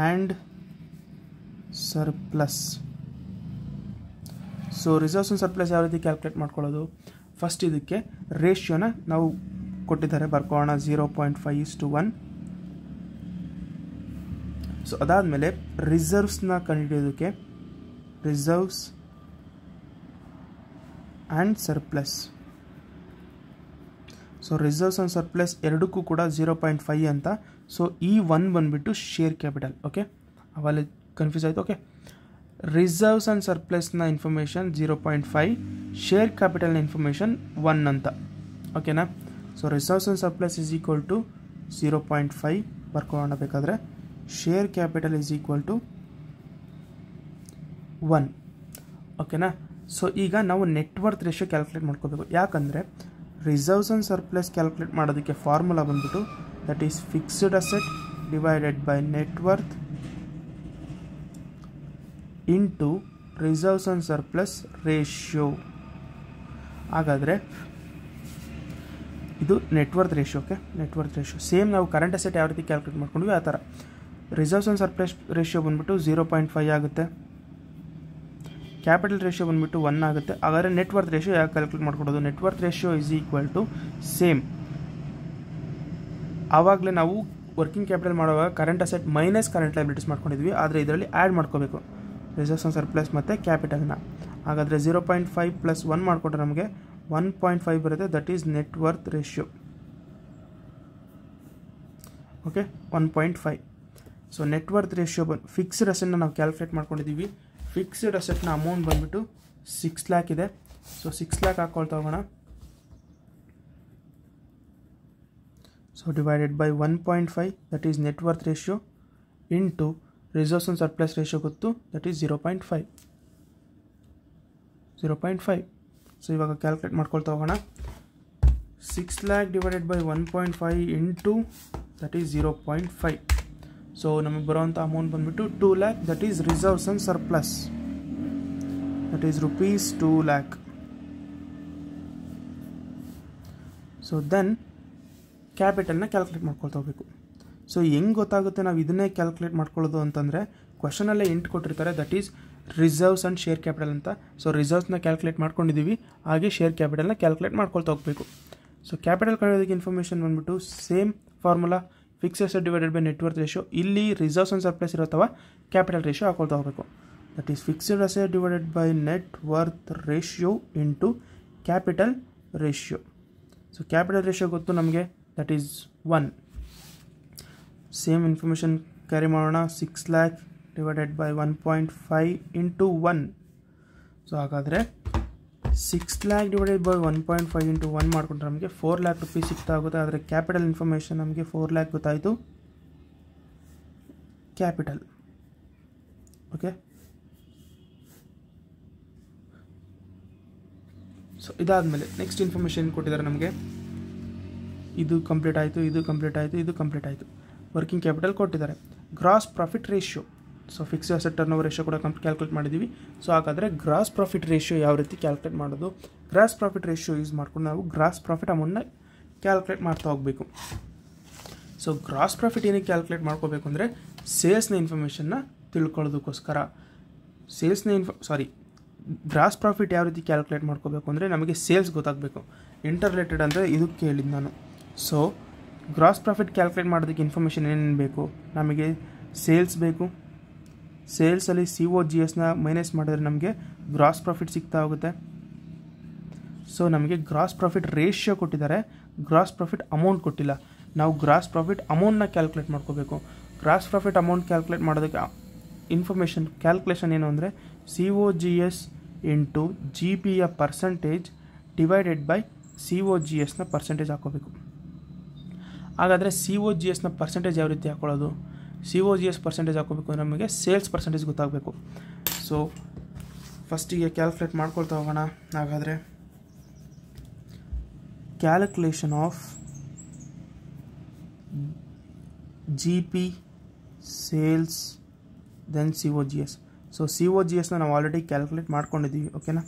and surplus. So reserves and surplus ಯಾವ ರೀತಿ ಕ್ಯಾಲ್ಕುಲೇಟ್ ಮಾಡ್ಕೊಳ್ಳೋದು, ಫಸ್ಟ್ ಇದಕ್ಕೆ ರೇಷಿಯೋನ ನಾವು ಕೊಟ್ಟಿದ್ದಾರೆ, ಬರ್ಕೋಣ 0.5:1. ಸೊ ಅದಾದಮೇಲೆ ರಿಸರ್ವ್ಸ್ನ ಕಂಡುಹಿಡಿಯೋದಕ್ಕೆ reserves and surplus. So reserves and surplus ಎರಡಕ್ಕೂ ಕೂಡ 0.5 ಅಂತ. ಸೊ ಈ 1 ಬಂದುಬಿಟ್ಟು ಶೇರ್ ಕ್ಯಾಪಿಟಲ್. ಓಕೆ, ಅವೆಲ್ಲ ಕನ್ಫ್ಯೂಸ್ ಆಯಿತು. ಓಕೆ, ರಿಸರ್ವ್ಸ್ ಆ್ಯಂಡ್ ಸರ್ಪ್ಲಸ್ನ ಇನ್ಫಾರ್ಮೇಷನ್ 0.5, ಶೇರ್ ಕ್ಯಾಪಿಟಲ್ನ ಇನ್ಫಾರ್ಮೇಷನ್ 1 ಅಂತ. ಓಕೆನಾ. So reserves and surplus is equal to 0.5 ಬರ್ಕೊಳ್ಳೋಣ. ಬೇಕಾದರೆ share capital is equal to 1. ಓಕೆನಾ. ಸೊ ಈಗ ನಾವು ನೆಟ್ವರ್ತ್ ರೇಷಿಯೋ ಕ್ಯಾಲ್ಕುಲೇಟ್ ಮಾಡ್ಕೋಬೇಕು. ಯಾಕಂದರೆ ರಿಸರ್ವ್ಸ್ ಆ್ಯಂಡ್ ಸರ್ಪ್ಲಸ್ ಕ್ಯಾಲ್ಕುಲೇಟ್ ಮಾಡೋದಕ್ಕೆ ಫಾರ್ಮುಲಾ ಬಂದ್ಬಿಟ್ಟು that is fixed asset divided by net worth into reserves and surplus ratio. ಹಾಗಾದರೆ ಇದು net worth ratio. Okay, net worth ratio same ನಾವು ಕರೆಂಟ್ ಅಸೆಟ್ ಯಾವ ರೀತಿ ಕ್ಯಾಲ್ಕುಲೇಟ್ ಮಾಡ್ಕೊಂಡ್ವಿ ಆ ಥರ. ರಿಸರ್ವ್ಸ್ ಆ್ಯಂಡ್ ಸರ್ಪ್ಲಸ್ ರೇಷಿಯೋ ಬಂದ್ಬಿಟ್ಟು 0.5 ಆಗುತ್ತೆ. ಕ್ಯಾಪಿಟಲ್ ರೇಷಿಯೋ ಬಂದುಬಿಟ್ಟು 1 ಆಗುತ್ತೆ. ಹಾಗಾದರೆ ನೆಟ್ವರ್ತ್ ರೇಷಿಯೋ ಯಾಕೆ ಕ್ಯಾಲ್ಕುಲೇಟ್ ಮಾಡ್ಕೊಡೋದು? Net worth ratio is equal to same. ಆವಾಗಲೇ ನಾವು ವರ್ಕಿಂಗ್ ಕ್ಯಾಪಿಟಲ್ ಮಾಡುವಾಗ current asset minus current liabilities ಮಾಡ್ಕೊಂಡಿದ್ವಿ, ಆದರೆ ಇದರಲ್ಲಿ ಆ್ಯಡ್ ಮಾಡ್ಕೋಬೇಕು ರಿಸರ್ವ್ಸ್ ಆ್ಯಂಡ್ ಸರ್ಪ್ಲಸ್ ಮತ್ತು ಕ್ಯಾಪಿಟಲ್ನ. ಹಾಗಾದರೆ 0.5 + 1 ಮಾಡಿಕೊಂಡ್ರೆ ನಮಗೆ 1.5 ಬರುತ್ತೆ. That is net worth ratio. Okay, 1.5. So net worth ratio fixed ಅಸೆಟ್ನ ನಾವು ಕ್ಯಾಲ್ಕುಲೇಟ್ ಮಾಡ್ಕೊಂಡಿದ್ದೀವಿ. ಫಿಕ್ಸ್ಡ್ ಅಸೆಟ್ನ ಅಮೌಂಟ್ ಬಂದುಬಿಟ್ಟು 6 lakh ಇದೆ. ಸೊ 6 lakh ಹಾಕ್ಕೊಳ್ತಾ ಹೋಗೋಣ. So divided by 1.5 that is net worth ratio into reserves and surplus ratio ಗೊತ್ತು, ದಟ್ ಈಸ್ 0.5. ಸೊ ಇವಾಗ ಕ್ಯಾಲ್ಕುಲೇಟ್ ಮಾಡ್ಕೊಳ್ತಾ ಹೋಗೋಣ. 6 lakh divided by 1.5 into that is 0.5. So ನಮಗೆ ಬರೋವಂಥ ಅಮೌಂಟ್ ಬಂದುಬಿಟ್ಟು 2 lakh, that is reserves and surplus, that is rupees 2 lakh. So then ಕ್ಯಾಪಿಟಲ್ನ ಕ್ಯಾಲ್ಕುಲೇಟ್ ಮಾಡ್ಕೊಳ್ತಾ ಹೋಗಬೇಕು. ಸೊ ಹೆಂಗೆ ಗೊತ್ತಾಗುತ್ತೆ ನಾವು ಇದನ್ನೇ ಕ್ಯಾಲ್ಕುಲೇಟ್ ಮಾಡ್ಕೊಳ್ಳೋದು ಅಂತಂದರೆ, ಕ್ವಶನಲ್ಲೇ ಎಂಟು ಕೊಟ್ಟಿರ್ತಾರೆ, that is reserves and share capital ಅಂತ. ಸೊ ರಿಸರ್ವ್ಸ್ನ ಕ್ಯಾಲ್ಕುಲೇಟ್ ಮಾಡ್ಕೊಂಡಿದ್ದೀವಿ, ಹಾಗೆ ಶೇರ್ ಕ್ಯಾಪಿಟಲ್ನ ಕ್ಯಾಲ್ಕುಲೇಟ್ ಮಾಡ್ಕೊಳ್ತಾ ಹೋಗಬೇಕು. ಸೊ ಕ್ಯಾಪಿಟಲ್ ಕಳೆಯೋದಕ್ಕೆ ಇನ್ಫಾರ್ಮೇಷನ್ ಬಂದುಬಿಟ್ಟು same formula, fix asset divided by net worth ratio. ಇಲ್ಲಿ ರಿಸರ್ವ್ಸ್ ಆ್ಯಂಡ್ ಸರ್ಪ್ಲಸ್ ಇರೋ ಅಥವಾ ಕ್ಯಾಪಿಟಲ್ ರೇಷಿಯೋ ಹಾಕೊಳ್ತಾ ಹೋಗಬೇಕು. That is fixed asset divided by net worth ratio into capital ratio. So capital ratio ಗೊತ್ತು ನಮಗೆ, that is 1. Same information carry ಮಾಡೋಣ. 6 lakh divided by 1.5 into 1. So ಹಾಗಾದರೆ 6 lakh ಡಿವೈಡೆಡ್ ಬೈ 1.5 ಇಂಟು 1 ಮಾಡಿಕೊಂಡ್ರೆ ನಮಗೆ 4 lakh rupees ಸಿಗ್ತಾ ಆಗುತ್ತೆ. ಆದರೆ ಕ್ಯಾಪಿಟಲ್ ಇನ್ಫಾರ್ಮೇಷನ್ ನಮಗೆ 4 lakh ಗೊತ್ತಾಯಿತು, ಕ್ಯಾಪಿಟಲ್. ಓಕೆ, ಸೊ ಇದಾದಮೇಲೆ ನೆಕ್ಸ್ಟ್ ಇನ್ಫಾರ್ಮೇಷನ್ ಕೊಟ್ಟಿದ್ದಾರೆ ನಮಗೆ. ಇದು ಕಂಪ್ಲೀಟ್ ಆಯಿತು, ಇದು ಕಂಪ್ಲೀಟ್ ಆಯಿತು, ಇದು ಕಂಪ್ಲೀಟ್ ಆಯಿತು. ವರ್ಕಿಂಗ್ ಕ್ಯಾಪಿಟಲ್ ಕೊಟ್ಟಿದ್ದಾರೆ. Gross profit ratio. So fixed asset turnover ratio ಕೂಡ ಕ್ಯಾಲ್ಕುಲೇಟ್ ಮಾಡಿದ್ದೀವಿ. ಸೊ ಹಾಗಾದರೆ ಗ್ರಾಸ್ ಪ್ರಾಫಿಟ್ ರೇಷಿಯೋ ಯಾವ ರೀತಿ ಕ್ಯಾಲ್ಕುಲೇಟ್ ಮಾಡೋದು? ಗ್ರಾಸ್ ಪ್ರಾಫಿಟ್ ರೇಷಿಯೋ ಯೂಸ್ ಮಾಡ್ಕೊಂಡು ನಾವು ಗ್ರಾಸ್ ಪ್ರಾಫಿಟ್ ಅಮೌಂಟ್ನ ಕ್ಯಾಲ್ಕುಲೇಟ್ ಮಾಡ್ತಾ ಹೋಗಬೇಕು. ಸೊ ಗ್ರಾಸ್ ಪ್ರಾಫಿಟ್ ಏನಕ್ಕೆ ಕ್ಯಾಲ್ಕುಲೇಟ್ ಮಾಡ್ಕೋಬೇಕು ಅಂದರೆ, ಸೇಲ್ಸ್ನ ಇನ್ಫಾರ್ಮೇಷನ್ನ ತಿಳ್ಕೊಳ್ಳೋದಕ್ಕೋಸ್ಕರ. ಗ್ರಾಸ್ ಪ್ರಾಫಿಟ್ ಯಾವ ರೀತಿ ಕ್ಯಾಲ್ಕುಲೇಟ್ ಮಾಡ್ಕೋಬೇಕು ಅಂದರೆ, ನಮಗೆ ಸೇಲ್ಸ್ ಗೊತ್ತಾಗಬೇಕು. ಇಂಟರ್ ರಿಲೇಟೆಡ್ ಅಂದರೆ ಇದಕ್ಕೆ ಕೇಳಿದ್ದು ನಾನು. ಸೊ ಗ್ರಾಸ್ ಪ್ರಾಫಿಟ್ ಕ್ಯಾಲ್ಕುಲೇಟ್ ಮಾಡೋದಕ್ಕೆ ಇನ್ಫಾರ್ಮೇಷನ್ ಏನೇನು ಬೇಕು? ನಮಗೆ ಸೇಲ್ಸ್ ಬೇಕು. ಸೇಲ್ಸಲ್ಲಿ COGSನ ಮೈನಸ್ ಮಾಡಿದ್ರೆ ನಮಗೆ ಗ್ರಾಸ್ ಪ್ರಾಫಿಟ್ ಸಿಗ್ತಾ ಹೋಗುತ್ತೆ. ಸೊ ನಮಗೆ ಗ್ರಾಸ್ ಪ್ರಾಫಿಟ್ ರೇಷಿಯೋ ಕೊಟ್ಟಿದ್ದಾರೆ, ಗ್ರಾಸ್ ಪ್ರಾಫಿಟ್ ಅಮೌಂಟ್ ಕೊಟ್ಟಿಲ್ಲ. ನಾವು ಗ್ರಾಸ್ ಪ್ರಾಫಿಟ್ ಅಮೌಂಟ್ನ ಕ್ಯಾಲ್ಕುಲೇಟ್ ಮಾಡ್ಕೋಬೇಕು. ಗ್ರಾಸ್ ಪ್ರಾಫಿಟ್ ಅಮೌಂಟ್ ಕ್ಯಾಲ್ಕುಲೇಟ್ ಮಾಡೋದಕ್ಕೆ ಇನ್ಫಾರ್ಮೇಷನ್ ಕ್ಯಾಲ್ಕುಲೇಷನ್ ಏನು ಅಂದರೆ, COGS ಇಂಟು GPಯ ಪರ್ಸೆಂಟೇಜ್ ಡಿವೈಡೆಡ್ ಬೈ COGSನ ಪರ್ಸೆಂಟೇಜ್ ಹಾಕೋಬೇಕು. ಹಾಗಾದರೆ COGSನ ಪರ್ಸೆಂಟೇಜ್ ಯಾವ ರೀತಿ ಹಾಕೊಳ್ಳೋದು? COGS ಪರ್ಸೆಂಟೇಜ್ ಹಾಕೋಬೇಕು ಅಂದರೆ ನಮಗೆ ಸೇಲ್ಸ್ ಪರ್ಸೆಂಟೇಜ್ ಗೊತ್ತಾಗಬೇಕು. ಸೊ ಫಸ್ಟಿಗೆ ಕ್ಯಾಲ್ಕುಲೇಟ್ ಮಾಡ್ಕೊಳ್ತಾ ಹೋಗೋಣ. ಹಾಗಾದರೆ calculation of GP sales then COGS. So COGSನ ನಾವು ಆಲ್ರೆಡಿ ಕ್ಯಾಲ್ಕುಲೇಟ್ ಮಾಡ್ಕೊಂಡಿದ್ದೀವಿ. ಓಕೆನಾ,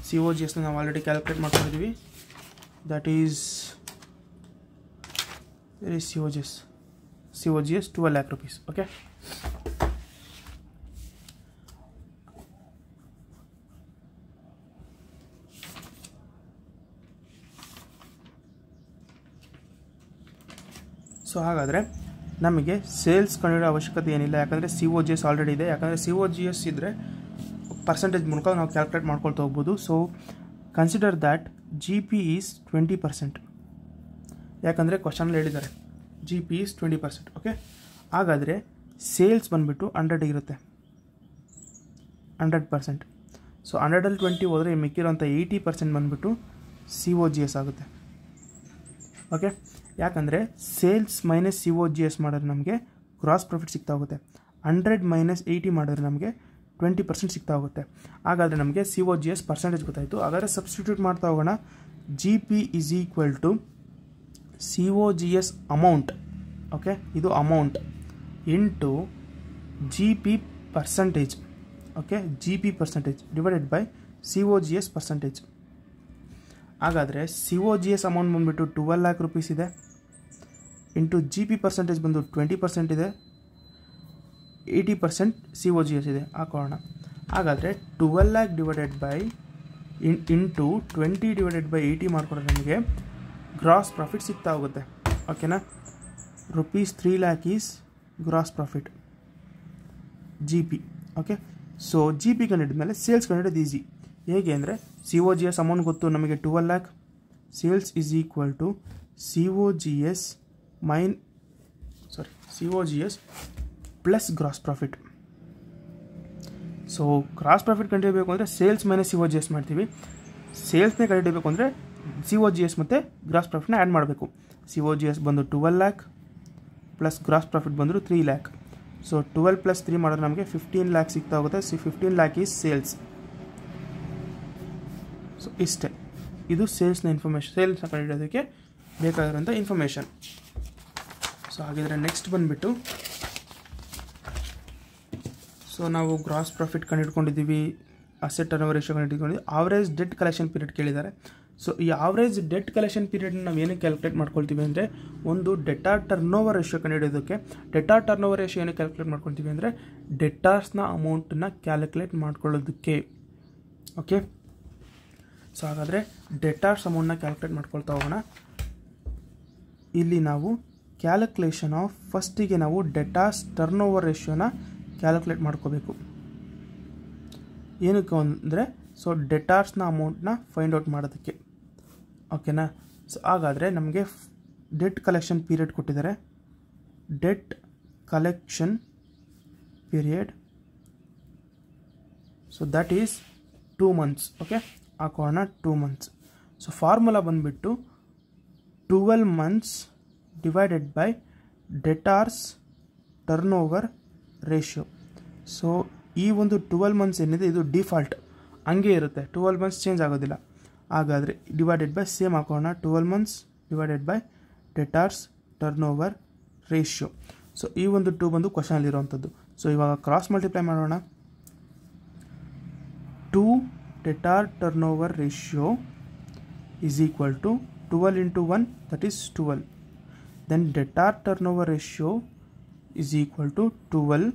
COGSನ ನಾವು ಆಲ್ರೆಡಿ ಕ್ಯಾಲ್ಕುಲೇಟ್ ಮಾಡ್ಕೊಂಡಿದ್ದೀವಿ. That is COGS 12 lakh rupees. ಓಕೆ, ಸೊ ಹಾಗಾದರೆ ನಮಗೆ ಸೇಲ್ಸ್ ಕಂಡುಹಿಡಿಯೋ ಅವಶ್ಯಕತೆ ಏನಿಲ್ಲ, ಯಾಕಂದರೆ COGS ಆಲ್ರೆಡಿ ಇದೆ. ಯಾಕಂದರೆ COGS ಇದ್ದರೆ ಪರ್ಸೆಂಟೇಜ್ ಮೂಲಕ ನಾವು ಕ್ಯಾಲ್ಕುಲೇಟ್ ಮಾಡ್ಕೊಳ್ತಾ ಹೋಗ್ಬೋದು. So consider that GP is 20%. ಯಾಕಂದರೆ ಕ್ವಶನಲ್ಲಿ ಹೇಳಿದ್ದಾರೆ GP ಈಸ್ 20%. ಓಕೆ, ಹಾಗಾದರೆ ಸೇಲ್ಸ್ ಬಂದುಬಿಟ್ಟು 100 ಇರುತ್ತೆ, 100%. ಸೊ 100ಅಲ್ಲಿ 20 ಹೋದರೆ ಮಿಕ್ಕಿರೋಂಥ 80% ಬಂದುಬಿಟ್ಟು COGS ಆಗುತ್ತೆ. ಓಕೆ, ಯಾಕಂದರೆ ಸೇಲ್ಸ್ ಮೈನಸ್ COGS ಮಾಡಿದ್ರೆ ನಮಗೆ ಗ್ರಾಸ್ ಪ್ರಾಫಿಟ್ ಸಿಗ್ತಾ ಹೋಗುತ್ತೆ. 100 ಮೈನಸ್ 80 ಮಾಡಿದ್ರೆ ನಮಗೆ 20% ಸಿಗ್ತಾ ಹೋಗುತ್ತೆ. ಹಾಗಾದರೆ ನಮಗೆ COGS ಪರ್ಸೆಂಟೇಜ್ ಗೊತ್ತಾಯಿತು. ಹಾಗಾದರೆ ಸಬ್ಸ್ಟಿಟ್ಯೂಟ್ ಮಾಡ್ತಾ ಹೋಗೋಣ. GP is equal to COGS amount. Okay, ಇದು amount into GP percentage. Okay, GP percentage divided by COGS percentage. ಹಾಗಾದರೆ COGS ಅಮೌಂಟ್ ಬಂದುಬಿಟ್ಟು 12 lakh rupees ಇದೆ, ಇಂಟು GP ಪರ್ಸೆಂಟೇಜ್ ಬಂದು 20% ಇದೆ, 80% COGS ಇದೆ ಹಾಕೋಣ. ಹಾಗಾದರೆ 12 lakh divided by into 20 divided by 80 ಮಾಡಿಕೊಂಡ್ರೆ ನಮಗೆ ಗ್ರಾಸ್ ಪ್ರಾಫಿಟ್ ಸಿಗ್ತಾ ಹೋಗುತ್ತೆ. ಓಕೆನಾ, rupees 3 lakh is gross profit G P. Okay, so G P ಕಂಡಿಡಿದ ಮೇಲೆ ಸೇಲ್ಸ್ ಕಂಡಿಡೋದು ಈಸಿ. ಹೇಗೆ ಅಂದರೆ COGS ಅಮೌಂಟ್ ಗೊತ್ತು ನಮಗೆ 12 lakh. Sales is equal to COGS plus gross profit. So gross profit ಕಂಡುಹಿಡಿಯಬೇಕು ಅಂದರೆ ಸೇಲ್ಸ್ ಮೈನಸ್ COGS ಮಾಡ್ತೀವಿ. ಸೇಲ್ಸ್ನೇ ಕಂಡುಹಿಡಿಯಬೇಕು ಅಂದರೆ COGS ಮತ್ತು ಗ್ರಾಸ್ ಪ್ರಾಫಿಟ್ನ ಆ್ಯಡ್ ಮಾಡಬೇಕು. COGS ಬಂದು 12 lakh ಪ್ಲಸ್ ಗ್ರಾಸ್ ಪ್ರಾಫಿಟ್ ಬಂದರು 3 lakh. ಸೊ 12 + 3 ಮಾಡಿದ್ರೆ ನಮಗೆ 15 lakh ಸಿಗ್ತಾ ಹೋಗುತ್ತೆ. 15 lakh ಈಸ್ ಸೇಲ್ಸ್. ಸೊ ಇಷ್ಟೇ, ಇದು ಸೇಲ್ಸ್ನ ಇನ್ಫಾರ್ಮೇಷನ್, ಸೇಲ್ಸ್ನ ಕಂಡುಹಿಡಿಯೋದಕ್ಕೆ ಬೇಕಾಗಿರೋಂಥ ಇನ್ಫಾರ್ಮೇಷನ್. ಸೊ ಹಾಗಿದ್ರೆ ನೆಕ್ಸ್ಟ್ ಬಂದುಬಿಟ್ಟು, ಸೊ ನಾವು ಗ್ರಾಸ್ ಪ್ರಾಫಿಟ್ ಕಂಡುಹಿಡ್ಕೊಂಡಿದ್ದೀವಿ, ಅಸೆಟ್ ಟರ್ನ್ ಓವರ್ ರೇಷಿಯೋ ಕಂಡುಹಿಡ್ಕೊಂಡಿದ್ದೀವಿ, ಆವರೇಜ್ ಡೆಟ್ ಕಲೆಕ್ಷನ್ ಪೀರಿಯಡ್ ಕೇಳಿದ್ದಾರೆ. ಸೊ ಈ ಆವರೇಜ್ ಡೆಟ್ ಕಲೆಕ್ಷನ್ ಪೀರಿಯಡ್ನ ನಾವು ಏನಕ್ಕೆ ಕ್ಯಾಲ್ಕುಲೇಟ್ ಮಾಡ್ಕೊಳ್ತೀವಿ ಅಂದರೆ, ಒಂದು ಡೆಟಾರ್ ಟರ್ನ್ ಓವರ್ ರೇಷಿಯೋ ಕಂಡುಹಿಡಿಯೋದಕ್ಕೆ. ಡೆಟಾರ್ ಟರ್ನ್ ಓವರ್ ರೇಷಿಯೋ ಏನಕ್ಕೆ ಕ್ಯಾಲ್ಕುಲೇಟ್ ಮಾಡ್ಕೊಳ್ತೀವಿ ಅಂದರೆ ಡೆಟಾರ್ಸ್ನ ಅಮೌಂಟನ್ನ ಕ್ಯಾಲ್ಕುಲೇಟ್ ಮಾಡ್ಕೊಳ್ಳೋದಕ್ಕೆ. ಓಕೆ, ಸೊ ಹಾಗಾದರೆ ಡೆಟಾರ್ಸ್ ಅಮೌಂಟ್ನ ಕ್ಯಾಲ್ಕುಲೇಟ್ ಮಾಡ್ಕೊಳ್ತಾ ಹೋಗೋಣ. ಇಲ್ಲಿ ನಾವು ಕ್ಯಾಲ್ಕುಲೇಷನ್ ಆಫ್ ಫಸ್ಟಿಗೆ ನಾವು ಡೆಟಾರ್ಸ್ ಟರ್ನ್ ಓವರ್ ರೇಷಿಯೋನ ಕ್ಯಾಲ್ಕುಲೇಟ್ ಮಾಡ್ಕೋಬೇಕು. ಏನಕ್ಕೆ ಅಂದರೆ, ಸೊ ಡೆಟಾರ್ಸ್ನ ಅಮೌಂಟ್ನ ಫೈಂಡ್ ಔಟ್ ಮಾಡೋದಕ್ಕೆ. ಓಕೆನಾ, ಸೊ ಹಾಗಾದರೆ ನಮಗೆ ಡೆಟ್ ಕಲೆಕ್ಷನ್ ಪೀರಿಯಡ್ ಕೊಟ್ಟಿದ್ದಾರೆ. Debt collection period, so that is 2 months. Okay, ಹಾಕೋಣ 2 months. ಸೊ ಫಾರ್ಮುಲಾ ಬಂದುಬಿಟ್ಟು 12 months divided by debtors turn over ratio. So ಈ ಒಂದು 12 months ಏನಿದೆ ಇದು ಡಿಫಾಲ್ಟ್ ಹಂಗೆ ಇರುತ್ತೆ, 12 months ಚೇಂಜ್ ಆಗೋದಿಲ್ಲ. ಹಾಗಾದರೆ ಡಿವೈಡೆಡ್ ಬೈ ಸೇಮ್ ಹಾಕೋಣ, 12 months divided by debtors turn over ratio. So ಈ ಒಂದು 2 ಬಂದು ಕ್ವಶನಲ್ಲಿರುವಂಥದ್ದು. ಸೊ ಇವಾಗ ಕ್ರಾಸ್ ಮಲ್ಟಿಪ್ಲೈ ಮಾಡೋಣ. 2 debtor turn over ratio is equal to 12 into 1, that is 12. Then debtor turn over ratio is equal to 12,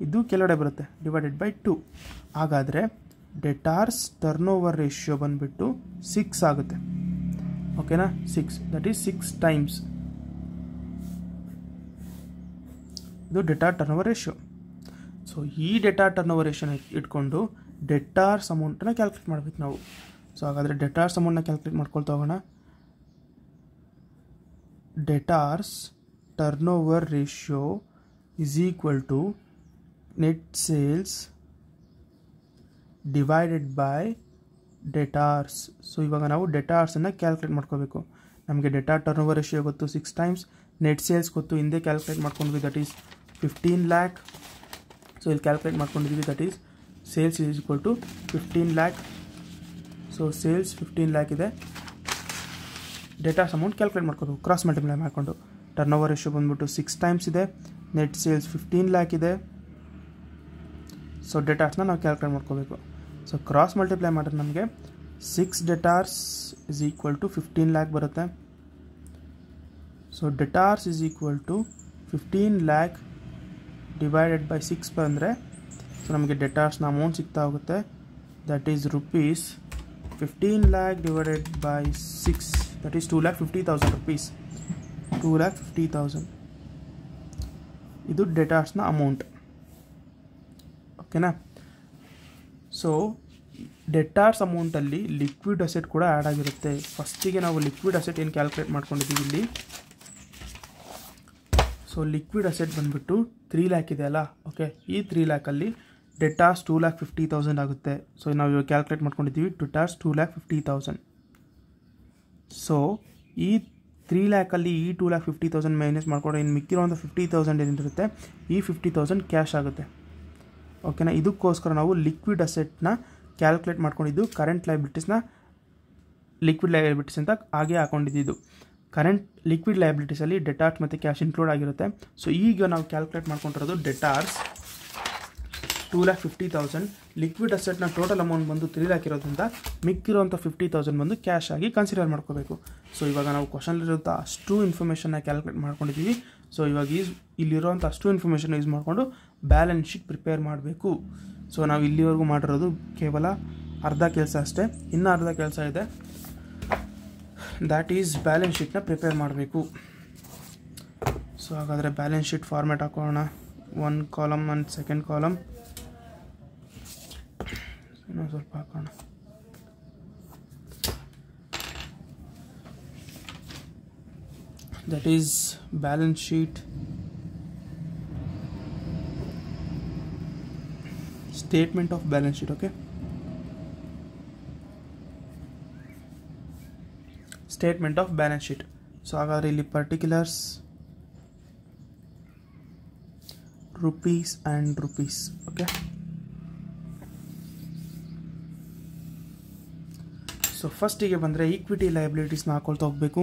ಇದು ಕೆಳಗಡೆ ಬರುತ್ತೆ, ಡಿವೈಡೆಡ್ ಬೈ 2. ಹಾಗಾದರೆ ಡೆಟಾರ್ಸ್ ಟರ್ನ್ ಓವರ್ ರೇಷಿಯೋ ಬಂದುಬಿಟ್ಟು 6 ಆಗುತ್ತೆ. ಓಕೆನಾ, 6, ದಟ್ ಈಸ್ 6 times. ಇದು debtor turn over ratio. So ಈ ಡೆಟಾರ್ ಟರ್ನ್ ಓವರ್ ರೇಷಿಯೋನ ಇಟ್ಕೊಂಡು ಡೆಟಾರ್ಸ್ ಅಮೌಂಟನ್ನ ಕ್ಯಾಲ್ಕುಲೇಟ್ ಮಾಡಬೇಕು ನಾವು. ಸೊ ಹಾಗಾದರೆ ಡೆಟಾರ್ಸ್ ಅಮೌಂಟ್ನ ಕ್ಯಾಲ್ಕುಲೇಟ್ ಮಾಡ್ಕೊಳ್ತಾ ಹೋಗೋಣ. Debtors turn over ratio is equal to net sales divided by debtors. So ಇವಾಗ ನಾವು ಡೆಟಾರ್ಸನ್ನು ಕ್ಯಾಲ್ಕುಲೇಟ್ ಮಾಡ್ಕೋಬೇಕು. ನಮಗೆ ಡೆಟಾರ್ ಟರ್ನ್ ಓವರ್ ರೇಷಿಯೋ ಗೊತ್ತು 6 times, ನೆಟ್ ಸೇಲ್ಸ್ ಗೊತ್ತು, ಹಿಂದೆ ಕ್ಯಾಲ್ಕುಲೇಟ್ ಮಾಡ್ಕೊಂಡ್ವಿ, ದಟ್ ಈಸ್ 15 lakh. ಸೊ ಇಲ್ಲಿ ಕ್ಯಾಲ್ಕುಲೇಟ್ ಮಾಡ್ಕೊಂಡಿದ್ದೀವಿ, that is sales is equal to 15 lakh. So sales 15 lakh ಇದೆ. ಡೆಟಾರ್ಸ್ ಅಮೌಂಟ್ ಕ್ಯಾಲ್ಕುಲೇಟ್ ಮಾಡ್ಕೋಬೇಕು ಕ್ರಾಸ್ ಮಲ್ಟಿಪ್ಲೈ ಮಾಡಿಕೊಂಡು. ಟರ್ನ್ ಓವರ್ ರೇಷಿಯೋ ಬಂದುಬಿಟ್ಟು 6 times ಇದೆ, ನೆಟ್ ಸೇಲ್ಸ್ 15 lakh ಇದೆ. ಸೊ ಡೆಟಾರ್ಸ್ನ ನಾವು ಕ್ಯಾಲ್ಕುಲೇಟ್ ಮಾಡ್ಕೋಬೇಕು. ಸೊ ಕ್ರಾಸ್ ಮಲ್ಟಿಪ್ಲೈ ಮಾಡಿದ್ರೆ ನಮಗೆ 6 debtors is equal to 15 lakh ಬರುತ್ತೆ. So debtors is equal to 15 lakh divided by 6 ಬಂದರೆ ಸೊ ನಮಗೆ ಡೆಟಾರ್ಸ್ನ ಅಮೌಂಟ್ ಸಿಗ್ತಾ ಹೋಗುತ್ತೆ. That is rupees 15 lakh divided by 6, that is 2,50,000 rupees. 2,50,000 ಇದು ಡೆಟಾರ್ಸ್ನ ಅಮೌಂಟ್. ಓಕೆನಾ, ಸೊ ಡೆಟಾರ್ಸ್ ಅಮೌಂಟಲ್ಲಿ ಲಿಕ್ವಿಡ್ ಅಸೆಟ್ ಕೂಡ ಆ್ಯಡ್ ಆಗಿರುತ್ತೆ. ಫಸ್ಟಿಗೆ ನಾವು ಲಿಕ್ವಿಡ್ ಅಸೆಟ್ ಏನು ಕ್ಯಾಲ್ಕುಲೇಟ್ ಮಾಡ್ಕೊಂಡಿದ್ದೀವಿ ಇಲ್ಲಿ. ಸೊ ಲಿಕ್ವಿಡ್ ಅಸೆಟ್ ಬಂದುಬಿಟ್ಟು 3 lakh ಇದೆ ಅಲ್ಲ. ಓಕೆ, ಈ 3 lakhಲ್ಲಿ ಡೆಟಾರ್ಸ್ 2,50,000 ಆಗುತ್ತೆ. ಸೊ ನಾವು ಇವಾಗ ಕ್ಯಾಲ್ಕುಲೇಟ್ ಮಾಡ್ಕೊಂಡಿದ್ದೀವಿ ಡೆಟಾರ್ಸ್ 2,50,000. ಸೊ ಈ 3 lakhಲ್ಲಿ ಈ 2,50,000 ಮೈನಸ್ ಮಾಡ್ಕೊಂಡು ಇನ್ನು ಮಿಕ್ಕಿರೋಂಥ 50,000 ಏನಿರುತ್ತೆ, ಈ 50,000 ಕ್ಯಾಶ್ ಆಗುತ್ತೆ. ಓಕೆನಾ, ಇದಕ್ಕೋಸ್ಕರ ನಾವು ಲಿಕ್ವಿಡ್ ಅಸೆಟ್ನ ಕ್ಯಾಲ್ಕುಲೇಟ್ ಮಾಡ್ಕೊಂಡಿದ್ದು. ಕರೆಂಟ್ ಲಯಬಿಲಿಟೀಸ್ನ ಲಿಕ್ವಿಡ್ ಲಯಬಿಲಿಟೀಸ್ ಅಂತ ಹಾಗೆ ಹಾಕೊಂಡಿದ್ದು. ಕರೆಂಟ್ ಲಿಕ್ವಿಡ್ ಲಯಬಿಲಿಟೀಸಲ್ಲಿ ಡೆಟಾರ್ಸ್ ಮತ್ತು ಕ್ಯಾಶ್ ಇನ್ಕ್ಲೂಡ್ ಆಗಿರುತ್ತೆ. ಸೊ ಈಗ ನಾವು ಕ್ಯಾಲ್ಕುಲೇಟ್ ಮಾಡ್ಕೊಂಡಿರೋದು ಡೆಟಾರ್ಸ್ 2,50,000 ಲಿಕ್ವಿಡ್ ಅಸೆಟ್ನ ಟೋಟಲ್ ಅಮೌಂಟ್ ಬಂದು 3 lakh ಇರೋದ್ರಿಂದ ಮಿಕ್ಕಿರೋಂಥ 50,000 ಬಂದು ಕ್ಯಾಶ್ ಆಗಿ ಕನ್ಸಿಡರ್ ಮಾಡ್ಕೋಬೇಕು. ಸೊ ಇವಾಗ ನಾವು ಕ್ವಶನಲ್ಲಿರೋಂಥ ಅಷ್ಟು ಇನ್ಫಾರ್ಮೇಷನ್ನ ಕ್ಯಾಲ್ಕುಲೇಟ್ ಮಾಡ್ಕೊಂಡಿದ್ದೀವಿ. ಸೊ ಇವಾಗ ಇಲ್ಲಿರೋಂಥ ಅಷ್ಟು ಇನ್ಫಾರ್ಮೇಷನ್ ಯೂಸ್ ಮಾಡಿಕೊಂಡು ಬ್ಯಾಲೆನ್ಸ್ ಶೀಟ್ ಪ್ರಿಪೇರ್ ಮಾಡಬೇಕು. ಸೊ ನಾವು ಇಲ್ಲಿವರೆಗೂ ಮಾಡಿರೋದು ಕೇವಲ ಅರ್ಧ ಕೆಲಸ ಅಷ್ಟೇ, ಇನ್ನೂ ಅರ್ಧ ಕೆಲಸ ಇದೆ. ದ್ಯಾಟ್ ಈಸ್ ಬ್ಯಾಲೆನ್ಸ್ ಶೀಟ್ನ ಪ್ರಿಪೇರ್ ಮಾಡಬೇಕು. ಸೊ ಹಾಗಾದರೆ ಬ್ಯಾಲೆನ್ಸ್ ಶೀಟ್ ಫಾರ್ಮ್ಯಾಟ್ ಹಾಕೋಣ. 1 ಕಾಲಮ್ ಆ್ಯಂಡ್ 2nd ಕಾಲಮ್ ಇನ್ನೊಂದು ಸ್ವಲ್ಪ ಹಾಕೋಣ. That is balance sheet, statement of balance sheet. Okay, statement of balance sheet. So ಹಾಗಾದರೆ ಇಲ್ಲಿ particulars rupees and rupees. Okay, so ಫಸ್ಟಿಗೆ ಬಂದರೆ ಈಕ್ವಿಟಿ ಲಯಬಿಲಿಟೀಸ್ನ ಹಾಕೊಳ್ತಾ ಹೋಗಬೇಕು.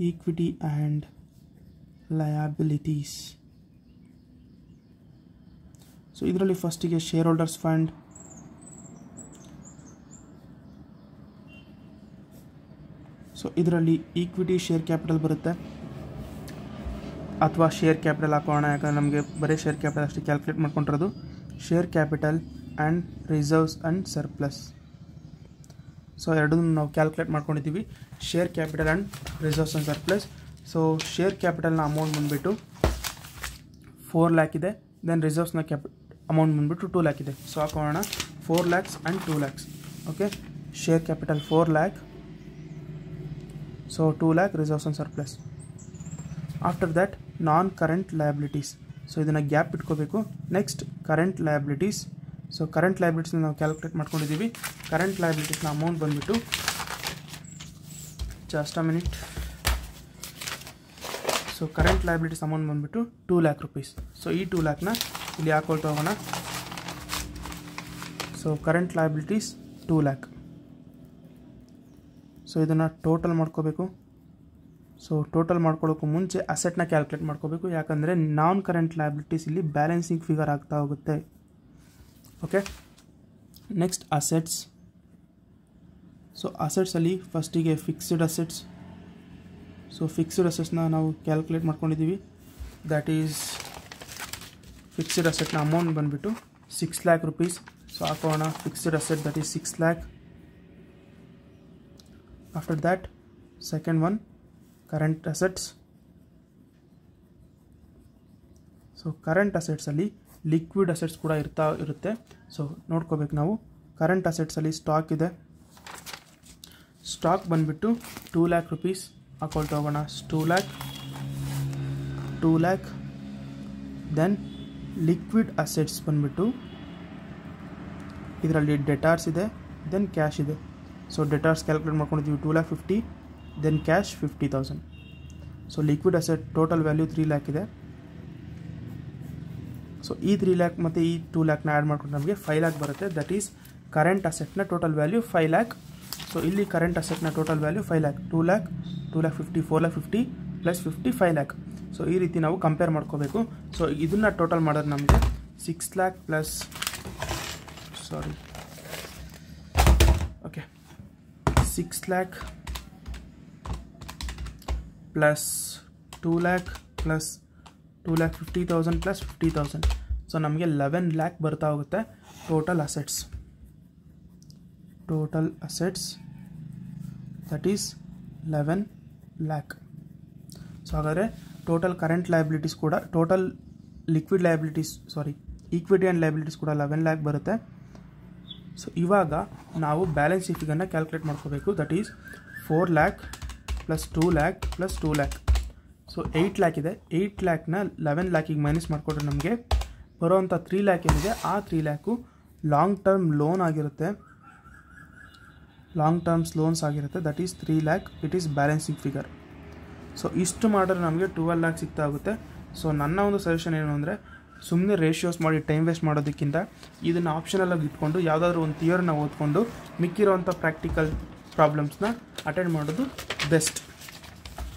Equity and liabilities. ಸೊ ಇದರಲ್ಲಿ ಫಸ್ಟಿಗೆ ಶೇರ್ ಹೋಲ್ಡರ್ಸ್ ಫಂಡ್, ಸೊ ಇದರಲ್ಲಿ ಈಕ್ವಿಟಿ ಶೇರ್ ಕ್ಯಾಪಿಟಲ್ ಬರುತ್ತೆ, ಅಥವಾ ಶೇರ್ ಕ್ಯಾಪಿಟಲ್ ಹಾಕೋಣ, ಯಾಕಂದರೆ ನಮಗೆ ಬರೀ ಶೇರ್ ಕ್ಯಾಪಿಟಲ್ ಅಷ್ಟೇ ಕ್ಯಾಲ್ಕುಲೇಟ್ ಮಾಡ್ಕೊಂಡಿರೋದು. Share capital and reserves and surplus. So ಎರಡನ್ನೂ ನಾವು ಕ್ಯಾಲ್ಕುಲೇಟ್ ಮಾಡ್ಕೊಂಡಿದ್ದೀವಿ, share capital and reserves and surplus. So share ಕ್ಯಾಪಿಟಲ್ನ ಅಮೌಂಟ್ ಬಂದುಬಿಟ್ಟು 4 lakh ಇದೆ, ದೆನ್ ರಿಸರ್ವ್ಸ್ನ ಅಮೌಂಟ್ ಬಂದುಬಿಟ್ಟು 2 lakh ಇದೆ. ಸೊ ಹಾಕೋಣ 4 lakhs and 2 lakhs. Okay, share capital 4 lakh, so 2 lakh reserves and surplus. After that non current liabilities. So ಇದನ್ನು ಗ್ಯಾಪ್ ಇಟ್ಕೋಬೇಕು. Next current liabilities. So current ಲಯಬಿಲಿಟೀಸ್ನ ನಾವು ಕ್ಯಾಲ್ಕುಲೇಟ್ ಮಾಡ್ಕೊಂಡಿದ್ದೀವಿ. ಕರೆಂಟ್ ಲಯಬಿಲಿಟೀಸ್ನ ಅಮೌಂಟ್ ಬಂದುಬಿಟ್ಟು just a minute. So current liabilities amount ಬಂದುಬಿಟ್ಟು 2 lakh rupees. ಸೊ ಈ 2 lakhನ ಇಲ್ಲಿ ಹಾಕೊಳ್ತಾ ಹೋಗೋಣ. So current liabilities 2 lakh. So ಇದನ್ನು ಟೋಟಲ್ ಮಾಡ್ಕೋಬೇಕು. ಸೊ ಟೋಟಲ್ ಮಾಡ್ಕೊಳ್ಳೋಕ್ಕೂ ಮುಂಚೆ ಅಸೆಟ್ನ ಕ್ಯಾಲ್ಕುಲೇಟ್ ಮಾಡ್ಕೋಬೇಕು, ಯಾಕಂದರೆ ನಾನ್ ಕರೆಂಟ್ ಲಯಬಿಲಿಟೀಸ್ ಇಲ್ಲಿ ಬ್ಯಾಲೆನ್ಸಿಂಗ್ ಫಿಗರ್ ಆಗ್ತಾ ಹೋಗುತ್ತೆ. Okay, next assets. ಸೊ ಅಸೆಟ್ಸಲ್ಲಿ ಫಸ್ಟಿಗೆ ಫಿಕ್ಸ್ಡ್ ಅಸೆಟ್ಸ್. ಸೊ ಫಿಕ್ಸ್ಡ್ ಅಸೆಟ್ಸ್ನ ನಾವು ಕ್ಯಾಲ್ಕುಲೇಟ್ ಮಾಡ್ಕೊಂಡಿದ್ದೀವಿ. ದ್ಯಾಟ್ ಈಸ್ ಫಿಕ್ಸ್ಡ್ ಅಸೆಟ್ನ ಅಮೌಂಟ್ ಬಂದುಬಿಟ್ಟು 6 lakh rupees. ಸೊ ಹಾಕೋಣ fixed asset, that is 6 lakh. After that second one current assets. So current ಅಸೆಟ್ಸಲ್ಲಿ ಲಿಕ್ವಿಡ್ ಅಸೆಟ್ಸ್ ಕೂಡ ಇರುತ್ತೆ. ಸೊ ನೋಡ್ಕೋಬೇಕು ನಾವು. ಕರೆಂಟ್ ಅಸೆಟ್ಸಲ್ಲಿ ಸ್ಟಾಕ್ ಇದೆ. ಸ್ಟಾಕ್ ಬಂದುಬಿಟ್ಟು 2 lakh rupees ಹಾಕೊಳ್ತಾ ಹೋಗೋಣ. 2 lakh. ದೆನ್ ಲಿಕ್ವಿಡ್ ಅಸೆಟ್ಸ್ ಬಂದುಬಿಟ್ಟು ಇದರಲ್ಲಿ ಡೆಟಾರ್ಸ್ ಇದೆ, ದೆನ್ ಕ್ಯಾಶ್ ಇದೆ. ಸೊ ಡೆಟಾರ್ಸ್ ಕ್ಯಾಲ್ಕುಲೇಟ್ ಮಾಡ್ಕೊಂಡಿದ್ದೀವಿ 2,50,000, then cash 50,000. So liquid asset total value 3 lakh ಇದೆ. ಸೊ ಈ 3 lakh ಮತ್ತು ಈ 2 lakhನ ಆ್ಯಡ್ ಮಾಡ್ಕೊಂಡು ನಮಗೆ 5 lakh ಬರುತ್ತೆ. ದಟ್ ಈಸ್ ಕರೆಂಟ್ ಅಸೆಟ್ನ ಟೋಟಲ್ ವ್ಯಾಲ್ಯೂ 5 lakh. ಸೊ ಇಲ್ಲಿ ಕರೆಂಟ್ ಅಸೆಟ್ನ total value 5 lakh. 2 lakh, 2,50,000, 4,50,000 plus 50, 5 lakh. So ಈ ರೀತಿ ನಾವು ಕಂಪೇರ್ ಮಾಡ್ಕೋಬೇಕು. ಸೊ ಇದನ್ನು ಟೋಟಲ್ ಮಾಡೋದು ನಮಗೆ 6 lakh plus 6 lakh plus 2 lakh plus 2,50,000 plus 50,000. So ನಮಗೆ 11 lakh ಬರ್ತಾ ಹೋಗುತ್ತೆ total assets. That is 11 lakh. So ಹಾಗಾದರೆ ಟೋಟಲ್ ಕರೆಂಟ್ ಲಯಬಿಲಿಟೀಸ್ ಕೂಡ, total liquid liabilities, equity and liabilities ಕೂಡ 11 lakh ಬರುತ್ತೆ. ಸೊ ಇವಾಗ ನಾವು ಬ್ಯಾಲೆನ್ಸ್ ಶೀಟ್ ಫಿಗರ್ನ ಕ್ಯಾಲ್ಕುಲೇಟ್ ಮಾಡ್ಕೋಬೇಕು. That is 4 lakh plus 2 lakh plus 2 lakh. So 8 lakh ಇದೆ. 8 lakhನ 11 lakhಗೆ ಮೈನಸ್ ಮಾಡಿಕೊಟ್ರೆ ನಮಗೆ ಬರೋವಂಥ 3 lakh ಏನಿದೆ, ಆ 3 lakh ಲಾಂಗ್ ಟರ್ಮ್ ಲೋನ್ ಆಗಿರುತ್ತೆ, ಲಾಂಗ್ ಟರ್ಮ್ಸ್ ಲೋನ್ಸ್ ಆಗಿರುತ್ತೆ. That is 3 lakh. It is balancing figure. So ಇಷ್ಟು ಮಾಡಿದ್ರೆ ನಮಗೆ 12 lakh ಸಿಗ್ತಾ ಆಗುತ್ತೆ. ಸೊ ನನ್ನ ಒಂದು ಸಜೆಷನ್ ಏನು ಅಂದರೆ, ಸುಮ್ಮನೆ ರೇಷಿಯೋಸ್ ಮಾಡಿ ಟೈಮ್ ವೇಸ್ಟ್ ಮಾಡೋದಕ್ಕಿಂತ ಇದನ್ನು ಆಪ್ಷನಲ್ಲಾಗಿ ಇಟ್ಕೊಂಡು ಯಾವುದಾದ್ರೂ ಒಂದು ಥಿಯರಿನ ಓದ್ಕೊಂಡು ಮಿಕ್ಕಿರೋವಂಥ ಪ್ರಾಕ್ಟಿಕಲ್ ಪ್ರಾಬ್ಲಮ್ಸ್ನ ಅಟೆಂಡ್ ಮಾಡೋದು ಬೆಸ್ಟ್.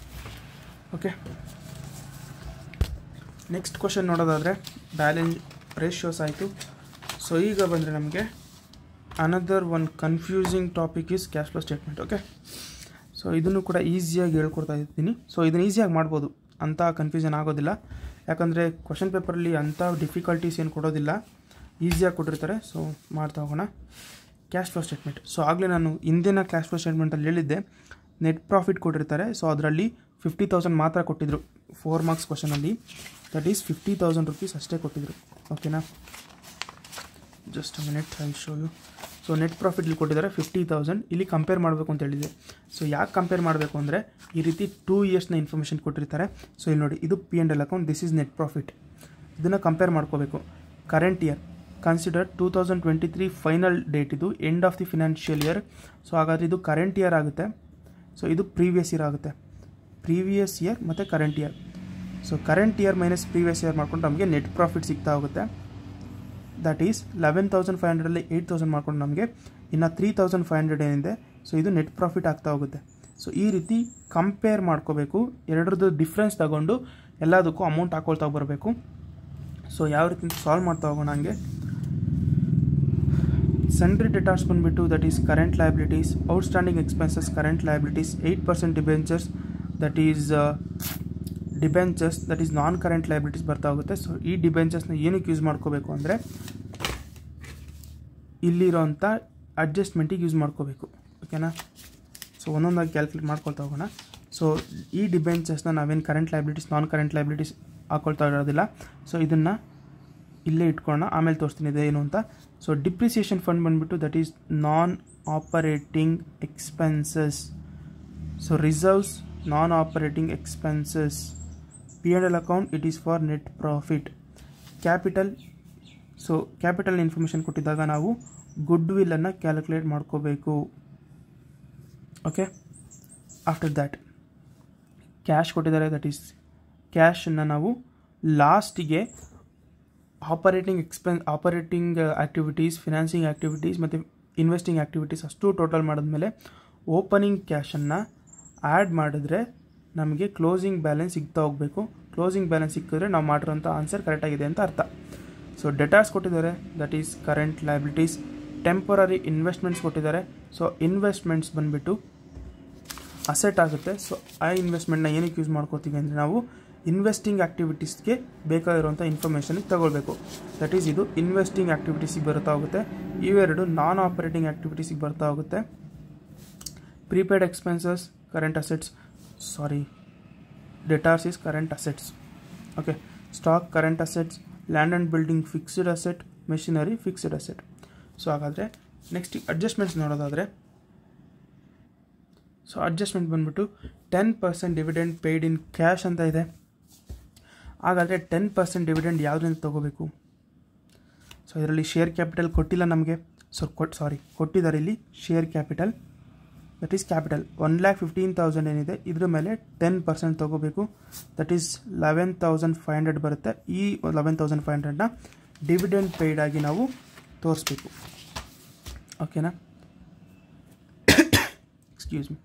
ಓಕೆ, ನೆಕ್ಸ್ಟ್ ಕ್ವಶನ್ ನೋಡೋದಾದರೆ ಬ್ಯಾಲೆನ್ಸ್ ರೇಷಿಯೋಸ್ ಆಯಿತು. ಸೊ ಈಗ ಬಂದರೆ ನಮಗೆ another one confusing topic is cash flow statement. Okay, so ಇದನ್ನು ಕೂಡ ಈಸಿಯಾಗಿ ಹೇಳ್ಕೊಡ್ತಾ ಇದ್ದೀನಿ. ಸೊ ಇದನ್ನು ಈಸಿಯಾಗಿ ಮಾಡ್ಬೋದು, ಅಂಥ ಕನ್ಫ್ಯೂಷನ್ ಆಗೋದಿಲ್ಲ. ಯಾಕಂದರೆ ಕ್ವಶನ್ ಪೇಪರಲ್ಲಿ ಅಂಥ ಡಿಫಿಕಲ್ಟೀಸ್ ಏನು ಕೊಡೋದಿಲ್ಲ, ಈಸಿಯಾಗಿ ಕೊಟ್ಟಿರ್ತಾರೆ. ಸೊ ಮಾಡ್ತಾ ಹೋಗೋಣ. Cash flow statement. ಸೊ ಆಗಲೇ ನಾನು ಹಿಂದಿನ ಕ್ಯಾಶ್ ಫ್ಲೋ ಸ್ಟೇಟ್ಮೆಂಟಲ್ಲಿ ಹೇಳಿದ್ದೆ, ನೆಟ್ ಪ್ರಾಫಿಟ್ ಕೊಟ್ಟಿರ್ತಾರೆ. ಸೊ ಅದರಲ್ಲಿ 50,000 ಮಾತ್ರ ಕೊಟ್ಟಿದ್ದರು 4 ಮಾರ್ಕ್ಸ್ ಕ್ವಶನಲ್ಲಿ. ದಟ್ ಈಸ್ 50,000 ರುಪೀಸ್ ಅಷ್ಟೇ ಕೊಟ್ಟಿದ್ದರು. ಓಕೆನಾ, just a minute I show you. So net profit ಇಲ್ಲಿ ಕೊಟ್ಟಿದ್ದಾರೆ 50,000. ಇಲ್ಲಿ ಕಂಪೇರ್ ಮಾಡಬೇಕು ಅಂತ ಹೇಳಿದೆ. ಸೊ ಯಾಕೆ ಕಂಪೇರ್ ಮಾಡಬೇಕು ಅಂದರೆ ಈ ರೀತಿ 2 ಇಯರ್ಸ್ನ ಇನ್ಫಾರ್ಮೇಷನ್ ಕೊಟ್ಟಿರ್ತಾರೆ. ಸೊ ಇಲ್ಲಿ ನೋಡಿ, ಇದು P&L account, this is net profit. ಇದನ್ನು ಕಂಪೇರ್ ಮಾಡ್ಕೋಬೇಕು. Current year consider 2023 final date, ಇದು end of the financial year. So ಹಾಗಾದರೆ ಇದು ಕರೆಂಟ್ ಇಯರ್ ಆಗುತ್ತೆ. ಸೊ ಇದು ಪ್ರೀವಿಯಸ್ ಇಯರ್ ಆಗುತ್ತೆ. ಪ್ರೀವಿಯಸ್ ಇಯರ್ ಮತ್ತು current year. So current year minus previous year ಮಾಡ್ಕೊಂಡು ನಮಗೆ ನೆಟ್ ಪ್ರಾಫಿಟ್ ಸಿಗ್ತಾ ಹೋಗುತ್ತೆ. ದಟ್ ಈಸ್ 11,500 8,000 ಮಾಡ್ಕೊಂಡು ನಮಗೆ ಇನ್ನು 3,500 ಏನಿದೆ. ಸೊ ಇದು ನೆಟ್ ಪ್ರಾಫಿಟ್ ಆಗ್ತಾ ಹೋಗುತ್ತೆ. ಸೊ ಈ ರೀತಿ ಕಂಪೇರ್ ಮಾಡ್ಕೋಬೇಕು. ಎರಡರದ್ದು ಡಿಫ್ರೆನ್ಸ್ ತಗೊಂಡು ಎಲ್ಲದಕ್ಕೂ ಅಮೌಂಟ್ ಹಾಕೊಳ್ತಾ ಬರಬೇಕು. ಸೊ ಯಾವ ರೀತಿ ಸಾಲ್ವ್ ಮಾಡ್ತಾ ಹೋಗೋಣ ಹಂಗೆ. ಸನ್ರಿ ಡೆಟಾರ್ಸ್ ಬಂದುಬಿಟ್ಟು that is current liabilities, outstanding expenses current liabilities, 8% debentures that is debentures that is non current liabilities ಬರ್ತಾ ಹೋಗುತ್ತೆ. ಸೊ ಈ ಡಿಬೆಂಚರ್ಸ್ನ ಏನಕ್ಕೆ ಯೂಸ್ ಮಾಡ್ಕೋಬೇಕು ಅಂದರೆ ಇಲ್ಲಿರೋಂಥ ಅಡ್ಜಸ್ಟ್ಮೆಂಟಿಗೆ ಯೂಸ್ ಮಾಡ್ಕೋಬೇಕು. ಓಕೆನಾ, ಸೊ ಒಂದೊಂದಾಗಿ ಕ್ಯಾಲ್ಕುಲೇಟ್ ಮಾಡ್ಕೊಳ್ತಾ ಹೋಗೋಣ. ಸೊ ಈ ಡಿಬೆಂಚರ್ಸ್ನ ನಾವೇನು ಕರೆಂಟ್ ಲಯಬಿಲಿಟೀಸ್ ನಾನ್ ಕರೆಂಟ್ ಲಯಬಿಲಿಟೀಸ್ ಹಾಕೊಳ್ತಾ ಇರೋದಿಲ್ಲ. ಸೊ ಇದನ್ನು ಇಲ್ಲೇ ಇಟ್ಕೊಳ್ಳೋಣ, ಆಮೇಲೆ ತೋರಿಸ್ತೀನಿ ಇದೆ ಏನು ಅಂತ. ಸೊ ಡಿಪ್ರಿಸಿಯೇಷನ್ ಫಂಡ್ ಬಂದುಬಿಟ್ಟು that is non operating expenses. So reserves non operating expenses. P&L account it is for net profit. Capital, so capital information ಕೊಟ್ಟಿದ್ದಾಗ ನಾವು ಗುಡ್ ವಿಲ್ಲನ್ನು ಕ್ಯಾಲ್ಕುಲೇಟ್ ಮಾಡ್ಕೋಬೇಕು. ಓಕೆ, ಆಫ್ಟರ್ ದ್ಯಾಟ್ ಕ್ಯಾಶ್ ಕೊಟ್ಟಿದ್ದಾರೆ. ದಟ್ ಈಸ್ ಕ್ಯಾಶನ್ನು ನಾವು ಲಾಸ್ಟಿಗೆ ಆಪರೇಟಿಂಗ್ ಆ್ಯಕ್ಟಿವಿಟೀಸ್, ಫಿನಾನ್ಸಿಂಗ್ ಆ್ಯಕ್ಟಿವಿಟೀಸ್ ಮತ್ತು ಇನ್ವೆಸ್ಟಿಂಗ್ ಆ್ಯಕ್ಟಿವಿಟೀಸ್ ಅಷ್ಟು ಟೋಟಲ್ ಮಾಡಿದ್ಮೇಲೆ ಓಪನಿಂಗ್ ಕ್ಯಾಶನ್ನು ಆ್ಯಡ್ ಮಾಡಿದ್ರೆ ನಮಗೆ ಕ್ಲೋಸಿಂಗ್ ಬ್ಯಾಲೆನ್ಸ್ ಸಿಗ್ತಾ ಹೋಗಬೇಕು. ಕ್ಲೋಸಿಂಗ್ ಬ್ಯಾಲೆನ್ಸ್ ಸಿಕ್ಕಿದ್ರೆ ನಾವು ಮಾಡಿರೋಂಥ ಆನ್ಸರ್ ಕರೆಕ್ಟಾಗಿದೆ ಅಂತ ಅರ್ಥ. ಸೊ ಡೆಟಾರ್ಸ್ ಕೊಟ್ಟಿದ್ದಾರೆ, that is current liabilities. Temporary investments ಕೊಟ್ಟಿದ್ದಾರೆ. ಸೊ ಇನ್ವೆಸ್ಟ್ಮೆಂಟ್ಸ್ ಬಂದುಬಿಟ್ಟು ಅಸೆಟ್ ಆಗುತ್ತೆ. ಸೊ ಆ ಇನ್ವೆಸ್ಟ್ಮೆಂಟ್ನ ಏನಕ್ಕೆ ಯೂಸ್ ಮಾಡ್ಕೋತೀವಿ ಅಂದರೆ ನಾವು ಇನ್ವೆಸ್ಟಿಂಗ್ ಆ್ಯಕ್ಟಿವಿಟೀಸ್ಗೆ ಬೇಕಾಗಿರುವಂಥ ಇನ್ಫಾರ್ಮೇಷನಿಗೆ ತಗೊಳ್ಬೇಕು. ದಟ್ ಈಸ್ ಇದು ಇನ್ವೆಸ್ಟಿಂಗ್ ಆ್ಯಕ್ಟಿವಿಟೀಸಿಗೆ ಬರ್ತಾ ಹೋಗುತ್ತೆ. ಇವೆರಡು ನಾನ್ ಆಪರೇಟಿಂಗ್ ಆ್ಯಕ್ಟಿವಿಟೀಸಿಗೆ ಬರ್ತಾ ಹೋಗುತ್ತೆ. Prepaid expenses current assets, sorry debtors is current assets. Okay, stock current assets, land and building fixed asset, machinery fixed asset. So ಹಾಗಾದರೆ ನೆಕ್ಸ್ಟ್ ಅಡ್ಜಸ್ಟ್ಮೆಂಟ್ಸ್ ನೋಡೋದಾದರೆ, ಸೊ ಅಡ್ಜಸ್ಟ್ಮೆಂಟ್ ಬಂದುಬಿಟ್ಟು 10% ಡಿವಿಡೆಂಡ್ ಪೇಯ್ಡ್ ಇನ್ ಕ್ಯಾಶ್ ಅಂತ ಇದೆ. ಹಾಗಾದರೆ 10% ಡಿವಿಡೆಂಡ್ ಯಾವುದರಿಂದ ತೊಗೋಬೇಕು? ಸೊ ಇದರಲ್ಲಿ ಶೇರ್ ಕ್ಯಾಪಿಟಲ್ ಕೊಟ್ಟಿಲ್ಲ ನಮಗೆ. ಸೊ ಕೊಟ್ಟಿದ್ದಾರೆ ಇಲ್ಲಿ share capital, that is capital 1,15,000 ಏನಿದೆ ಇದ್ರ ಮೇಲೆ 10% ತೊಗೋಬೇಕು. ದಟ್ ಈಸ್ 11,500 ಬರುತ್ತೆ. ಈ 11,500ನ ಡಿವಿಡೆಂಡ್ ಪೇಯ್ಡ್ ಆಗಿ ನಾವು ತೋರಿಸ್ಬೇಕು. ಓಕೆನಾ, excuse me.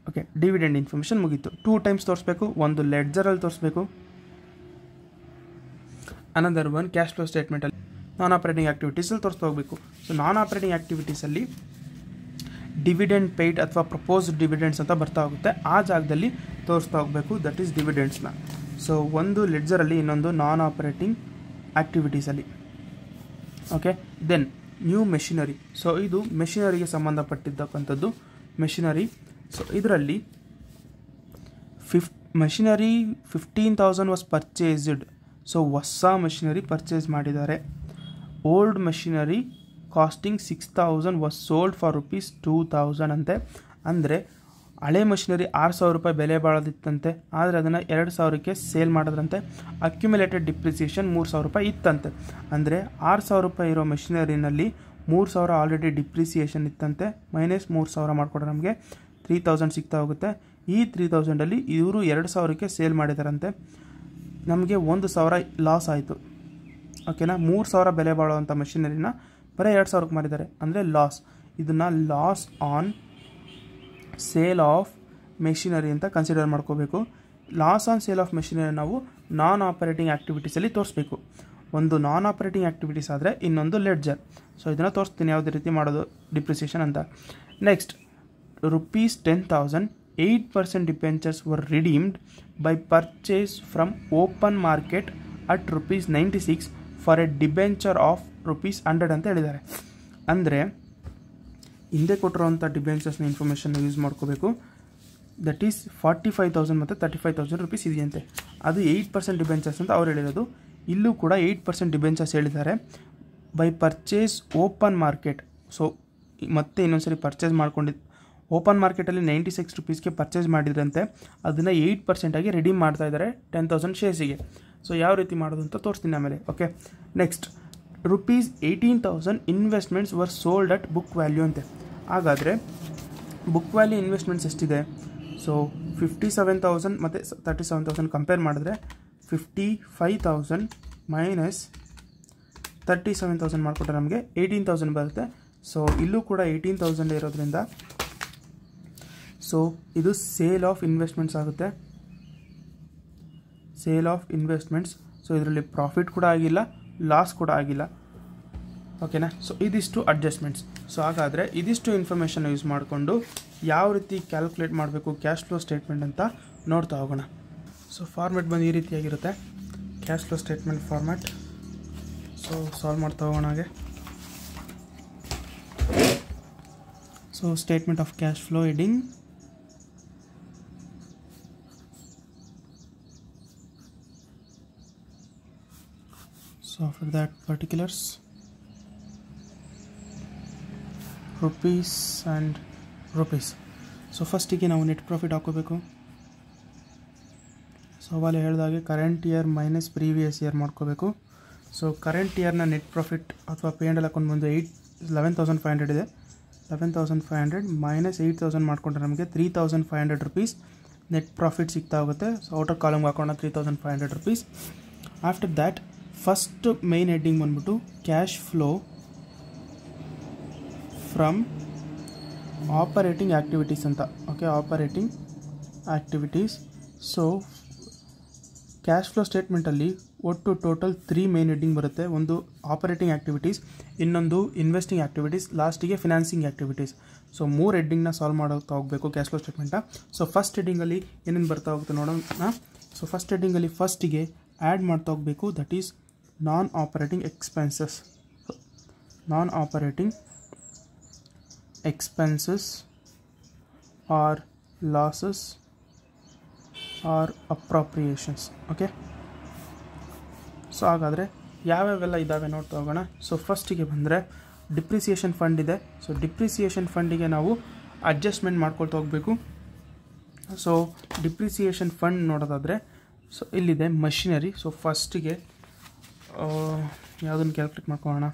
Okay, dividend information ಮುಗೀತು. 2 ಟೈಮ್ಸ್ ತೋರಿಸ್ಬೇಕು. ಒಂದು ಲೆಡ್ಜರಲ್ಲಿ ತೋರಿಸ್ಬೇಕು, ಅನದರ್ ಒನ್ ಕ್ಯಾಶ್ ಫ್ಲೋ ಸ್ಟೇಟ್ಮೆಂಟಲ್ಲಿ ನಾನ್ ಆಪರೇಟಿಂಗ್ ಆ್ಯಕ್ಟಿವಿಟೀಸಲ್ಲಿ ತೋರಿಸ್ತಾ ಹೋಗಬೇಕು. ಸೊ ನಾನ್ ಆಪರೇಟಿಂಗ್ ಆ್ಯಕ್ಟಿವಿಟೀಸಲ್ಲಿ ಡಿವಿಡೆಂಡ್ ಪೇಯ್ಡ್ ಅಥವಾ ಪ್ರಪೋಸ್ಡ್ ಡಿವಿಡೆಂಡ್ಸ್ ಅಂತ ಬರ್ತಾ ಹೋಗುತ್ತೆ. ಆ ಜಾಗದಲ್ಲಿ ತೋರಿಸ್ತಾ ಹೋಗಬೇಕು, ದಟ್ ಈಸ್ ಡಿವಿಡೆಂಡ್ಸ್ನ. ಸೊ ಒಂದು ಲೆಡ್ಜರಲ್ಲಿ, ಇನ್ನೊಂದು ನಾನ್ ಆಪರೇಟಿಂಗ್ ಆ್ಯಕ್ಟಿವಿಟೀಸಲ್ಲಿ. Okay, then new machinery. So ಇದು ಮೆಷಿನರಿಗೆ ಸಂಬಂಧಪಟ್ಟಿದ್ದಕ್ಕಂಥದ್ದು ಮೆಷಿನರಿ. ಸೊ ಇದರಲ್ಲಿ ಮೆಷಿನರಿ 15,000 ವಾಸ್ ಪರ್ಚೇಸ್ಡ್. ಸೊ ಹೊಸ ಮೆಷಿನರಿ ಪರ್ಚೇಸ್ ಮಾಡಿದ್ದಾರೆ. Old machinery costing 6,000 was sold for ₹2,000 ಅಂತೆ. ಅಂದರೆ ಹಳೆ ಮಷಿನರಿ 6,000 ರೂಪಾಯಿ ಬೆಲೆ ಬಾಳೋದಿತ್ತಂತೆ, ಆದರೆ ಅದನ್ನು 2,000ಕ್ಕೆ ಸೇಲ್ ಮಾಡಿದ್ರಂತೆ. ಅಕ್ಯುಮುಲೇಟೆಡ್ ಡಿಪ್ರಿಸಿಯೇಷನ್ 3,000 ರೂಪಾಯಿ ಇತ್ತಂತೆ. ಅಂದರೆ 6,000 ರೂಪಾಯಿ ಇರೋ ಮೆಷಿನರಿನಲ್ಲಿ 3,000 ಆಲ್ರೆಡಿ ಡಿಪ್ರಿಸಿಯೇಷನ್ ಇತ್ತಂತೆ. ಮೈನಸ್ 3,000 ಮಾಡಿಕೊಡ್ರೆ ನಮಗೆ 3,000 ಸಿಗ್ತಾ ಹೋಗುತ್ತೆ. ಈ 3,000ಅಲ್ಲಿ ಇವರು 2,000ಕ್ಕೆ ಸೇಲ್ ಮಾಡಿದಾರಂತೆ. ನಮಗೆ 1,000 ಲಾಸ್ ಆಯಿತು. ಓಕೆನಾ, 3,000 ಬೆಲೆ ಬಾಳುವಂಥ ಮೆಷಿನರಿನ ಬರೀ 2,000ಕ್ಕೆ ಮಾರಿದ್ದಾರೆ, ಅಂದರೆ ಲಾಸ್. ಇದನ್ನು loss on sale of machinery ಅಂತ ಕನ್ಸಿಡರ್ ಮಾಡ್ಕೋಬೇಕು. Loss on sale of machinery ನಾವು ನಾನ್ ಆಪರೇಟಿಂಗ್ ಆ್ಯಕ್ಟಿವಿಟೀಸಲ್ಲಿ ತೋರಿಸ್ಬೇಕು. ಒಂದು ನಾನ್ ಆಪರೇಟಿಂಗ್ ಆ್ಯಕ್ಟಿವಿಟೀಸ್ ಆದರೆ ಇನ್ನೊಂದು ಲೆಡ್ಜರ್. ಸೊ ಇದನ್ನು ತೋರಿಸ್ತೀನಿ ಯಾವುದೇ ರೀತಿ ಮಾಡೋದು ಡಿಪ್ರಿಸಿಯೇಷನ್ ಅಂತ. Next ₹10,000 8% debentures var redeemed by purchase from open market at ₹96 for A debenture of ₹100 ಅಂತ ಹೇಳಿದ್ದಾರೆ. ಅಂದರೆ ಹಿಂದೆ ಕೊಟ್ಟಿರೋಂಥ ಡಿಬೆಂಚರ್ಸ್ನ ಇನ್ಫಾರ್ಮೇಷನ್ನ ಯೂಸ್ ಮಾಡ್ಕೋಬೇಕು. ದಟ್ ಈಸ್ 45,000 ಮತ್ತು ₹35,000 ಇದೆಯಂತೆ. ಅದು 8% ಡಿಬೆಂಚರ್ಸ್ ಅಂತ ಅವ್ರು ಹೇಳಿರೋದು. ಇಲ್ಲೂ ಕೂಡ 8% ಡಿಬೆಂಚರ್ಸ್ ಹೇಳಿದ್ದಾರೆ by purchase open market. So ಮತ್ತೆ ಇನ್ನೊಂದ್ಸರಿ ಪರ್ಚೇಸ್ ಮಾಡ್ಕೊಂಡಿದ್ದು ಓಪನ್ ಮಾರ್ಕೆಟಲ್ಲಿ ₹96ಗೆ ಪರ್ಚೇಸ್ ಮಾಡಿದ್ರಂತೆ, ಅದನ್ನು 8% ರಿಡೀಮ್ ಮಾಡ್ತಾ ಇದ್ದಾರೆ 10,000 ಶೇರ್ಸಿಗೆ. ಸೊ ಯಾವ ರೀತಿ ಮಾಡೋದು ಅಂತ ತೋರಿಸ್ತೀನಿ ಆಮೇಲೆ. Okay, next ₹18,000 investments var sold at book value ಅಂತೆ. ಹಾಗಾದರೆ ಬುಕ್ ವ್ಯಾಲ್ಯೂ ಇನ್ವೆಸ್ಟ್ಮೆಂಟ್ಸ್ ಎಷ್ಟಿದೆ? ಸೊ 57,000 ಮತ್ತು 37,000 ಕಂಪೇರ್ ಮಾಡಿದ್ರೆ 55,000 ಮೈನಸ್ 37,000 ಮಾಡಿಕೊಟ್ರೆ ನಮಗೆ 18,000 ಬರುತ್ತೆ. ಸೊ ಇಲ್ಲೂ ಕೂಡ 18,000 ಇರೋದ್ರಿಂದ ಸೊ ಇದು ಸೇಲ್ ಆಫ್ ಇನ್ವೆಸ್ಟ್ಮೆಂಟ್ಸ್ ಆಗುತ್ತೆ. Sale of investments. ಸೊ ಇದರಲ್ಲಿ ಪ್ರಾಫಿಟ್ ಕೂಡ ಆಗಿಲ್ಲ, ಲಾಸ್ ಕೂಡ ಆಗಿಲ್ಲ. ಓಕೆನಾ? ಸೊ ಇದಿಷ್ಟು ಅಡ್ಜಸ್ಟ್ಮೆಂಟ್ಸ್. ಸೊ ಹಾಗಾದರೆ ಇದಿಷ್ಟು ಇನ್ಫಾರ್ಮೇಷನ್ ಯೂಸ್ ಮಾಡಿಕೊಂಡು ಯಾವ ರೀತಿ ಕ್ಯಾಲ್ಕುಲೇಟ್ ಮಾಡಬೇಕು ಕ್ಯಾಶ್ ಫ್ಲೋ ಸ್ಟೇಟ್ಮೆಂಟ್ ಅಂತ ನೋಡ್ತಾ ಹೋಗೋಣ. ಸೊ ಫಾರ್ಮೆಟ್ ಬಂದು ಈ ರೀತಿಯಾಗಿರುತ್ತೆ, cash flow statement format. So solve ಮಾಡ್ತಾ ಹೋಗೋಣ ಹಾಗೆ. So statement of cash flow heading. So after that particulars, rupees and rupees. So ಫಸ್ಟಿಗೆ ನಾವು ನೆಟ್ ಪ್ರಾಫಿಟ್ ಹಾಕೋಬೇಕು. ಸೊ ಅವಾಗಲೇ ಹೇಳಿದಾಗೆ current year minus previous year ಮಾಡ್ಕೋಬೇಕು. ಸೊ ಕರೆಂಟ್ ಇಯರ್ನ ನೆಟ್ ಪ್ರಾಫಿಟ್ ಅಥವಾ ಪೇ ಆ್ಯಂಡ್ ಅಕೌಂಟ್ ಬಂದು 11,500 ಇದೆ. 11,500 ಮೈನಸ್ 8,000 ಮಾಡಿಕೊಂಡ್ರೆ ನಮಗೆ ₹3,500 ನೆಟ್ ಪ್ರಾಫಿಟ್ ಸಿಗ್ತಾ ಹೋಗುತ್ತೆ. ಸೊ ಔಟರ್ ಕಾಲಮ್ಗೆ ಹಾಕೋಣ ₹3,500. After that first main heading ಬಂದ್ಬಿಟ್ಟು cash flow from operating activities ಅಂತ. Okay, operating activities. So cash flow ಸ್ಟೇಟ್ಮೆಂಟಲ್ಲಿ ಒಟ್ಟು ಟೋಟಲ್ 3 ಮೇನ್ ಹೆಡ್ಡಿಂಗ್ ಬರುತ್ತೆ. ಒಂದು ಆಪರೇಟಿಂಗ್ ಆ್ಯಕ್ಟಿವಿಟೀಸ್, ಇನ್ನೊಂದು ಇನ್ವೆಸ್ಟಿಂಗ್ ಆ್ಯಕ್ಟಿವಿಟೀಸ್, ಲಾಸ್ಟಿಗೆ ಫಿನಾನ್ಸಿಂಗ್ ಆ್ಯಕ್ಟಿವಿಟೀಸ್. ಸೊ 3 ಹೆಡ್ಡಿಂಗ್ನ ಸಾಲ್ವ್ ಮಾಡೋಕ್ಕೆ ಹೋಗಬೇಕು cash flow statement. So first ಹೆಡ್ಡಿಂಗಲ್ಲಿ ಏನೇನು ಬರ್ತಾ ಹೋಗುತ್ತೆ ನೋಡೋಣ. ಸೊ ಫಸ್ಟ್ ಹೆಡ್ಡಿಂಗಲ್ಲಿ ಫಸ್ಟಿಗೆ ಆ್ಯಡ್ ಮಾಡ್ತಾ ಹೋಗಬೇಕು, that is non operating expenses. Non operating expenses or losses or appropriations. Okay, so ಹಾಗಾದರೆ ಯಾವ್ಯಾವೆಲ್ಲ ಇದ್ದಾವೆ ನೋಡ್ತಾ ಹೋಗೋಣ. ಸೊ ಫಸ್ಟಿಗೆ ಬಂದರೆ ಡಿಪ್ರಿಸಿಯೇಷನ್ ಫಂಡ್ ಇದೆ. ಸೊ ಡಿಪ್ರಿಸಿಯೇಷನ್ ಫಂಡಿಗೆ ನಾವು ಅಡ್ಜಸ್ಟ್ಮೆಂಟ್ ಮಾಡ್ಕೊಳ್ತಾ ಹೋಗಬೇಕು. ಸೊ ಡಿಪ್ರಿಸಿಯೇಷನ್ ಫಂಡ್ ನೋಡೋದಾದರೆ ಸೊ ಇಲ್ಲಿದೆ ಮಷಿನರಿ. ಸೊ ಫಸ್ಟಿಗೆ ಯಾವುದನ್ನು ಕ್ಯಾಲ್ಕುಲೇಟ್ ಮಾಡ್ಕೊಳ್ಳೋಣ.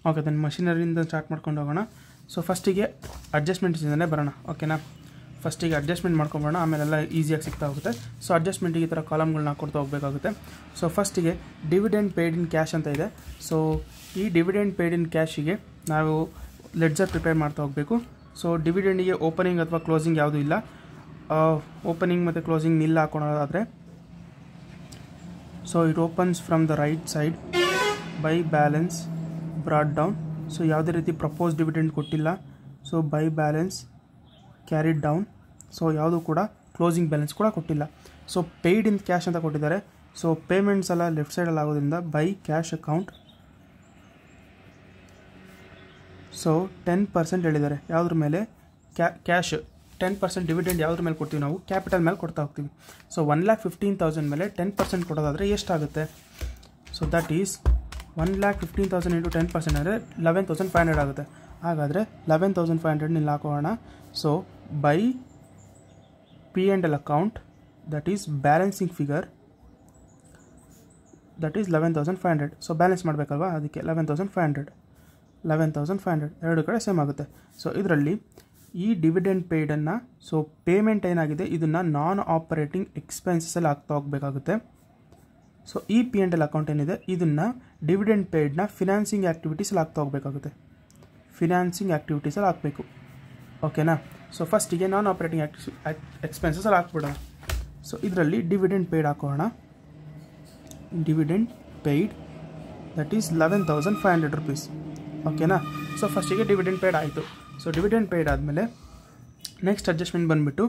ಓಕೆ, ದೆನ್ ಮಷಿನರಿಯಿಂದ ಸ್ಟಾರ್ಟ್ ಮಾಡ್ಕೊಂಡು ಹೋಗೋಣ. ಸೊ ಫಸ್ಟಿಗೆ ಅಡ್ಜಸ್ಟ್ಮೆಂಟ್ಸಿಂದನೇ ಬರೋಣ. ಓಕೆನಾ? ಫಸ್ಟಿಗೆ ಅಡ್ಜಸ್ಟ್ಮೆಂಟ್ ಮಾಡ್ಕೊಂಬೋಣ, ಆಮೇಲೆಲ್ಲ ಈಸಿಯಾಗಿ ಸಿಗ್ತಾ ಹೋಗುತ್ತೆ. ಸೊ ಅಡ್ಜಸ್ಟ್ಮೆಂಟಿಗೆ ಈ ಥರ ಕಾಲಮ್ಗಳನ್ನ ಹಾಕೊಡ್ತಾ ಹೋಗಬೇಕಾಗುತ್ತೆ. ಸೊ ಫಸ್ಟಿಗೆ ಡಿವಿಡೆಂಡ್ ಪೇಯ್ಡ್ ಇನ್ ಕ್ಯಾಶ್ ಅಂತ ಇದೆ. ಸೊ ಈ ಡಿವಿಡೆಂಡ್ ಪೇಯ್ಡ್ ಇನ್ ಕ್ಯಾಶಿಗೆ ನಾವು ಲೆಡ್ಜರ್ ಪ್ರಿಪೇರ್ ಮಾಡ್ತಾ ಹೋಗಬೇಕು. ಸೊ ಡಿವಿಡೆಂಡಿಗೆ ಓಪನಿಂಗ್ ಅಥವಾ ಕ್ಲೋಸಿಂಗ್ ಯಾವುದೂ ಇಲ್ಲ. ಓಪನಿಂಗ್ ಮತ್ತು ಕ್ಲೋಸಿಂಗ್ ನಿಲ್ಲ ಹಾಕೊಳ್ಳೋದಾದರೆ so it opens from the right side by balance brought down. So ಯಾವುದೇ ರೀತಿ ಪ್ರಪೋಸ್ ಡಿವಿಡೆಂಡ್ ಕೊಟ್ಟಿಲ್ಲ. So by balance carried down. So ಯಾವುದೂ ಕೂಡ ಕ್ಲೋಸಿಂಗ್ ಬ್ಯಾಲೆನ್ಸ್ ಕೂಡ ಕೊಟ್ಟಿಲ್ಲ. ಸೊ ಪೇಯ್ಡ್ ಇನ್ ಕ್ಯಾಶ್ ಅಂತ ಕೊಟ್ಟಿದ್ದಾರೆ. ಸೊ ಪೇಮೆಂಟ್ಸ್ ಎಲ್ಲ ಲೆಫ್ಟ್ ಸೈಡಲ್ಲಿ ಆಗೋದ್ರಿಂದ ಬೈ ಕ್ಯಾಶ್ ಅಕೌಂಟ್. ಸೊ 10% ಹೇಳಿದ್ದಾರೆ ಯಾವುದ್ರ ಮೇಲೆ? ಕ್ಯಾಶ್ 10% ಡಿವಿಡೆಂಡ್ ಯಾವುದ್ರ ಮೇಲೆ ಕೊಡ್ತೀವಿ ನಾವು? ಕ್ಯಾಪಿಟಲ್ ಮೇಲೆ ಕೊಡ್ತಾ ಹೋಗ್ತೀವಿ. ಸೊ 1,15,000 ಮೇಲೆ 10% ಕೊಡೋದಾದರೆ ಎಷ್ಟಾಗುತ್ತೆ? ಸೊ ದಟ್ ಈಸ್ 1,15,000 ಇಂಟು 10% ಅಂದರೆ 11,500 ಆಗುತ್ತೆ. ಹಾಗಾದರೆ 11,500 ಇಲ್ಲಿ ಹಾಕೋಣ. So by P and L account, that is balancing figure, that is 11,500. So balance ಮಾಡಬೇಕಲ್ವಾ, ಅದಕ್ಕೆ 11,500 ಎರಡು ಕಡೆ ಸೇಮ್ ಆಗುತ್ತೆ. ಸೊ ಇದರಲ್ಲಿ ಈ ಡಿವಿಡೆಂಡ್ ಪೇಯ್ಡನ್ನು, ಸೊ ಪೇಮೆಂಟ್ ಏನಾಗಿದೆ ಇದನ್ನು ನಾನ್ ಆಪರೇಟಿಂಗ್ ಎಕ್ಸ್ಪೆನ್ಸಲ್ಲಿ ಹಾಕ್ತಾ ಹೋಗಬೇಕಾಗುತ್ತೆ. ಸೊ ಈ ಪಿ ಆ್ಯಂಡ್ ಎಲ್ ಅಕೌಂಟ್ ಏನಿದೆ ಇದನ್ನು ಡಿವಿಡೆಂಡ್ ಪೇಯ್ಡ್ನ ಫಿನಾನ್ಸಿಂಗ್ ಆ್ಯಕ್ಟಿವಿಟೀಸಲ್ಲಿ ಹಾಕ್ತಾ ಹೋಗಬೇಕಾಗುತ್ತೆ. ಫಿನಾನ್ಸಿಂಗ್ ಆ್ಯಕ್ಟಿವಿಟೀಸಲ್ಲಿ ಹಾಕಬೇಕು. ಓಕೆನಾ? ಸೊ ಫಸ್ಟಿಗೆ ನಾನ್ ಆಪರೇಟಿಂಗ್ ಎಕ್ಸ್ಪೆನ್ಸಸಲ್ಲಿ ಹಾಕ್ಬಿಡೋಣ. ಸೊ ಇದರಲ್ಲಿ ಡಿವಿಡೆಂಡ್ ಪೇಯ್ಡ್ ಹಾಕೋಣ. Dividend paid that is 11,500 rupees. ಓಕೆನಾ. ಸೊ ಫಸ್ಟಿಗೆ ಡಿವಿಡೆಂಡ್ ಪೇಯ್ಡ್ ಆಯಿತು. ಸೊ ಡಿವಿಡೆಂಡ್ ಪೇಯ್ಡ್ ಆದಮೇಲೆ ನೆಕ್ಸ್ಟ್ ಅಡ್ಜಸ್ಟ್ಮೆಂಟ್ ಬಂದುಬಿಟ್ಟು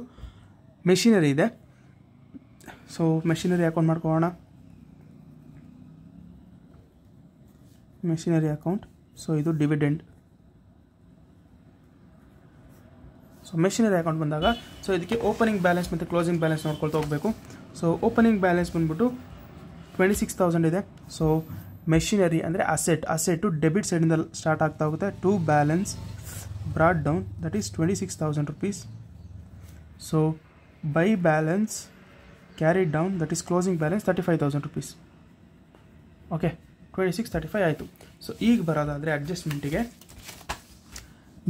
ಮೆಷಿನರಿ ಇದೆ. ಸೊ ಮೆಷಿನರಿ ಅಕೌಂಟ್ ಮಾಡ್ಕೊಳ್ಳೋಣ. Machinery account. ಸೊ ಇದು ಡಿವಿಡೆಂಡ್. ಸೊ ಮೆಷಿನರಿ ಅಕೌಂಟ್ ಬಂದಾಗ ಸೊ ಇದಕ್ಕೆ ಓಪನಿಂಗ್ ಬ್ಯಾಲೆನ್ಸ್ ಮತ್ತು ಕ್ಲೋಸಿಂಗ್ ಬ್ಯಾಲೆನ್ಸ್ ನೋಡ್ಕೊಳ್ತಾ ಹೋಗಬೇಕು. ಸೊ ಓಪನಿಂಗ್ ಬ್ಯಾಲೆನ್ಸ್ ಬಂದುಬಿಟ್ಟು 26,000 ಇದೆ. ಸೊ ಮೆಷಿನರಿ ಅಂದರೆ ಅಸೆಟು ಡೆಬಿಟ್ ಸೈಡಿಂದ ಸ್ಟಾರ್ಟ್ ಆಗ್ತಾ ಹೋಗುತ್ತೆ. To balance brought down that is 26,000 rupees. So by balance carried down that is closing balance 35,000 rupees. Okay, 2635 ಆಯಿತು. ಸೊ ಈಗ ಬರೋದಾದರೆ ಅಡ್ಜಸ್ಟ್ಮೆಂಟಿಗೆ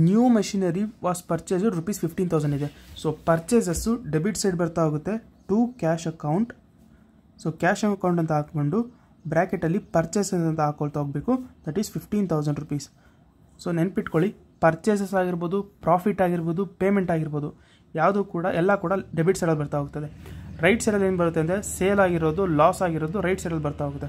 ನ್ಯೂ ಮೆಷಿನರಿ ವಾಸ್ ಪರ್ಚೇಸ್ ₹15,000 ಇದೆ. ಸೊ ಪರ್ಚೇಸಸ್ಸು ಡೆಬಿಟ್ ಸೈಡ್ ಬರ್ತಾ ಹೋಗುತ್ತೆ to cash account. So cash account ಅಂತ ಹಾಕ್ಕೊಂಡು ಬ್ರ್ಯಾಕೆಟಲ್ಲಿ ಪರ್ಚೇಸಸ್ ಅಂತ ಹಾಕೊಳ್ತಾ ಹೋಗಬೇಕು. That is 15,000 rupees. ಸೊ ನೆನ್ಪಿಟ್ಕೊಳ್ಳಿ, ಪರ್ಚೇಸಸ್ ಆಗಿರ್ಬೋದು, ಪ್ರಾಫಿಟ್ ಆಗಿರ್ಬೋದು, ಪೇಮೆಂಟ್ ಆಗಿರ್ಬೋದು, ಯಾವುದು ಕೂಡ ಎಲ್ಲ ಕೂಡ ಡೆಬಿಟ್ ಸೈಡಲ್ಲಿ ಬರ್ತಾ ಹೋಗ್ತದೆ. ರೈಟ್ ಸೈಡಲ್ಲಿ ಏನು ಬರುತ್ತೆ ಅಂದರೆ ಸೇಲ್ ಆಗಿರೋದು, ಲಾಸ್ ಆಗಿರೋದು ರೈಟ್ ಸೈಡಲ್ಲಿ ಬರ್ತಾ ಹೋಗುತ್ತೆ.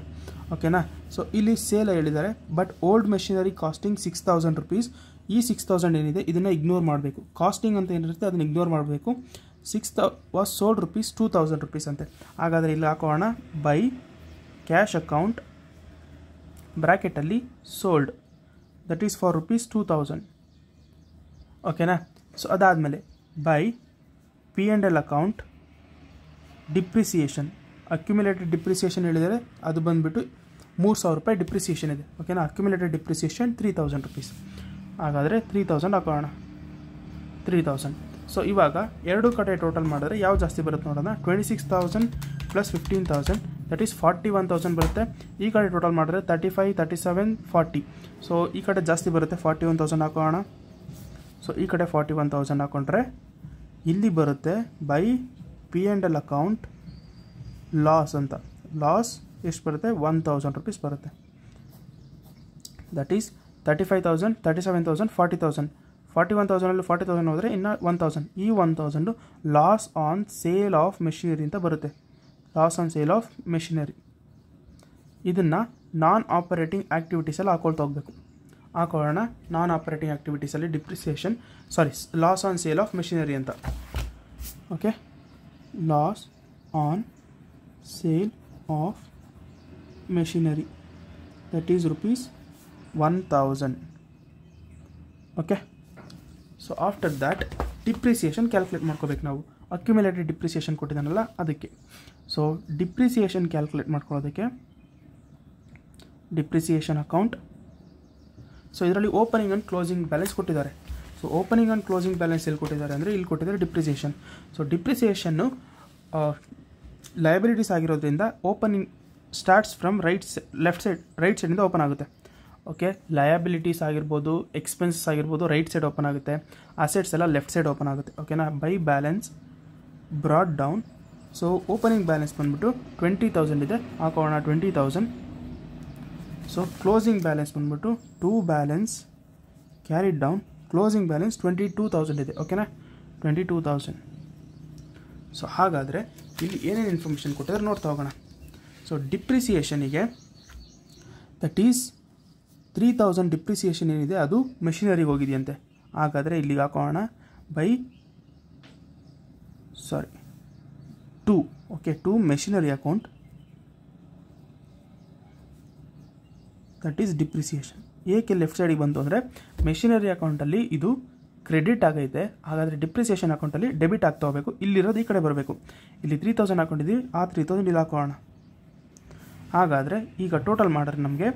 ಓಕೆನಾ. ಸೊ ಇಲ್ಲಿ ಸೇಲ್ ಹೇಳಿದ್ದಾರೆ, but old machinery costing 6,000 rupees. ಈ 6,000 ಏನಿದೆ ಇದನ್ನು ಇಗ್ನೋರ್ ಮಾಡಬೇಕು. ಕಾಸ್ಟಿಂಗ್ ಅಂತ ಏನಿರುತ್ತೆ ಅದನ್ನು ಇಗ್ನೋರ್ ಮಾಡಬೇಕು. 6,000 ವಾಸ್ ಸೋಲ್ಡ್ rupees 2,000 rupees ಅಂತೆ. ಹಾಗಾದರೆ ಇಲ್ಲಿ ಹಾಕೋಣ ಬೈ ಕ್ಯಾಶ್ ಅಕೌಂಟ್ ಬ್ರ್ಯಾಕೆಟಲ್ಲಿ ಸೋಲ್ಡ್ ದಟ್ ಈಸ್ ಫಾರ್ ₹2,000. ಓಕೆನಾ. ಸೊ ಅದಾದಮೇಲೆ by P&L account depreciation, accumulated depreciation ಹೇಳಿದರೆ ಅದು ಬಂದುಬಿಟ್ಟು 3,000 ರೂಪಾಯಿ ಡಿಪ್ರಿಸಿಯೇಷನ್ ಇದೆ. ಓಕೆನಾ. Accumulated depreciation 3,000 rupees. ಹಾಗಾದರೆ 3,000 ಹಾಕೋಣ. 3,000. ಸೊ ಇವಾಗ ಎರಡು ಕಡೆ ಟೋಟಲ್ ಮಾಡಿದ್ರೆ ಯಾವ ಜಾಸ್ತಿ ಬರುತ್ತೆ ನೋಡೋಣ. 26,000 ಪ್ಲಸ್ 15,000 ದಟ್ ಈಸ್ 41,000 ಬರುತ್ತೆ. ಈ ಕಡೆ ಟೋಟಲ್ ಮಾಡಿದ್ರೆ 35, 37, 40. ಸೊ ಈ ಕಡೆ ಜಾಸ್ತಿ ಬರುತ್ತೆ, 41,000 ಹಾಕೋಣ. ಸೊ ಈ ಕಡೆ 41,000 ಹಾಕೊಂಡ್ರೆ ಇಲ್ಲಿ ಬರುತ್ತೆ ಬೈ P&L ಅಕೌಂಟ್ ಲಾಸ್ ಅಂತ. ಲಾಸ್ ಎಷ್ಟು ಬರುತ್ತೆ? 1,000 rupees ಬರುತ್ತೆ. That is 35,000, 37,000, 40,000. 41,000 40,000 ಹೋದರೆ ಇನ್ನು 1,000. ಈ 1,000 loss on sale of machinery ಅಂತ ಬರುತ್ತೆ. Loss on sale of machinery. ಇದನ್ನು ನಾನ್ ಆಪರೇಟಿಂಗ್ ಆ್ಯಕ್ಟಿವಿಟೀಸಲ್ಲಿ ಹಾಕೊಳ್ತಾ ಹೋಗಬೇಕು. ಹಾಕೊಳ್ಳೋಣ. ನಾನ್ ಆಪರೇಟಿಂಗ್ ಆ್ಯಕ್ಟಿವಿಟೀಸಲ್ಲಿ depreciation loss on sale of machinery ಅಂತ. Okay, loss on sale of machinery that is ₹1,000. Okay. So after that depreciation calculate ಮಾಡ್ಕೋಬೇಕು ನಾವು. ಅಕ್ಯುಮುಲೇಟೆಡ್ ಡಿಪ್ರಿಸಿಯೇಷನ್ ಕೊಟ್ಟಿದ್ದಾನಲ್ಲ ಅದಕ್ಕೆ. ಸೊ ಡಿಪ್ರಿಸಿಯೇಷನ್ ಕ್ಯಾಲ್ಕುಲೇಟ್ ಮಾಡ್ಕೊಳ್ಳೋದಕ್ಕೆ ಡಿಪ್ರಿಸಿಯೇಷನ್ ಅಕೌಂಟ್. ಸೊ ಇದರಲ್ಲಿ ಓಪನಿಂಗ್ ಆ್ಯಂಡ್ ಕ್ಲೋಸಿಂಗ್ ಬ್ಯಾಲೆನ್ಸ್ ಕೊಟ್ಟಿದ್ದಾರೆ. So opening and closing balance ಎಲ್ಲಿ ಕೊಟ್ಟಿದ್ದಾರೆ ಅಂದರೆ ಇಲ್ಲಿ ಕೊಟ್ಟಿದ್ದಾರೆ ಡಿಪ್ರಿಸಿಯೇಷನ್. ಸೊ ಡಿಪ್ರಿಸಿಯೇಷನ್ನು ಲಯಬಿಲಿಟೀಸ್ ಆಗಿರೋದ್ರಿಂದ ಓಪನಿಂಗ್ ಸ್ಟಾರ್ಟ್ಸ್ ಫ್ರಮ್ ಲೆಫ್ಟ್ ಸೈಡಿಂದ ಓಪನ್ ಆಗುತ್ತೆ. ಓಕೆ, ಲಯಬಿಲಿಟೀಸ್ ಆಗಿರ್ಬೋದು, ಎಕ್ಸ್ಪೆನ್ಸಸ್ ಆಗಿರ್ಬೋದು ರೈಟ್ ಸೈಡ್ ಓಪನ್ ಆಗುತ್ತೆ, ಅಸೆಟ್ಸ್ ಎಲ್ಲ ಲೆಫ್ಟ್ ಸೈಡ್ ಓಪನ್ ಆಗುತ್ತೆ. ಓಕೆನಾ. By balance brought down. So opening balance ಬಂದುಬಿಟ್ಟು 20,000 ಇದೆ, ಹಾಕೋಣ 20,000. ಸೊ ಕ್ಲೋಸಿಂಗ್ ಬ್ಯಾಲೆನ್ಸ್ ಬಂದುಬಿಟ್ಟು to balance carried down, closing balance 22,000 ಇದೆ. ಓಕೆನಾ, 22,000. ಸೊ ಹಾಗಾದರೆ ಇಲ್ಲಿ ಏನೇನು ಇನ್ಫಾರ್ಮೇಷನ್ ಕೊಟ್ಟಿದ್ದಾರೆ ನೋಡ್ತಾ ಹೋಗೋಣ. ಸೊ ಡಿಪ್ರಿಸಿಯೇಷನಿಗೆ ದಟ್ ಈಸ್ 3,000 ಡಿಪ್ರಿಸಿಯೇಷನ್ ಏನಿದೆ ಅದು ಮೆಷಿನರಿಗೆ ಹೋಗಿದೆಯಂತೆ. ಹಾಗಾದರೆ ಇಲ್ಲಿಗೆ ಹಾಕೋಣ by to. Okay, to machinery account that is depreciation. ಏಕೆ ಲೆಫ್ಟ್ ಸೈಡಿಗೆ ಬಂತು ಅಂದರೆ ಮೆಷಿನರಿ ಅಕೌಂಟಲ್ಲಿ ಇದು ಕ್ರೆಡಿಟ್ ಆಗೈತೆ, ಹಾಗಾದರೆ ಡಿಪ್ರಿಸಿಯೇಷನ್ ಅಕೌಂಟಲ್ಲಿ ಡೆಬಿಟ್ ಆಗ್ತಾ ಹೋಗಬೇಕು. ಇಲ್ಲಿರೋದು ಈ ಕಡೆ ಬರಬೇಕು. ಇಲ್ಲಿ 3,000 ಹಾಕೊಂಡಿದ್ದೀವಿ, ಆ 3,000 ಇಲ್ಲಿ ಹಾಕೋಣ. ಹಾಗಾದರೆ ಈಗ ಟೋಟಲ್ ಮಾಡಿದ್ರೆ ನಮಗೆ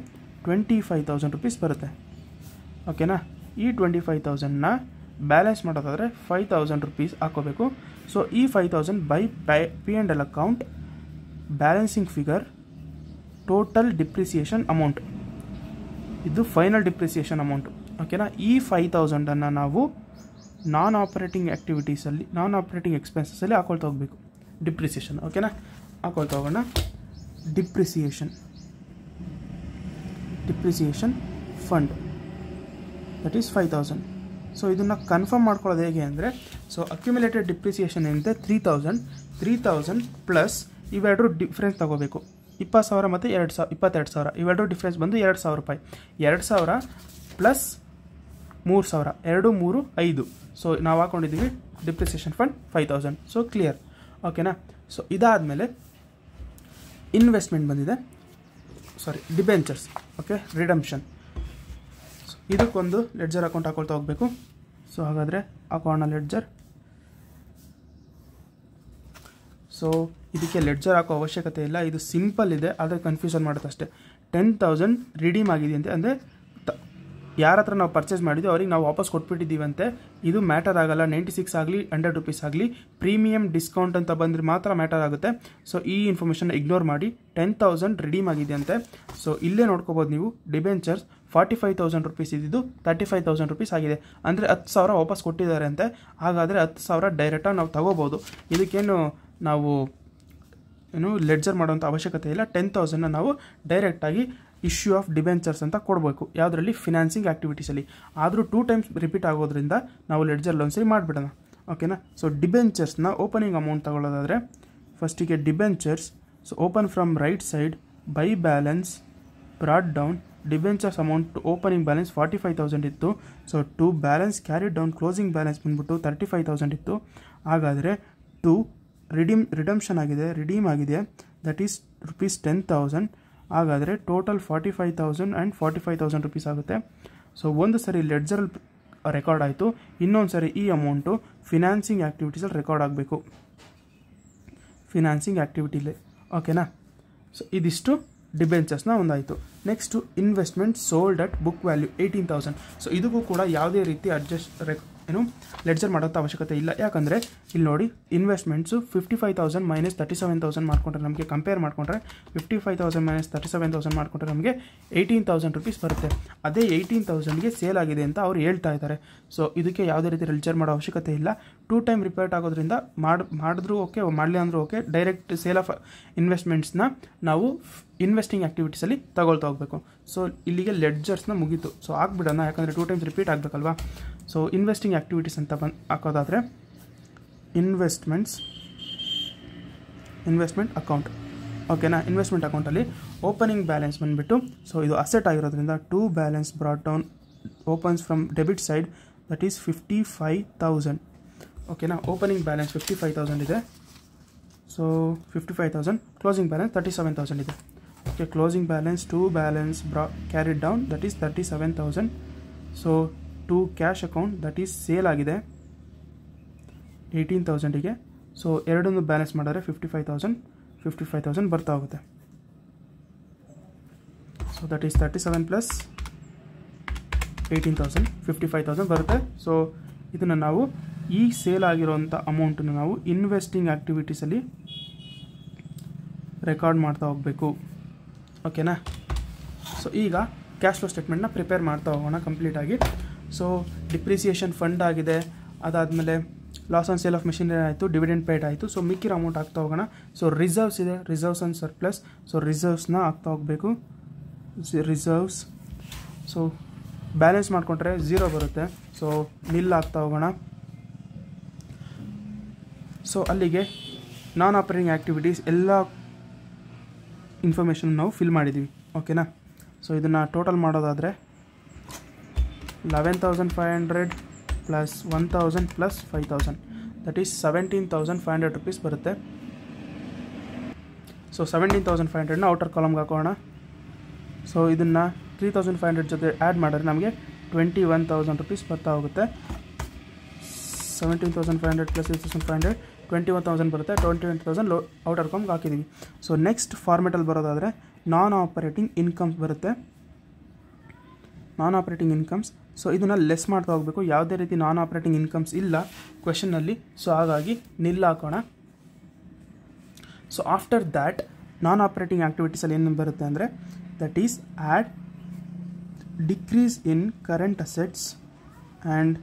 25,000 rupees ಬರುತ್ತೆ. ಓಕೆನಾ. ಈ 25,000ನ ಬ್ಯಾಲೆನ್ಸ್ ಮಾಡೋದಾದರೆ 5,000 rupees ಹಾಕೋಬೇಕು. ಸೊ ಈ 5,000 by P&L account balancing figure total depreciation amount. ಇದು ಫೈನಲ್ ಡಿಪ್ರಿಸಿಯೇಷನ್ ಅಮೌಂಟು. ಓಕೆನಾ. ಈ 5,000ಅನ್ನು ನಾವು ನಾನ್ ಆಪರೇಟಿಂಗ್ ಆ್ಯಕ್ಟಿವಿಟೀಸಲ್ಲಿ ನಾನ್ ಆಪರೇಟಿಂಗ್ ಎಕ್ಸ್ಪೆನ್ಸಸಲ್ಲಿ ಹಾಕೊಳ್ತಾ ಹೋಗಬೇಕು. ಡಿಪ್ರಿಸಿಯೇಷನ್. ಓಕೆನಾ. ಹಾಕೊಳ್ತಾ ಹೋಗೋಣ. Depreciation fund that is 5,000. So ಇದನ್ನು ಕನ್ಫರ್ಮ್ ಮಾಡ್ಕೊಳ್ಳೋದು ಹೇಗೆ ಅಂದರೆ, ಸೊ ಅಕ್ಯುಮುಲೇಟೆಡ್ ಡಿಪ್ರಿಸಿಯೇಷನ್ ಏನಿದೆ 3000 ಪ್ಲಸ್ ಇವೆರಡು ಡಿಫ್ರೆನ್ಸ್ ತೊಗೋಬೇಕು. 20,000 ಮತ್ತು 22,000 ಇವೆರಡು ಡಿಫ್ರೆನ್ಸ್ ಬಂದು 2,000 ರೂಪಾಯಿ. 2,000 ಪ್ಲಸ್ 3,000 2 3 5. ಸೊ ನಾವು ಹಾಕೊಂಡಿದ್ದೀವಿ ಡಿಪ್ರಿಸಿಯೇಷನ್ ಫಂಡ್ 5,000. ಸೊ ಕ್ಲಿಯರ್, ಓಕೆನಾ. ಸೊ ಇದಾದಮೇಲೆ ಇನ್ವೆಸ್ಟ್ಮೆಂಟ್ ಬಂದಿದೆ, ಡಿಬೆಂಚರ್ಸ್, ಓಕೆ, ರಿಡಂಪ್ಷನ್. ಸೊ ಇದಕ್ಕೊಂದು ಲೆಡ್ಜರ್ ಅಕೌಂಟ್ ಹಾಕೊಳ್ತಾ ಹೋಗಬೇಕು. ಸೊ ಹಾಗಾದರೆ ಅಕೌಂಟ್ನ ಲೆಡ್ಜರ್. ಸೊ ಇದಕ್ಕೆ ಲೆಡ್ಜರ್ ಹಾಕೋ ಅವಶ್ಯಕತೆ ಇಲ್ಲ, ಇದು ಸಿಂಪಲ್ ಇದೆ, ಆದರೆ ಕನ್ಫ್ಯೂಷನ್ ಮಾಡುತ್ತೆ ಅಷ್ಟೇ. 10,000 ರಿಡೀಮ್ ಆಗಿದೆಯಂತೆ, ಅಂದರೆ ಯಾರ ಹತ್ರ ನಾವು ಪರ್ಚೇಸ್ ಮಾಡಿದ್ವಿ ಅವ್ರಿಗೆ ನಾವು ವಾಪಸ್ ಕೊಟ್ಬಿಟ್ಟಿದ್ದೀವಂತೆ. ಇದು ಮ್ಯಾಟರ್ ಆಗಲ್ಲ, 96 ಆಗಲಿ 100 ರೂಪೀಸ್ ಆಗಲಿ, ಪ್ರೀಮಿಯಂ ಡಿಸ್ಕೌಂಟ್ ಅಂತ ಬಂದರೆ ಮಾತ್ರ ಮ್ಯಾಟರ್ ಆಗುತ್ತೆ. ಸೊ ಈ ಇನ್ಫಾರ್ಮೇಷನ್ ಇಗ್ನೋರ್ ಮಾಡಿ. 10,000 ರಿಡೀಮ್ ಆಗಿದೆಯಂತೆ. ಸೊ ಇಲ್ಲೇ ನೋಡ್ಕೋಬೋದು ನೀವು, ಡಿಬೆಂಚರ್ಸ್ 45,000 ರೂಪೀಸ್ ಇದ್ದಿದ್ದು 35,000 ರೂಪೀಸ್ ಆಗಿದೆ, ಅಂದರೆ 10,000 ವಾಪಸ್ ಕೊಟ್ಟಿದ್ದಾರೆ ಅಂತೆ. ಹಾಗಾದರೆ 10,000 ಡೈರೆಕ್ಟಾಗಿ ನಾವು ತಗೋಬೋದು. ಇದಕ್ಕೇನು ನಾವು ಲೆಡ್ಜರ್ ಮಾಡೋಂಥ ಅವಶ್ಯಕತೆ ಇಲ್ಲ. 10,000ನ ನಾವು ಡೈರೆಕ್ಟಾಗಿ ಇಶ್ಯೂ ಆಫ್ ಡಿಬೆಂಚರ್ಸ್ ಅಂತ ಕೊಡಬೇಕು. ಯಾವುದರಲ್ಲಿ? ಫಿನಾನ್ಸಿಂಗ್ ಆ್ಯಕ್ಟಿವಿಟೀಸಲ್ಲಿ. ಆದರೂ 2 ಟೈಮ್ಸ್ ರಿಪೀಟ್ ಆಗೋದ್ರಿಂದ ನಾವು ಲೆಡ್ಜರ್ ಒಂದ್ಸರಿ ಮಾಡಿಬಿಡೋಣ, ಓಕೆನಾ. ಸೊ ಡಿಬೆಂಚರ್ಸ್ನ ಓಪನಿಂಗ್ ಅಮೌಂಟ್ ತಗೊಳ್ಳೋದಾದರೆ ಫಸ್ಟಿಗೆ debentures. So open from right side, by balance, brought down, debentures amount opening balance 45,000 ಇತ್ತು. So to balance carried down, closing balance ಬಂದ್ಬಿಟ್ಟು 35,000 ಇತ್ತು. ಹಾಗಾದರೆ ಟು ರಿಡಂಪ್ಷನ್ ಆಗಿದೆ, ರಿಡೀಮ್ ಆಗಿದೆ, ದಟ್ ಈಸ್ ರುಪೀಸ್ 10,000. ಹಾಗಾದರೆ ಟೋಟಲ್ 45,000 ಆ್ಯಂಡ್ 45,000 ರೂಪೀಸ್ ಆಗುತ್ತೆ. ಸೊ ಒಂದು ಸರಿ ಲೆಡ್ಜರಲ್ಲಿ ರೆಕಾರ್ಡ್ ಆಯಿತು, ಇನ್ನೊಂದು ಸರಿ ಈ ಅಮೌಂಟು ಫಿನಾನ್ಸಿಂಗ್ ಆ್ಯಕ್ಟಿವಿಟೀಸಲ್ಲಿ ರೆಕಾರ್ಡ್ ಆಗಬೇಕು, ಫಿನಾನ್ಸಿಂಗ್ ಆ್ಯಕ್ಟಿವಿಟಿಲಿ, ಓಕೆನಾ. ಸೊ ಇದಿಷ್ಟು ಡಿಬೆಂಚರ್ಸ್ನ ಒಂದಾಯಿತು. Next investment sold at book value 18,000. So ಇದಕ್ಕೂ ಕೂಡ ಯಾವುದೇ ರೀತಿ ಲೆಡ್ಜರ್ ಮಾಡೋಂಥ ಅವಶ್ಯಕತೆ ಇಲ್ಲ. ಯಾಕಂದರೆ ಇಲ್ಲಿ ನೋಡಿ, ಇನ್ವೆಸ್ಟ್ಮೆಂಟ್ಸು 55,000 ಮೈನಸ್ 37,000 ಮಾಡಿಕೊಂಡ್ರೆ ನಮಗೆ ಕಂಪೇರ್ ಮಾಡಿಕೊಂಡ್ರೆ 55,000 ಮೈನಸ್ 37,000 ಮಾಡಿಕೊಂಡ್ರೆ ನಮಗೆ 18,000 ರೂಪೀಸ್ ಬರುತ್ತೆ. ಅದೇ 18,000ಗೆ ಸೇಲ್ ಆಗಿದೆ ಅಂತ ಅವ್ರು ಹೇಳ್ತಾ ಇದ್ದಾರೆ. ಸೊ ಇದಕ್ಕೆ ಯಾವುದೇ ರೀತಿ ಲೆಡ್ಜರ್ ಮಾಡೋ ಅವಶ್ಯಕತೆ ಇಲ್ಲ. 2 ಟೈಮ್ ರಿಪೇಟ್ ಆಗೋದ್ರಿಂದ ಮಾಡಿದ್ರೂ ಓಕೆ, ಮಾಡಲಿ ಅಂದರೂ ಓಕೆ, ಡೈರೆಕ್ಟ್ ಸೇಲ್ ಆಫ್ ಇನ್ವೆಸ್ಟ್ಮೆಂಟ್ಸ್ನ ನಾವು ಇನ್ವೆಸ್ಟಿಂಗ್ ಆ್ಯಕ್ಟಿವಿಟೀಸಲ್ಲಿ ತಗೊಳ್ತಾ ಹೋಗಬೇಕು. ಸೊ ಇಲ್ಲಿಗೆ ಲೆಡ್ಜರ್ಸ್ನ ಮುಗೀತು. ಸೊ ಆಗ್ಬಿಡೋಣ, ಯಾಕಂದರೆ 2 ಟೈಮ್ಸ್ ರಿಪೀಟ್ ಆಗಬೇಕಲ್ವಾ. ಸೊ ಇನ್ವೆಸ್ಟಿಂಗ್ ಆ್ಯಕ್ಟಿವಿಟೀಸ್ ಅಂತ ಹಾಕೋದಾದರೆ ಇನ್ವೆಸ್ಟ್ಮೆಂಟ್ ಅಕೌಂಟ್, ಓಕೆನಾ. ಇನ್ವೆಸ್ಟ್ಮೆಂಟ್ ಅಕೌಂಟಲ್ಲಿ ಓಪನಿಂಗ್ ಬ್ಯಾಲೆನ್ಸ್ ಬಂದುಬಿಟ್ಟು, ಸೊ ಇದು ಅಸೆಟ್ ಆಗಿರೋದ್ರಿಂದ to balance brought down opens from debit side, that is 55,000, ಓಕೆನಾ. ಓಪನಿಂಗ್ ಬ್ಯಾಲೆನ್ಸ್ 55,000 ಇದೆ. ಸೊ 55,000, ಕ್ಲೋಸಿಂಗ್ ಬ್ಯಾಲೆನ್ಸ್ 37,000 ಇದೆ. Okay, closing balance to balance carried down, that is 37,000. So to cash account, that is sale ಆಗಿದೆ 18,000ಗೆ. ಸೊ ಎರಡನ್ನು ಬ್ಯಾಲೆನ್ಸ್ ಮಾಡಿದ್ರೆ 55,000 ಬರ್ತಾ ಹೋಗುತ್ತೆ. ಸೊ ದಟ್ ಈಸ್ 37 ಪ್ಲಸ್ 18,000 55,000 ಬರುತ್ತೆ. ಸೊ ಇದನ್ನು ನಾವು ಈ ಸೇಲ್ ಆಗಿರೋಂಥ ಅಮೌಂಟನ್ನು ನಾವು ಇನ್ವೆಸ್ಟಿಂಗ್ ಆ್ಯಕ್ಟಿವಿಟೀಸಲ್ಲಿ ರೆಕಾರ್ಡ್ ಮಾಡ್ತಾ ಹೋಗಬೇಕು, ಓಕೆನಾ. ಸೊ ಈಗ ಕ್ಯಾಶ್ ಫ್ಲೋ ಸ್ಟೇಟ್ಮೆಂಟ್ನ ಪ್ರಿಪೇರ್ ಮಾಡ್ತಾ ಹೋಗೋಣ ಕಂಪ್ಲೀಟಾಗಿ. ಸೊ ಡಿಪ್ರಿಸಿಯೇಷನ್ ಫಂಡ್ ಆಗಿದೆ, ಅದಾದಮೇಲೆ loss on sale of machinery ಆಯಿತು, ಡಿವಿಡೆಂಡ್ ಪೇಡ್ ಆಯಿತು. ಸೊ ಮಿಕ್ಕಿರೋ ಅಮೌಂಟ್ ಆಗ್ತಾ ಹೋಗೋಣ. ಸೊ ರಿಸರ್ವ್ಸ್ ಇದೆ, ರಿಸರ್ವ್ಸ್ ಆನ್ ಸರ್ಪ್ಲಸ್. ಸೊ ರಿಸರ್ವ್ಸ್ನ ಆಗ್ತಾ ಹೋಗಬೇಕು, ರಿಸರ್ವ್ಸ್. ಸೊ ಬ್ಯಾಲೆನ್ಸ್ ಮಾಡಿಕೊಂಡ್ರೆ 0 ಬರುತ್ತೆ. ಸೊ ನಿಲ್ ಆಗ್ತಾ ಹೋಗೋಣ. ಸೊ ಅಲ್ಲಿಗೆ ನಾನ್ ಆಪರೇಟಿಂಗ್ ಆ್ಯಕ್ಟಿವಿಟೀಸ್ ಎಲ್ಲ ಇನ್ಫಾರ್ಮೇಷನ್ ನಾವು ಫಿಲ್ ಮಾಡಿದ್ದೀವಿ, ಓಕೆನಾ. ಸೊ ಇದನ್ನು ಟೋಟಲ್ ಮಾಡೋದಾದರೆ 11,500 plus 1,000 plus 5,000, that is 17,500 rupees ಬರುತ್ತೆ. ಸೊ 17,500ನ ಔಟರ್ ಕಾಲಮ್ಗೆ ಹಾಕೋಣ. ಸೊ ಇದನ್ನು 3,500 ಜೊತೆ ಆ್ಯಡ್ ಮಾಡಿದ್ರೆ ನಮಗೆ 21,000 ರೂಪೀಸ್ ಬರ್ತಾ ಹೋಗುತ್ತೆ. 17,500 ಪ್ಲಸ್ 3,500 21,000 ಬರುತ್ತೆ. 21,000 ಔಟರ್ ಕಾಲಮ್ಗೆ ಹಾಕಿದ್ದೀವಿ. ಸೊ ನೆಕ್ಸ್ಟ್ ಫಾರ್ಮೆಟಲ್ಲಿ ಬರೋದಾದರೆ ನಾನ್ ಆಪರೇಟಿಂಗ್ ಇನ್ಕಮ್ಸ್ ಬರುತ್ತೆ, ನಾನ್ ಆಪರೇಟಿಂಗ್ ಇನ್ಕಮ್ಸ್. ಸೊ ಇದನ್ನು ಲೆಸ್ ಮಾಡ್ತಾ ಹೋಗಬೇಕು. ಯಾವುದೇ ರೀತಿ ನಾನ್ ಆಪರೇಟಿಂಗ್ ಇನ್ಕಮ್ಸ್ ಇಲ್ಲ ಕ್ವೆಶನಲ್ಲಿ. ಸೊ ಹಾಗಾಗಿ ನಿಲ್ ಹಾಕೋಣ. So after that non operating ಆ್ಯಕ್ಟಿವಿಟೀಸಲ್ಲಿ ಏನು ಬರುತ್ತೆ ಅಂದರೆ, that is add decrease in current assets and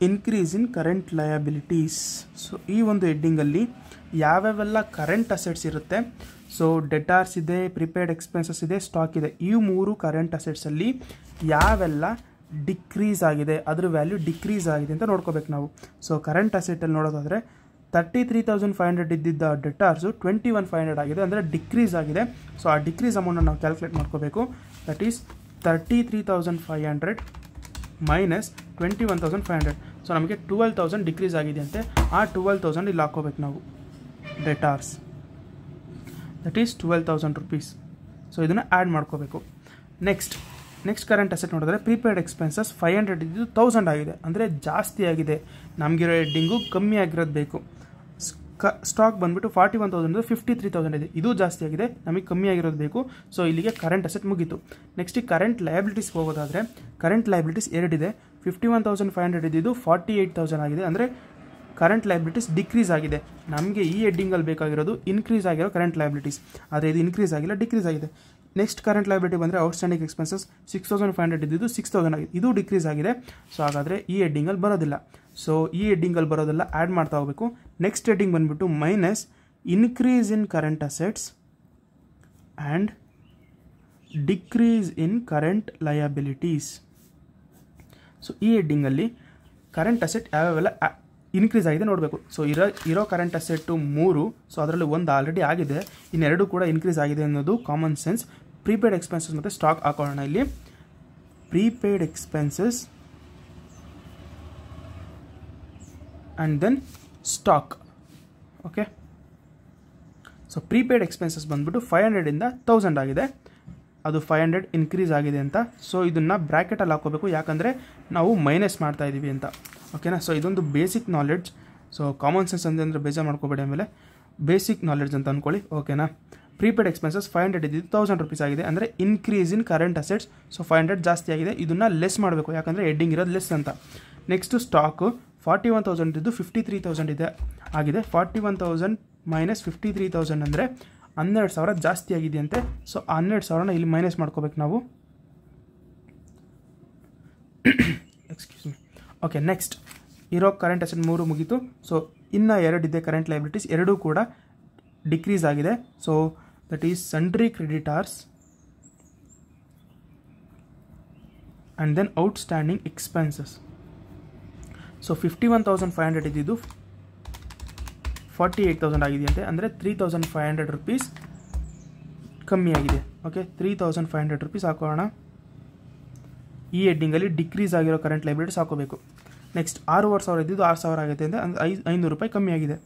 increase in current liabilities. So ಈ ಒಂದು ಹೆಡ್ಡಿಂಗಲ್ಲಿ ಯಾವ್ಯಾವೆಲ್ಲ ಕರೆಂಟ್ ಅಸೆಟ್ಸ್ ಇರುತ್ತೆ, ಸೊ ಡೆಟಾರ್ಸ್ ಇದೆ, ಪ್ರಿಪೇಯ್ಡ್ ಎಕ್ಸ್ಪೆನ್ಸಸ್ ಇದೆ, ಸ್ಟಾಕ್ ಇದೆ. ಈ 3 ಕರೆಂಟ್ ಅಸೆಟ್ಸಲ್ಲಿ ಯಾವೆಲ್ಲ ಡಿಕ್ರೀಸ್ ಆಗಿದೆ, ಅದರ ವ್ಯಾಲ್ಯೂ ಡಿಕ್ರೀಸ್ ಆಗಿದೆ ಅಂತ ನೋಡ್ಕೋಬೇಕು ನಾವು. ಸೊ ಕರೆಂಟ್ ಅಸೆಟಲ್ಲಿ ನೋಡೋದಾದರೆ 33,500 ಇದ್ದಿದ್ದ ಡೆಟಾರ್ಸು 21,500 ಆಗಿದೆ, ಅಂದರೆ ಡಿಕ್ರೀಸ್ ಆಗಿದೆ. ಸೊ ಆ ಡಿಕ್ರೀಸ್ ಅಮೌಂಟನ್ನು ನಾವು ಕ್ಯಾಲ್ಕುಲೇಟ್ ಮಾಡ್ಕೋಬೇಕು. That is 33,500 minus 21,500. ಸೊ ನಮಗೆ 12,000 ಡಿಕ್ರೀಸ್ ಆಗಿದೆ ಅಂತೆ. ಆ 12,000 ಇಲ್ಲಿ ಹಾಕೋಬೇಕು ನಾವು ಡೆಟಾರ್ಸ್, ದಟ್ ಈಸ್ 12,000 ರುಪೀಸ್. ಸೊ ಇದನ್ನು ಆ್ಯಡ್ ಮಾಡ್ಕೋಬೇಕು. ನೆಕ್ಸ್ಟ್ ಕರೆಂಟ್ ಅಸೆಟ್ ನೋಡಿದ್ರೆ ಪ್ರೀಪೇಯ್ಡ್ ಎಕ್ಸ್ಪೆನ್ಸಸ್ 500 ಇದ್ದು 1000 ಆಗಿದೆ, ಅಂದರೆ ಜಾಸ್ತಿ ಆಗಿದೆ. ನಮಗಿರೋ ಹೆಡ್ಡಿಂಗು ಕಮ್ಮಿ ಆಗಿರೋದು ಬೇಕು. ಸ್ಟಾಕ್ ಬಂದುಬಿಟ್ಟು 41,000 53,000 ಇದೆ, ಇದು ಜಾಸ್ತಿ ಆಗಿದೆ, ನಮಗೆ ಕಮ್ಮಿ ಆಗಿರೋದು ಬೇಕು. ಸೊ ಇಲ್ಲಿಗೆ ಕರೆಂಟ್ ಅಸೆಟ್ ಮುಗೀತು. ನೆಕ್ಸ್ಟ್ ಕರೆಂಟ್ ಲಯಬಿಲಿಟೀಸ್ ಹೋಗೋದಾದರೆ ಕರೆಂಟ್ ಲಯಬಿಲಿಟೀಸ್ 2 ಇದೆ. 51,500 ಇದ್ದಿದ್ದು 48,000 ಆಗಿದೆ, ಅಂದರೆ ಕರೆಂಟ್ ಲಯಬಿಲಿಟೀಸ್ ಡಿಕ್ರೀಸ್ ಆಗಿದೆ. ನಮಗೆ ಈ ಹೆಡ್ಡಿಂಗಲ್ಲಿ ಬೇಕಾಗಿರೋದು ಇನ್ಕ್ರೀಸ್ ಆಗಿರೋ ಕರೆಂಟ್ ಲಯಬಿಲಿಟೀಸ್, ಆದರೆ ಇದು ಇನ್ಕ್ರೀಸ್ ಆಗಿಲ್ಲ, ಡಿಕ್ರೀಸ್ ಆಗಿದೆ. ನೆಕ್ಸ್ಟ್ ಕರೆಂಟ್ ಲಯಬಿಲಿಟಿ ಬಂದರೆ ಔಟ್ಸ್ಟ್ಯಾಂಡಿಂಗ್ ಎಕ್ಸ್ಪೆನ್ಸಸ್ 6,500 ಇದ್ದಿದ್ದು 6,000 ಆಗಿದೆ, ಇದು ಡಿಕ್ರೀಸ್ ಆಗಿದೆ. ಸೊ ಹಾಗಾದರೆ ಈ ಹೆಡ್ಡಿಂಗಲ್ಲಿ ಬರೋದಿಲ್ಲ. ಸೊ ಈ ಹೆಡ್ಡಿಂಗಲ್ಲಿ ಬರೋದೆಲ್ಲ ಆ್ಯಡ್ ಮಾಡ್ತಾ ಹೋಗಬೇಕು. ನೆಕ್ಸ್ಟ್ ಹೆಡ್ಡಿಂಗ್ ಬಂದುಬಿಟ್ಟು minus increase in current assets and decrease in current liabilities. So ಈ ಹೆಡ್ಡಿಂಗಲ್ಲಿ ಕರೆಂಟ್ ಅಸೆಟ್ ಯಾವ್ಯಾವೆಲ್ಲ ಇನ್ಕ್ರೀಸ್ ಆಗಿದೆ ನೋಡಬೇಕು. ಸೊ ಇರೋ ಕರೆಂಟ್ ಅಸೆಟ್ಟು 3, ಸೊ ಅದರಲ್ಲಿ ಒಂದು ಆಲ್ರೆಡಿ ಆಗಿದೆ, ಇನ್ನೆರಡು ಕೂಡ ಇನ್ಕ್ರೀಸ್ ಆಗಿದೆ ಅನ್ನೋದು ಕಾಮನ್ ಸೆನ್ಸ್. ಪ್ರೀಪೇಯ್ಡ್ ಎಕ್ಸ್ಪೆನ್ಸಸ್ ಮತ್ತು ಸ್ಟಾಕ್ ಹಾಕೋಣ. ಇಲ್ಲಿ prepaid expenses and then stock. Okay, so prepaid expenses ಬಂದುಬಿಟ್ಟು 500ಇಂದ 1000 ಆಗಿದೆ, ಅದು 500 ಇನ್ಕ್ರೀಸ್ ಆಗಿದೆ ಅಂತ. ಸೊ ಇದನ್ನು ಬ್ರ್ಯಾಕೆಟಲ್ಲಿ ಹಾಕೋಬೇಕು, ಯಾಕಂದರೆ ನಾವು ಮೈನಸ್ ಮಾಡ್ತಾ ಇದ್ದೀವಿ ಅಂತ. ಓಕೆನಾ. ಸೊ ಇದೊಂದು basic knowledge. So common sense ಅಂದರೆ ಬೇಜಾರು ಮಾಡ್ಕೋಬೇಡಿ, ಆಮೇಲೆ ಬೇಸಿಕ್ ನಾಲೆಡ್ಜ್ ಅಂತ ಅಂದ್ಕೊಳ್ಳಿ. ಓಕೆನಾ. ಪ್ರೀಪೇಯ್ಡ್ ಎಕ್ಸ್ಪೆನ್ಸಸ್ 500 ಇದ್ದಿದ್ದು 1000 ರುಪೀಸ್ ಆಗಿದೆ, ಅಂದರೆ increase in current assets. So 500 ಜಾಸ್ತಿ ಆಗಿದೆ, ಇದನ್ನು ಲೆಸ್ ಮಾಡಬೇಕು, ಯಾಕಂದರೆ ಹೆಡ್ಡಿಂಗ್ ಇರೋದು ಲೆಸ್ ಅಂತ. ನೆಕ್ಸ್ಟು ಸ್ಟಾಕು 41,000 ಇದ್ದು 53,000 ಇದೆ ಆಗಿದೆ. 41,000 ಮೈನಸ್ 53,000 ಅಂದರೆ 12,000 ಜಾಸ್ತಿ ಆಗಿದೆಯಂತೆ. ಸೊ 12,000 ಇಲ್ಲಿ ಮೈನಸ್ ಮಾಡ್ಕೋಬೇಕು ನಾವು. Excuse me. ಓಕೆ, ನೆಕ್ಸ್ಟ್ ಇರೋ ಕರೆಂಟ್ ಅಸೆಟ್ 3 ಮುಗೀತು. ಸೊ ಇನ್ನು 2 ಇದೆ ಕರೆಂಟ್ ಲಯಬಿಲಿಟೀಸ್, ಎರಡೂ ಕೂಡ ಡಿಕ್ರೀಸ್ ಆಗಿದೆ. So that is sundry creditors and then outstanding expenses. So 51,500 ಇದ್ದಿದ್ದು 48,000 ಆಗಿದೆಯಂತೆ, ಅಂದರೆ 3,500 ರುಪೀಸ್ ಕಮ್ಮಿ ಆಗಿದೆ. ಓಕೆ, 3,500 ರುಪೀಸ್ ಹಾಕೋಣ. ಈ ಹೆಡ್ಡಿಂಗಲ್ಲಿ ಡಿಕ್ರೀಸ್ ಆಗಿರೋ ಕರೆಂಟ್ ಲಯಬಿಲಿಟೀಸ್ ಹಾಕೋಬೇಕು. ನೆಕ್ಸ್ಟ್ 6,500 ಇದ್ದಿದ್ದು 6,000 ಆಗೈತೆ ಅಂದರೆ 500 ರೂಪಾಯಿ ಕಮ್ಮಿ ಆಗಿದೆ.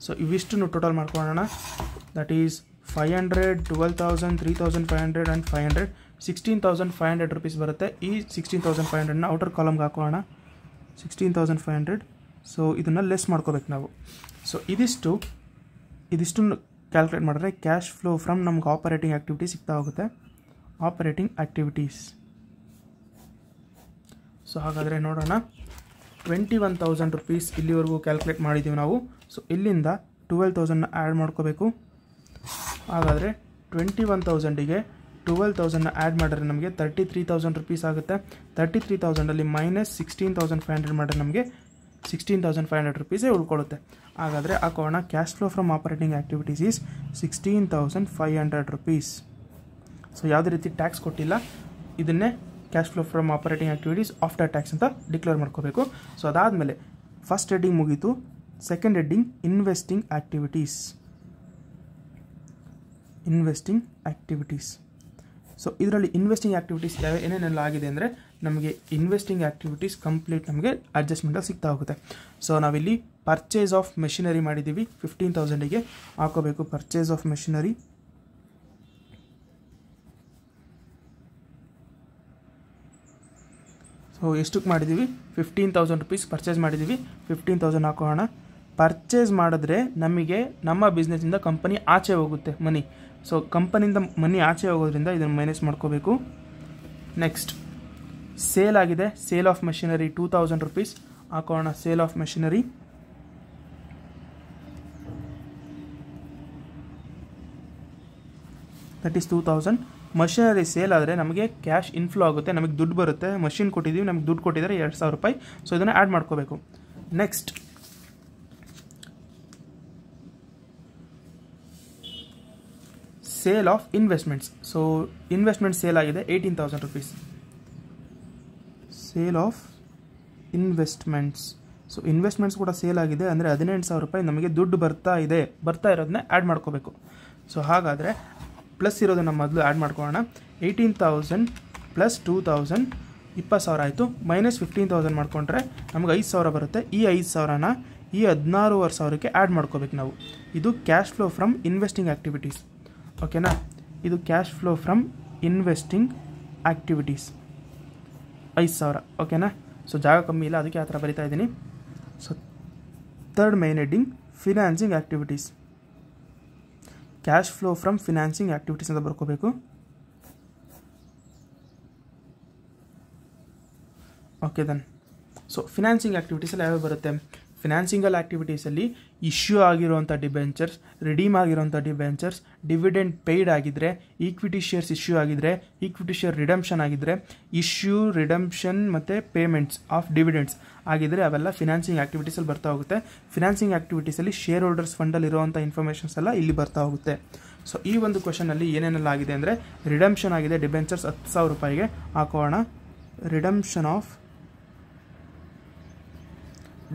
ಸೊ ಇವಿಷ್ಟು ಟೋಟಲ್ ಮಾಡ್ಕೊಳ್ಳೋಣ. ದಟ್ ಈಸ್ 500, 12,000, 3,500 ಆ್ಯಂಡ್ 500, 16,500 ರುಪೀಸ್ ಬರುತ್ತೆ. ಈ 16,500ನ ಔಟರ್ ಕಾಲಮ್ಗೆ ಹಾಕೋಣ. 16,500. ಸೊ ಇದನ್ನು ಲೆಸ್ ಮಾಡ್ಕೋಬೇಕು ನಾವು. ಸೊ ಇದಿಷ್ಟು ಕ್ಯಾಲ್ಕುಲೇಟ್ ಮಾಡಿದ್ರೆ ಕ್ಯಾಶ್ ಫ್ಲೋ ಫ್ರಮ್ ನಮ್ಗೆ ಆಪರೇಟಿಂಗ್ ಆ್ಯಕ್ಟಿವಿಟೀಸ್ ಸಿಗ್ತಾ ಹೋಗುತ್ತೆ. Operating activities. ಸೊ ಹಾಗಾದರೆ ನೋಡೋಣ. 21,000 ರುಪೀಸ್ ಇಲ್ಲಿವರೆಗೂ ಕ್ಯಾಲ್ಕುಲೇಟ್ ಮಾಡಿದ್ದೀವಿ ನಾವು. ಸೊ ಇಲ್ಲಿಂದ 12,000ನ ಆ್ಯಡ್ ಮಾಡ್ಕೋಬೇಕು. ಹಾಗಾದರೆ 21,000ಗೆ 12,000ನ ಆ್ಯಡ್ ಮಾಡಿದ್ರೆ ನಮಗೆ 33,000 ರುಪೀಸ್ ಆಗುತ್ತೆ. 33,000ಅಲ್ಲಿ ಮೈನಸ್ 16,500 ಮಾಡಿದ್ರೆ ನಮಗೆ 16,500 ರುಪೀಸೇ ಉಳ್ಕೊಳ್ಳುತ್ತೆ. ಹಾಗಾದರೆ ಹಾಕೋಣ. Cash flow from operating activities is 16,500 rupees. So ಯಾವುದೇ ರೀತಿ ಟ್ಯಾಕ್ಸ್ ಕೊಟ್ಟಿಲ್ಲ, ಇದನ್ನೇ cash flow from operating activities after tax ಅಂತ ಡಿಕ್ಲೇರ್ ಮಾಡ್ಕೋಬೇಕು. ಸೊ ಅದಾದಮೇಲೆ ಫಸ್ಟ್ ಹೆಡ್ಡಿಂಗ್ ಮುಗೀತು. Second heading investing activities. So ಇದರಲ್ಲಿ ಇನ್ವೆಸ್ಟಿಂಗ್ ಆ್ಯಕ್ಟಿವಿಟೀಸ್ ಏನೇನೆಲ್ಲ ಆಗಿದೆ ಅಂದರೆ ನಮಗೆ ಇನ್ವೆಸ್ಟಿಂಗ್ ಆ್ಯಕ್ಟಿವಿಟೀಸ್ ಕಂಪ್ಲೀಟ್ ನಮಗೆ ಅಡ್ಜಸ್ಟ್ಮೆಂಟಲ್ಲಿ ಸಿಗ್ತಾ ಹೋಗುತ್ತೆ. ಸೊ ನಾವಿಲ್ಲಿ ಪರ್ಚೇಸ್ ಆಫ್ ಮೆಷಿನರಿ ಮಾಡಿದ್ದೀವಿ. 15,000ಗೆ ಹಾಕೋಬೇಕು ಪರ್ಚೇಸ್ ಆಫ್ ಮೆಷಿನರಿ. ಸೊ ಎಷ್ಟಕ್ಕೆ ಮಾಡಿದ್ದೀವಿ? 15,000 ರುಪೀಸ್ ಪರ್ಚೇಸ್ ಮಾಡಿದ್ದೀವಿ. 15,000 ಹಾಕೋಣ. ಪರ್ಚೇಸ್ ಮಾಡಿದ್ರೆ ನಮಗೆ ನಮ್ಮ ಬಿಸ್ನೆಸ್ಸಿಂದ ಕಂಪನಿ ಆಚೆ ಹೋಗುತ್ತೆ ಮನಿ. ಸೊ ಕಂಪನಿಯಿಂದ ಮನಿ ಆಚೆ ಹೋಗೋದ್ರಿಂದ ಇದನ್ನು ಮೈನಸ್ ಮಾಡ್ಕೋಬೇಕು. ನೆಕ್ಸ್ಟ್ ಸೇಲ್ ಆಗಿದೆ. ಸೇಲ್ ಆಫ್ ಮೆಷಿನರಿ 2,000 ರುಪೀಸ್ ಹಾಕೋಣ. Sale of machinery. That is 2,000. Machinery sale ಆದರೆ ನಮಗೆ ಕ್ಯಾಶ್ ಇನ್ಫ್ಲೋ ಆಗುತ್ತೆ, ನಮಗೆ ದುಡ್ಡು ಬರುತ್ತೆ. ಮಷಿನ್ ಕೊಟ್ಟಿದ್ದೀವಿ, ನಮಗೆ ದುಡ್ಡು ಕೊಟ್ಟಿದ್ದಾರೆ 2,000 ರೂಪಾಯಿ. ಸೊ ಇದನ್ನು ಆ್ಯಡ್ ಮಾಡ್ಕೋಬೇಕು. Next sale of investments. So investment sale ಆಗಿದೆ 18,000 rupees. Sale of investments. So investments ಕೂಡ ಸೇಲ್ ಆಗಿದೆ ಅಂದರೆ 18,000 ರೂಪಾಯಿ ನಮಗೆ ದುಡ್ಡು ಬರ್ತಾ ಇರೋದನ್ನ ಆ್ಯಡ್ ಮಾಡ್ಕೋಬೇಕು. ಸೊ ಹಾಗಾದರೆ ಪ್ಲಸ್ ಇರೋದನ್ನು ಮೊದಲು ಆ್ಯಡ್ ಮಾಡ್ಕೊಳ್ಳೋಣ. 18,000 ಪ್ಲಸ್ 2,000 20,000 ಆಯಿತು. ಮೈನಸ್ 15,000 ಮಾಡಿಕೊಂಡ್ರೆ ನಮಗೆ 5,000 ಬರುತ್ತೆ. ಈ 5,000ನ ಈ 16,500ಕ್ಕೆ ಆ್ಯಡ್ ಮಾಡ್ಕೋಬೇಕು ನಾವು. ಇದು cash flow from investing activities. ಓಕೆನಾ, ಇದು cash flow from investing activities 5,000. ಓಕೆನಾ, ಸೊ ಜಾಗ ಕಮ್ಮಿ ಇಲ್ಲ ಅದಕ್ಕೆ ಆ ಥರ ಬರಿತಾ ಇದ್ದೀನಿ. So third main heading financing activities. Cash flow from financing activities ಅಂತ ಬರ್ಕೋಬೇಕು. ಓಕೆ ದೆನ್, ಸೊ ಫಿನಾನ್ಸಿಂಗ್ ಆ್ಯಕ್ಟಿವಿಟೀಸಲ್ಲಿ ಯಾವ್ಯಾವ ಬರುತ್ತೆ? ಫಿನಾನ್ಸಿಂಗಲ್ ಆ್ಯಕ್ಟಿವಿಟೀಸಲ್ಲಿ ಇಶ್ಯೂ ಆಗಿರುವಂಥ ಡಿಬೆಂಚರ್ಸ್, ರಿಡೀಮ್ ಆಗಿರುವಂಥ ಡಿಬೆಂಚರ್ಸ್, ಡಿವಿಡೆಂಡ್ ಪೇಯ್ಡ್ ಆಗಿದ್ದರೆ, ಈಕ್ವಿಟಿ ಶೇರ್ಸ್ ಇಶ್ಯೂ ಆಗಿದ್ದರೆ, ಈಕ್ವಿಟಿ ಶೇರ್ ರಿಡಂಪ್ಷನ್ ಆಗಿದ್ದರೆ, ಇಶ್ಯೂ, ರಿಡಂಪ್ಷನ್ ಮತ್ತು ಪೇಮೆಂಟ್ಸ್ ಆಫ್ ಡಿವಿಡೆಂಡ್ಸ್ ಆಗಿದ್ದರೆ ಅವೆಲ್ಲ ಫಿನಾನ್ಸಿಂಗ್ ಆ್ಯಕ್ಟಿವಿಟೀಸಲ್ಲಿ ಬರ್ತಾ ಹೋಗುತ್ತೆ. ಫಿನಾನ್ಸಿಂಗ್ ಆ್ಯಕ್ಟಿವಿಟೀಸಲ್ಲಿ ಶೇರ್ ಹೋಲ್ಡರ್ಸ್ ಫಂಡಲ್ಲಿ ಇರುವಂಥ ಇನ್ಫಾರ್ಮೇಷನ್ಸ್ ಎಲ್ಲ ಇಲ್ಲಿ ಬರ್ತಾ ಹೋಗುತ್ತೆ. ಸೊ ಈ ಒಂದು ಕ್ವಶನಲ್ಲಿ ಏನೇನೆಲ್ಲ ಆಗಿದೆ ಅಂದರೆ ರಿಡಂಪ್ಷನ್ ಆಗಿದೆ ಡಿಬೆಂಚರ್ಸ್ 10,000 ರೂಪಾಯಿಗೆ ಹಾಕೋಣ. Redemption of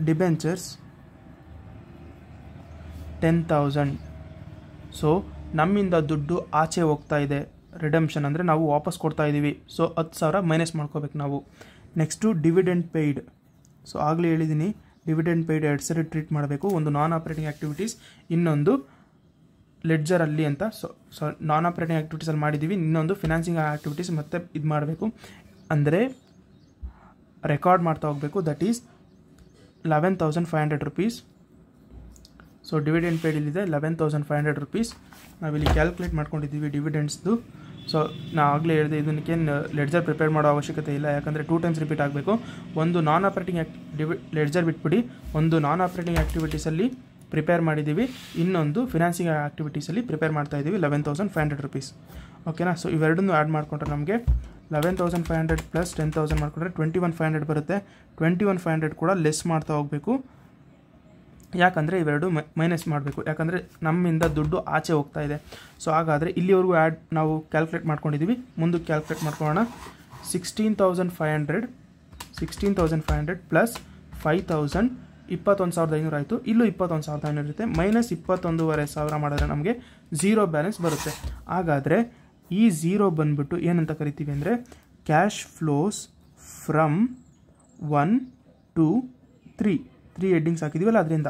debentures 10,000. ಸೊ ನಮ್ಮಿಂದ ದುಡ್ಡು ಆಚೆ ಹೋಗ್ತಾ ಇದೆ. ರಿಡಂಪ್ಷನ್ ಅಂದರೆ ನಾವು ವಾಪಸ್ ಕೊಡ್ತಾ ಇದ್ದೀವಿ. ಸೊ 10,000 ಮೈನಸ್ ಮಾಡ್ಕೋಬೇಕು ನಾವು. Next dividend paid. ಸೊ ಆಗಲೇ ಹೇಳಿದ್ದೀನಿ ಡಿವಿಡೆಂಡ್ ಪೇಯ್ಡ್ 2 ಸರಿ ಟ್ರೀಟ್ ಮಾಡಬೇಕು. ಒಂದು ನಾನ್ ಆಪರೇಟಿಂಗ್ ಆ್ಯಕ್ಟಿವಿಟೀಸ್, ಇನ್ನೊಂದು ಲೆಡ್ಜರಲ್ಲಿ ಅಂತ. ಸೊ ನಾನ್ ಆಪರೇಟಿಂಗ್ ಆ್ಯಕ್ಟಿವಿಟೀಸಲ್ಲಿ ಮಾಡಿದ್ದೀವಿ, ಇನ್ನೊಂದು ಫಿನಾನ್ಸಿಂಗ್ ಆ್ಯಕ್ಟಿವಿಟೀಸ್ ಮತ್ತೆ ಇದು ಮಾಡಬೇಕು ಅಂದರೆ ರೆಕಾರ್ಡ್ ಮಾಡ್ತಾ ಹೋಗಬೇಕು. That is 11,500 rupees. So dividend paid ಇಲ್ಲಿದೆ 11,500 ರೂಪೀಸ್. ನಾವಿಲ್ಲಿ ಕ್ಯಾಲ್ಕುಲೇಟ್ ಮಾಡ್ಕೊಂಡಿದ್ದೀವಿ ಡಿವಿಡೆಂಡ್ಸ್ದು. ಸೊ ನಾನು ಆಗಲೇ ಹೇಳಿದೆ ಇದಕ್ಕೇನು ಲೆಡ್ಜರ್ ಪ್ರಿಪೇರ್ ಮಾಡೋ ಅವಶ್ಯಕತೆ ಇಲ್ಲ, ಯಾಕಂದರೆ 2 ಟೈಮ್ಸ್ ರಿಪೀಟ್ ಆಗಬೇಕು. ಒಂದು ನಾನ್ ಆಪರೇಟಿಂಗ್ ಲೆಡ್ಜರ್ ಬಿಟ್ಬಿಡಿ, ಒಂದು ನಾನ್ ಆಪರೇಟಿಂಗ್ ಆ್ಯಕ್ಟಿವಿಟೀಸಲ್ಲಿ ಪ್ರಿಪೇರ್ ಮಾಡಿದ್ದೀವಿ, ಇನ್ನೊಂದು ಫಿನಾನ್ಸಿಂಗ್ ಆ್ಯಕ್ಟಿವಿಟೀಸಲ್ಲಿ ಪ್ರಿಪೇರ್ ಮಾಡ್ತಾ ಇದ್ದೀವಿ 11,500 ರೂಪೀಸ್. ಓಕೆನಾ, ಸೊ ಇವೆರಡನ್ನೂ ಆ್ಯಡ್ ಮಾಡಿಕೊಂಡ್ರೆ ನಮಗೆ 11,500 ಪ್ಲಸ್ 10,000 ಮಾಡಿಕೊಂಡ್ರೆ 21,500 ಬರುತ್ತೆ. 21,500 ಕೂಡ ಲೆಸ್ ಮಾಡ್ತಾ ಹೋಗಬೇಕು, ಯಾಕಂದರೆ ಇವೆರಡು ಮೈನಸ್ ಮಾಡಬೇಕು, ಯಾಕಂದರೆ ನಮ್ಮಿಂದ ದುಡ್ಡು ಆಚೆ ಹೋಗ್ತಾ ಇದೆ. ಸೊ ಹಾಗಾದರೆ ಇಲ್ಲಿವರೆಗೂ ನಾವು ಕ್ಯಾಲ್ಕುಲೇಟ್ ಮಾಡ್ಕೊಂಡಿದ್ದೀವಿ. ಮುಂದಕ್ಕೆ ಕ್ಯಾಲ್ಕುಲೇಟ್ ಮಾಡ್ಕೊಳ್ಳೋಣ. 16,500 ಪ್ಲಸ್ 5,000 21,500 ಆಯಿತು. ಇಲ್ಲೂ 21,500 ಇರುತ್ತೆ. ಮೈನಸ್ 21,500 ಮಾಡಿದ್ರೆ ನಮಗೆ 0 ಬ್ಯಾಲೆನ್ಸ್ ಬರುತ್ತೆ. ಹಾಗಾದರೆ ಈ 0 ಬಂದ್ಬಿಟ್ಟು ಏನಂತ ಕರಿತೀವಿ ಅಂದರೆ ಕ್ಯಾಶ್ ಫ್ಲೋಸ್ ಫ್ರಮ್ 1 2 3 ಹೆಡ್ಡಿಂಗ್ಸ್ ಹಾಕಿದ್ದೀವಲ್ಲ ಅದರಿಂದ.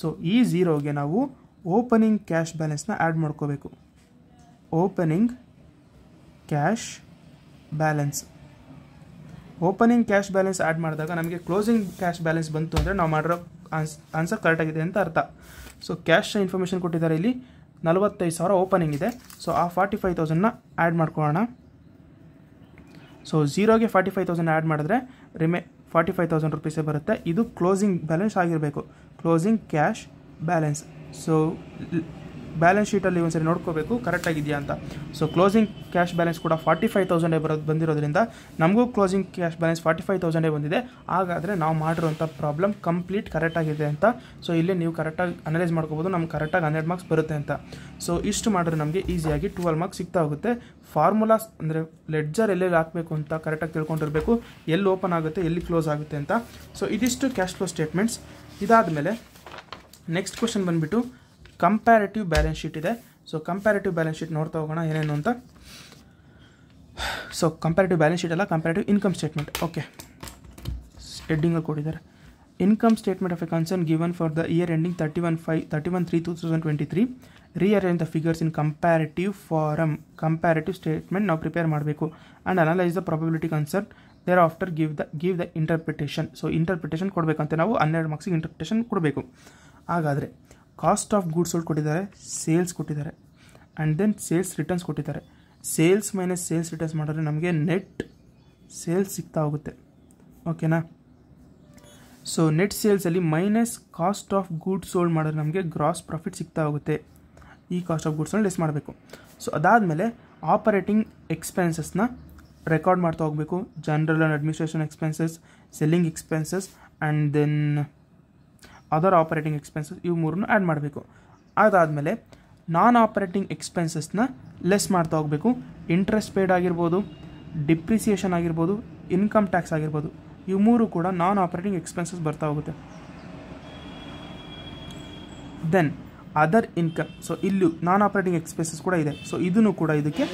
ಸೊ ಈ 0ಗೆ ನಾವು ಓಪನಿಂಗ್ ಕ್ಯಾಶ್ ಬ್ಯಾಲೆನ್ಸ್ನ ಆ್ಯಡ್ ಮಾಡ್ಕೋಬೇಕು. ಓಪನಿಂಗ್ ಕ್ಯಾಶ್ ಬ್ಯಾಲೆನ್ಸ್ ಆ್ಯಡ್ ಮಾಡಿದಾಗ ನಮಗೆ ಕ್ಲೋಸಿಂಗ್ ಕ್ಯಾಶ್ ಬ್ಯಾಲೆನ್ಸ್ ಬಂತು ಅಂದರೆ ನಾವು ಮಾಡಿರೋ ಆನ್ಸರ್ ಕರೆಕ್ಟಾಗಿದೆ ಅಂತ ಅರ್ಥ. ಸೊ ಕ್ಯಾಶ್ ಇನ್ಫಾರ್ಮೇಷನ್ ಕೊಟ್ಟಿದ್ದಾರೆ ಇಲ್ಲಿ 45,000 ಓಪನಿಂಗ್ ಇದೆ. ಸೊ ಆ 45,000ನ ಆ್ಯಡ್ ಮಾಡ್ಕೊಳ್ಳೋಣ. ಸೊ 0ಗೆ 45,000 ಆ್ಯಡ್ ಮಾಡಿದ್ರೆ 45,000 ರೂಪೀಸೇ ಬರುತ್ತೆ. ಇದು ಕ್ಲೋಸಿಂಗ್ ಬ್ಯಾಲೆನ್ಸ್ ಆಗಿರಬೇಕು, closing cash balance. So balance ಶೀಟಲ್ಲಿ ಒಂದ್ಸರಿ ನೋಡ್ಕೋಬೇಕು ಕರೆಕ್ಟಾಗಿದೆಯಾ ಅಂತ. ಸೊ ಕ್ಲೋಸಿಂಗ್ ಕ್ಯಾಶ್ ಬ್ಯಾಲೆನ್ಸ್ ಕೂಡ 45,000 ಬಂದಿರೋದ್ರಿಂದ ನಮಗೂ ಕ್ಲೋಸಿಂಗ್ ಕ್ಯಾಶ್ ಬ್ಯಾಲೆನ್ಸ್ 45,000 ಬಂದಿದೆ. ಹಾಗಾದರೆ ನಾವು ಮಾಡಿರೋಂಥ ಪ್ರಾಬ್ಲಮ್ ಕಂಪ್ಲೀಟ್ ಕರೆಕ್ಟಾಗಿದೆ ಅಂತ. ಸೊ ಇಲ್ಲೇ ನೀವು ಕರೆಕ್ಟಾಗಿ ಅನಲೈಸ್ ಮಾಡ್ಕೋಬೋದು, ನಮ್ಗೆ ಕರೆಕ್ಟಾಗಿ 100 ಮಾರ್ಕ್ಸ್ ಬರುತ್ತೆ ಅಂತ. ಸೊ ಇಷ್ಟು ಮಾಡಿದ್ರೆ ನಮಗೆ ಈಸಿಯಾಗಿ 12 ಮಾರ್ಕ್ಸ್ ಸಿಗ್ತಾ ಹೋಗುತ್ತೆ. ಫಾರ್ಮುಲಾಸ್ ಅಂದರೆ ಲೆಡ್ಜರ್ ಎಲ್ಲೆಲ್ಲಿ ಹಾಕಬೇಕು ಅಂತ ಕರೆಕ್ಟಾಗಿ ತಿಳ್ಕೊಂಡಿರಬೇಕು, ಎಲ್ಲಿ ಓಪನ್ ಆಗುತ್ತೆ ಎಲ್ಲಿ ಕ್ಲೋಸ್ ಆಗುತ್ತೆ ಅಂತ. ಸೊ ಇದಿಷ್ಟು ಕ್ಯಾಶ್ ಫ್ಲೋ ಸ್ಟೇಟ್ಮೆಂಟ್ಸ್. ಇದಾದಮೇಲೆ ನೆಕ್ಸ್ಟ್ ಕ್ವಶನ್ ಬಂದುಬಿಟ್ಟು ಕಂಪ್ಯಾರಿಟಿವ್ ಬ್ಯಾಲೆನ್ಸ್ ಶೀಟ್ ಇದೆ. ಸೊ ಕಂಪ್ಯಾರಿಟಿವ್ ಬ್ಯಾಲೆನ್ಸ್ ಶೀಟ್ ನೋಡ್ತಾ ಹೋಗೋಣ ಏನೇನು ಅಂತ. ಸೊ ಕಂಪ್ಯಾರಿಟಿವ್ ಬ್ಯಾಲೆನ್ಸ್ ಶೀಟ್ ಅಲ್ಲ, comparative income statement. Okay, heading ಕೊಟ್ಟಿದ್ದಾರೆ. Income statement of a concern given for the year ending 31/3/2023. Rearrange the figures in comparative form. Comparative statement ನಾವು ಪ್ರಿಪೇರ್ ಮಾಡಬೇಕು and analyse the probability concern. Thereafter give the interpretation. So interpretation ಕೊಡಬೇಕಂತೆ ನಾವು 12 ಮಾರ್ಕ್ಸಿಗೆ ಇಂಟರ್ಪ್ರಿಟೇಷನ್ ಕೊಡಬೇಕು. ಹಾಗಾದರೆ ಕಾಸ್ಟ್ ಆಫ್ ಗೂಡ್ಸ್ ಸೋಲ್ಡ್ ಕೊಟ್ಟಿದ್ದಾರೆ, ಸೇಲ್ಸ್ ಕೊಟ್ಟಿದ್ದಾರೆ, ಆ್ಯಂಡ್ ದೆನ್ ಸೇಲ್ಸ್ ರಿಟರ್ನ್ಸ್ ಕೊಟ್ಟಿದ್ದಾರೆ. ಸೇಲ್ಸ್ ಮೈನಸ್ ಸೇಲ್ಸ್ ರಿಟರ್ನ್ಸ್ ಮಾಡಿದ್ರೆ ನಮಗೆ ನೆಟ್ ಸೇಲ್ಸ್ ಸಿಗ್ತಾ ಹೋಗುತ್ತೆ. ಓಕೆನಾ, ಸೊ ನೆಟ್ ಸೇಲ್ಸಲ್ಲಿ minus cost of goods sold ಮಾಡಿದ್ರೆ ನಮಗೆ ಗ್ರಾಸ್ ಪ್ರಾಫಿಟ್ ಸಿಗ್ತಾ ಹೋಗುತ್ತೆ. ಈ ಕಾಸ್ಟ್ ಆಫ್ ಗೂಡ್ಸ್ನ ಲೆಸ್ ಮಾಡಬೇಕು. ಸೊ ಅದಾದಮೇಲೆ ಆಪರೇಟಿಂಗ್ ಎಕ್ಸ್ಪೆನ್ಸಸ್ನ ರೆಕಾರ್ಡ್ ಮಾಡ್ತಾ ಹೋಗಬೇಕು. General and administration expenses, selling expenses, and then other operating expenses, ಇವು ಮೂರನ್ನು ಆ್ಯಡ್ ಮಾಡಬೇಕು. ಅದಾದಮೇಲೆ ನಾನ್ ಆಪರೇಟಿಂಗ್ ಎಕ್ಸ್ಪೆನ್ಸಸ್ನ ಲೆಸ್ ಮಾಡ್ತಾ ಹೋಗಬೇಕು. ಇಂಟ್ರೆಸ್ಟ್ ಪೇಯ್ಡ್ ಆಗಿರ್ಬೋದು, ಡಿಪ್ರಿಸಿಯೇಷನ್ ಆಗಿರ್ಬೋದು, ಇನ್ಕಮ್ ಟ್ಯಾಕ್ಸ್ ಆಗಿರ್ಬೋದು, ಇವು ಮೂರು ಕೂಡ ನಾನ್ ಆಪರೇಟಿಂಗ್ ಎಕ್ಸ್ಪೆನ್ಸಸ್ ಬರ್ತಾ ಹೋಗುತ್ತೆ. ದೆನ್ ಅದರ್ ಇನ್ಕಮ್, ಸೊ ಇಲ್ಲಿ ನಾನ್ ಆಪರೇಟಿಂಗ್ ಎಕ್ಸ್ಪೆನ್ಸಸ್ ಕೂಡ ಇದೆ. ಸೊ ಇದನ್ನು ಕೂಡ ಇದಕ್ಕೆ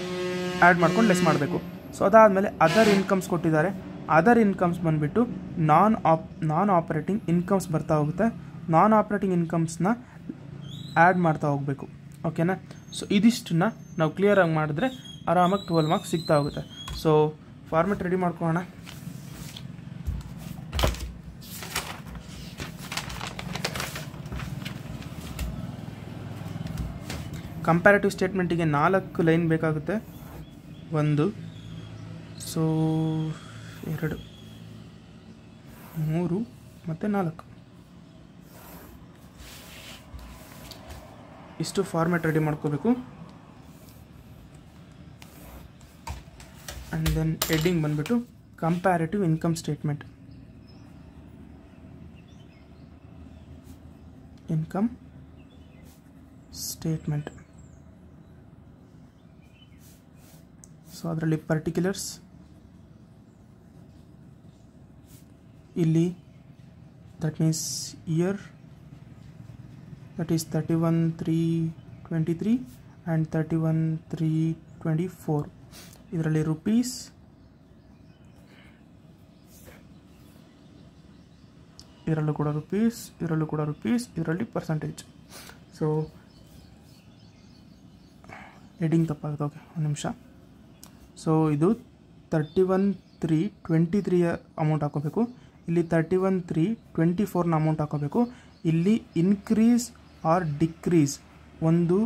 ಆ್ಯಡ್ ಮಾಡ್ಕೊಂಡು ಲೆಸ್ ಮಾಡಬೇಕು. ಸೊ ಅದಾದಮೇಲೆ ಅದರ್ ಇನ್ಕಮ್ಸ್ ಕೊಟ್ಟಿದ್ದಾರೆ. ಅದರ್ ಇನ್ಕಮ್ಸ್ ಬಂದುಬಿಟ್ಟು ನಾನ್ ಆಪರೇಟಿಂಗ್ ಇನ್ಕಮ್ಸ್ ಬರ್ತಾ ಹೋಗುತ್ತೆ. ನಾನ್ ಆಪರೇಟಿಂಗ್ ಇನ್ಕಮ್ಸ್ನ ಆ್ಯಡ್ ಮಾಡ್ತಾ ಹೋಗಬೇಕು. ಓಕೆನಾ. ಸೊ ಇದಿಷ್ಟನ್ನ ನಾವು ಕ್ಲಿಯರಾಗಿ ಮಾಡಿದ್ರೆ ಆರಾಮಾಗಿ 12 ಮಾರ್ಕ್ಸ್ ಸಿಗ್ತಾ ಹೋಗುತ್ತೆ. ಸೊ ಫಾರ್ಮೆಟ್ ರೆಡಿ ಮಾಡ್ಕೊಳ್ಳೋಣ. ಕಂಪ್ಯಾರಿಟಿವ್ ಸ್ಟೇಟ್ಮೆಂಟಿಗೆ 4 ಲೈನ್ ಬೇಕಾಗುತ್ತೆ. 1, ಸೊ 2, 3 ಮತ್ತು 4 ಇಷ್ಟು ಫಾರ್ಮೆಟ್ ರೆಡಿ ಮಾಡ್ಕೋಬೇಕು. ಆ್ಯಂಡ್ ದೆನ್ ಹೆಡ್ಡಿಂಗ್ ಬಂದುಬಿಟ್ಟು comparative income statement. Income statement. So ಅದರಲ್ಲಿ ಪರ್ಟಿಕ್ಯುಲರ್ಸ್ ಇಲ್ಲಿ that means here, that is 31/3/23 and 31/3/24. ಇದರಲ್ಲಿ ರುಪೀಸ್, ಇದರಲ್ಲೂ ಕೂಡ ರುಪೀಸ್, ಇದರಲ್ಲೂ ಕೂಡ ರುಪೀಸ್, ಇದರಲ್ಲಿ ಪರ್ಸೆಂಟೇಜ್. ಸೊ ಹೆಡಿಂಗ್ ತಪ್ಪಾಗುತ್ತೆ. ಓಕೆ, ಒಂದು ನಿಮಿಷ. ಸೊ ಇದು 31/3/23 ಅಮೌಂಟ್ ಹಾಕೋಬೇಕು. ಇಲ್ಲಿ 31/3/24ನ ಅಮೌಂಟ್ ಹಾಕೋಬೇಕು. ಇಲ್ಲಿ ಇನ್ಕ್ರೀಸ್ ಆರ್ ಡಿಕ್ರೀಸ್, ಒಂದು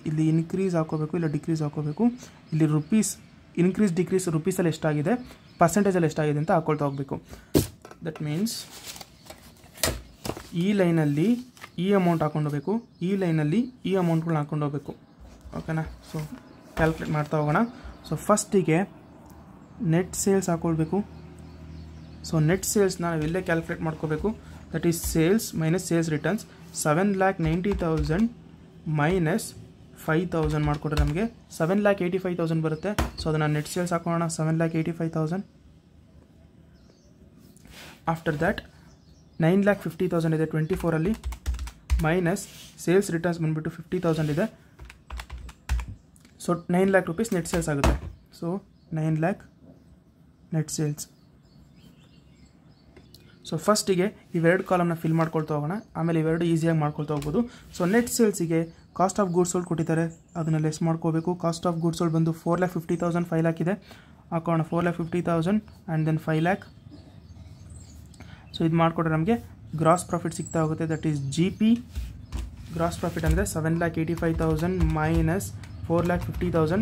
ಇಲ್ಲಿ ಇನ್ಕ್ರೀಸ್ ಹಾಕೋಬೇಕು, ಇಲ್ಲ ಡಿಕ್ರೀಸ್ ಹಾಕೋಬೇಕು. ಇಲ್ಲಿ ರುಪೀಸ್ ಇನ್ಕ್ರೀಸ್ ಡಿಕ್ರೀಸ್ ರುಪೀಸಲ್ಲಿ ಎಷ್ಟಾಗಿದೆ, ಪರ್ಸೆಂಟೇಜಲ್ಲಿ ಎಷ್ಟಾಗಿದೆ ಅಂತ ಹಾಕೊಳ್ತಾ ಹೋಗಬೇಕು. ದಟ್ ಮೀನ್ಸ್ ಈ ಲೈನಲ್ಲಿ ಈ ಅಮೌಂಟ್ ಹಾಕೊಂಡು ಹೋಗಬೇಕು, ಈ ಲೈನಲ್ಲಿ ಈ ಅಮೌಂಟ್ಗಳನ್ನ ಹಾಕೊಂಡು ಹೋಗಬೇಕು. ಓಕೆನಾ. ಸೊ ಕ್ಯಾಲ್ಕುಲೇಟ್ ಮಾಡ್ತಾ ಹೋಗೋಣ. ಸೊ ಫಸ್ಟಿಗೆ ನೆಟ್ ಸೇಲ್ಸ್ ಹಾಕೊಳ್ಬೇಕು. ಸೊ ನೆಟ್ ಸೇಲ್ಸ್ನ ನಾವು ಇಲ್ಲೇ ಕ್ಯಾಲ್ಕುಲೇಟ್ ಮಾಡ್ಕೋಬೇಕು. That is sales minus sales returns. 7,90,000 minus 5,000 ಮಾಡಿಕೊಟ್ರೆ ನಮಗೆ 7,85,000 ಬರುತ್ತೆ. ಸೊ ಅದನ್ನು ನೆಟ್ ಸೇಲ್ಸ್ ಹಾಕೋಣ. 7,85,000. ಆಫ್ಟರ್ ದ್ಯಾಟ್ 9,50,000 ಇದೆ 24ಅಲ್ಲಿ, ಮೈನಸ್ ಸೇಲ್ಸ್ ರಿಟರ್ನ್ಸ್ ಬಂದುಬಿಟ್ಟು 50,000 ಇದೆ. So 9 lakh rupees net sales ಆಗುತ್ತೆ. So 9 lakh net sales. So ಫಸ್ಟಿಗೆ ಇವೆರಡು ಕಾಲಮ್ನ ಫಿಲ್ ಮಾಡ್ಕೊಳ್ತಾ ಹೋಗೋಣ, ಆಮೇಲೆ ಇವೆರಡು ಈಸಿಯಾಗಿ ಮಾಡ್ಕೊಳ್ತಾ ಹೋಗ್ಬೋದು. ಸೊ ನೆಟ್ ಸೇಲ್ಸಿಗೆ ಕಾಸ್ಟ್ ಆಫ್ ಗೂಡ್ಸ್ ಸೋಲ್ಡ್ ಕೊಟ್ಟಿದ್ದಾರೆ, ಅದನ್ನು ಲೆಸ್ ಮಾಡ್ಕೋಬೇಕು. ಕಾಸ್ಟ್ ಆಫ್ ಗೂಡ್ಸ್ ಸೋಲ್ಡ್ ಬಂದು 4,50,000, 5 lakh ಇದೆ ಹಾಕೋಣ. 4,50,000 ಆ್ಯಂಡ್ ದೆನ್ 5 lakh. ಸೊ ಇದು ಮಾಡಿಕೊಟ್ರೆ ನಮಗೆ ಗ್ರಾಸ್ ಪ್ರಾಫಿಟ್ ಸಿಗ್ತಾ ಹೋಗುತ್ತೆ. That is G P. Gross profit ಅಂದರೆ 7,85,000 ಮೈನಸ್ 4,50,000.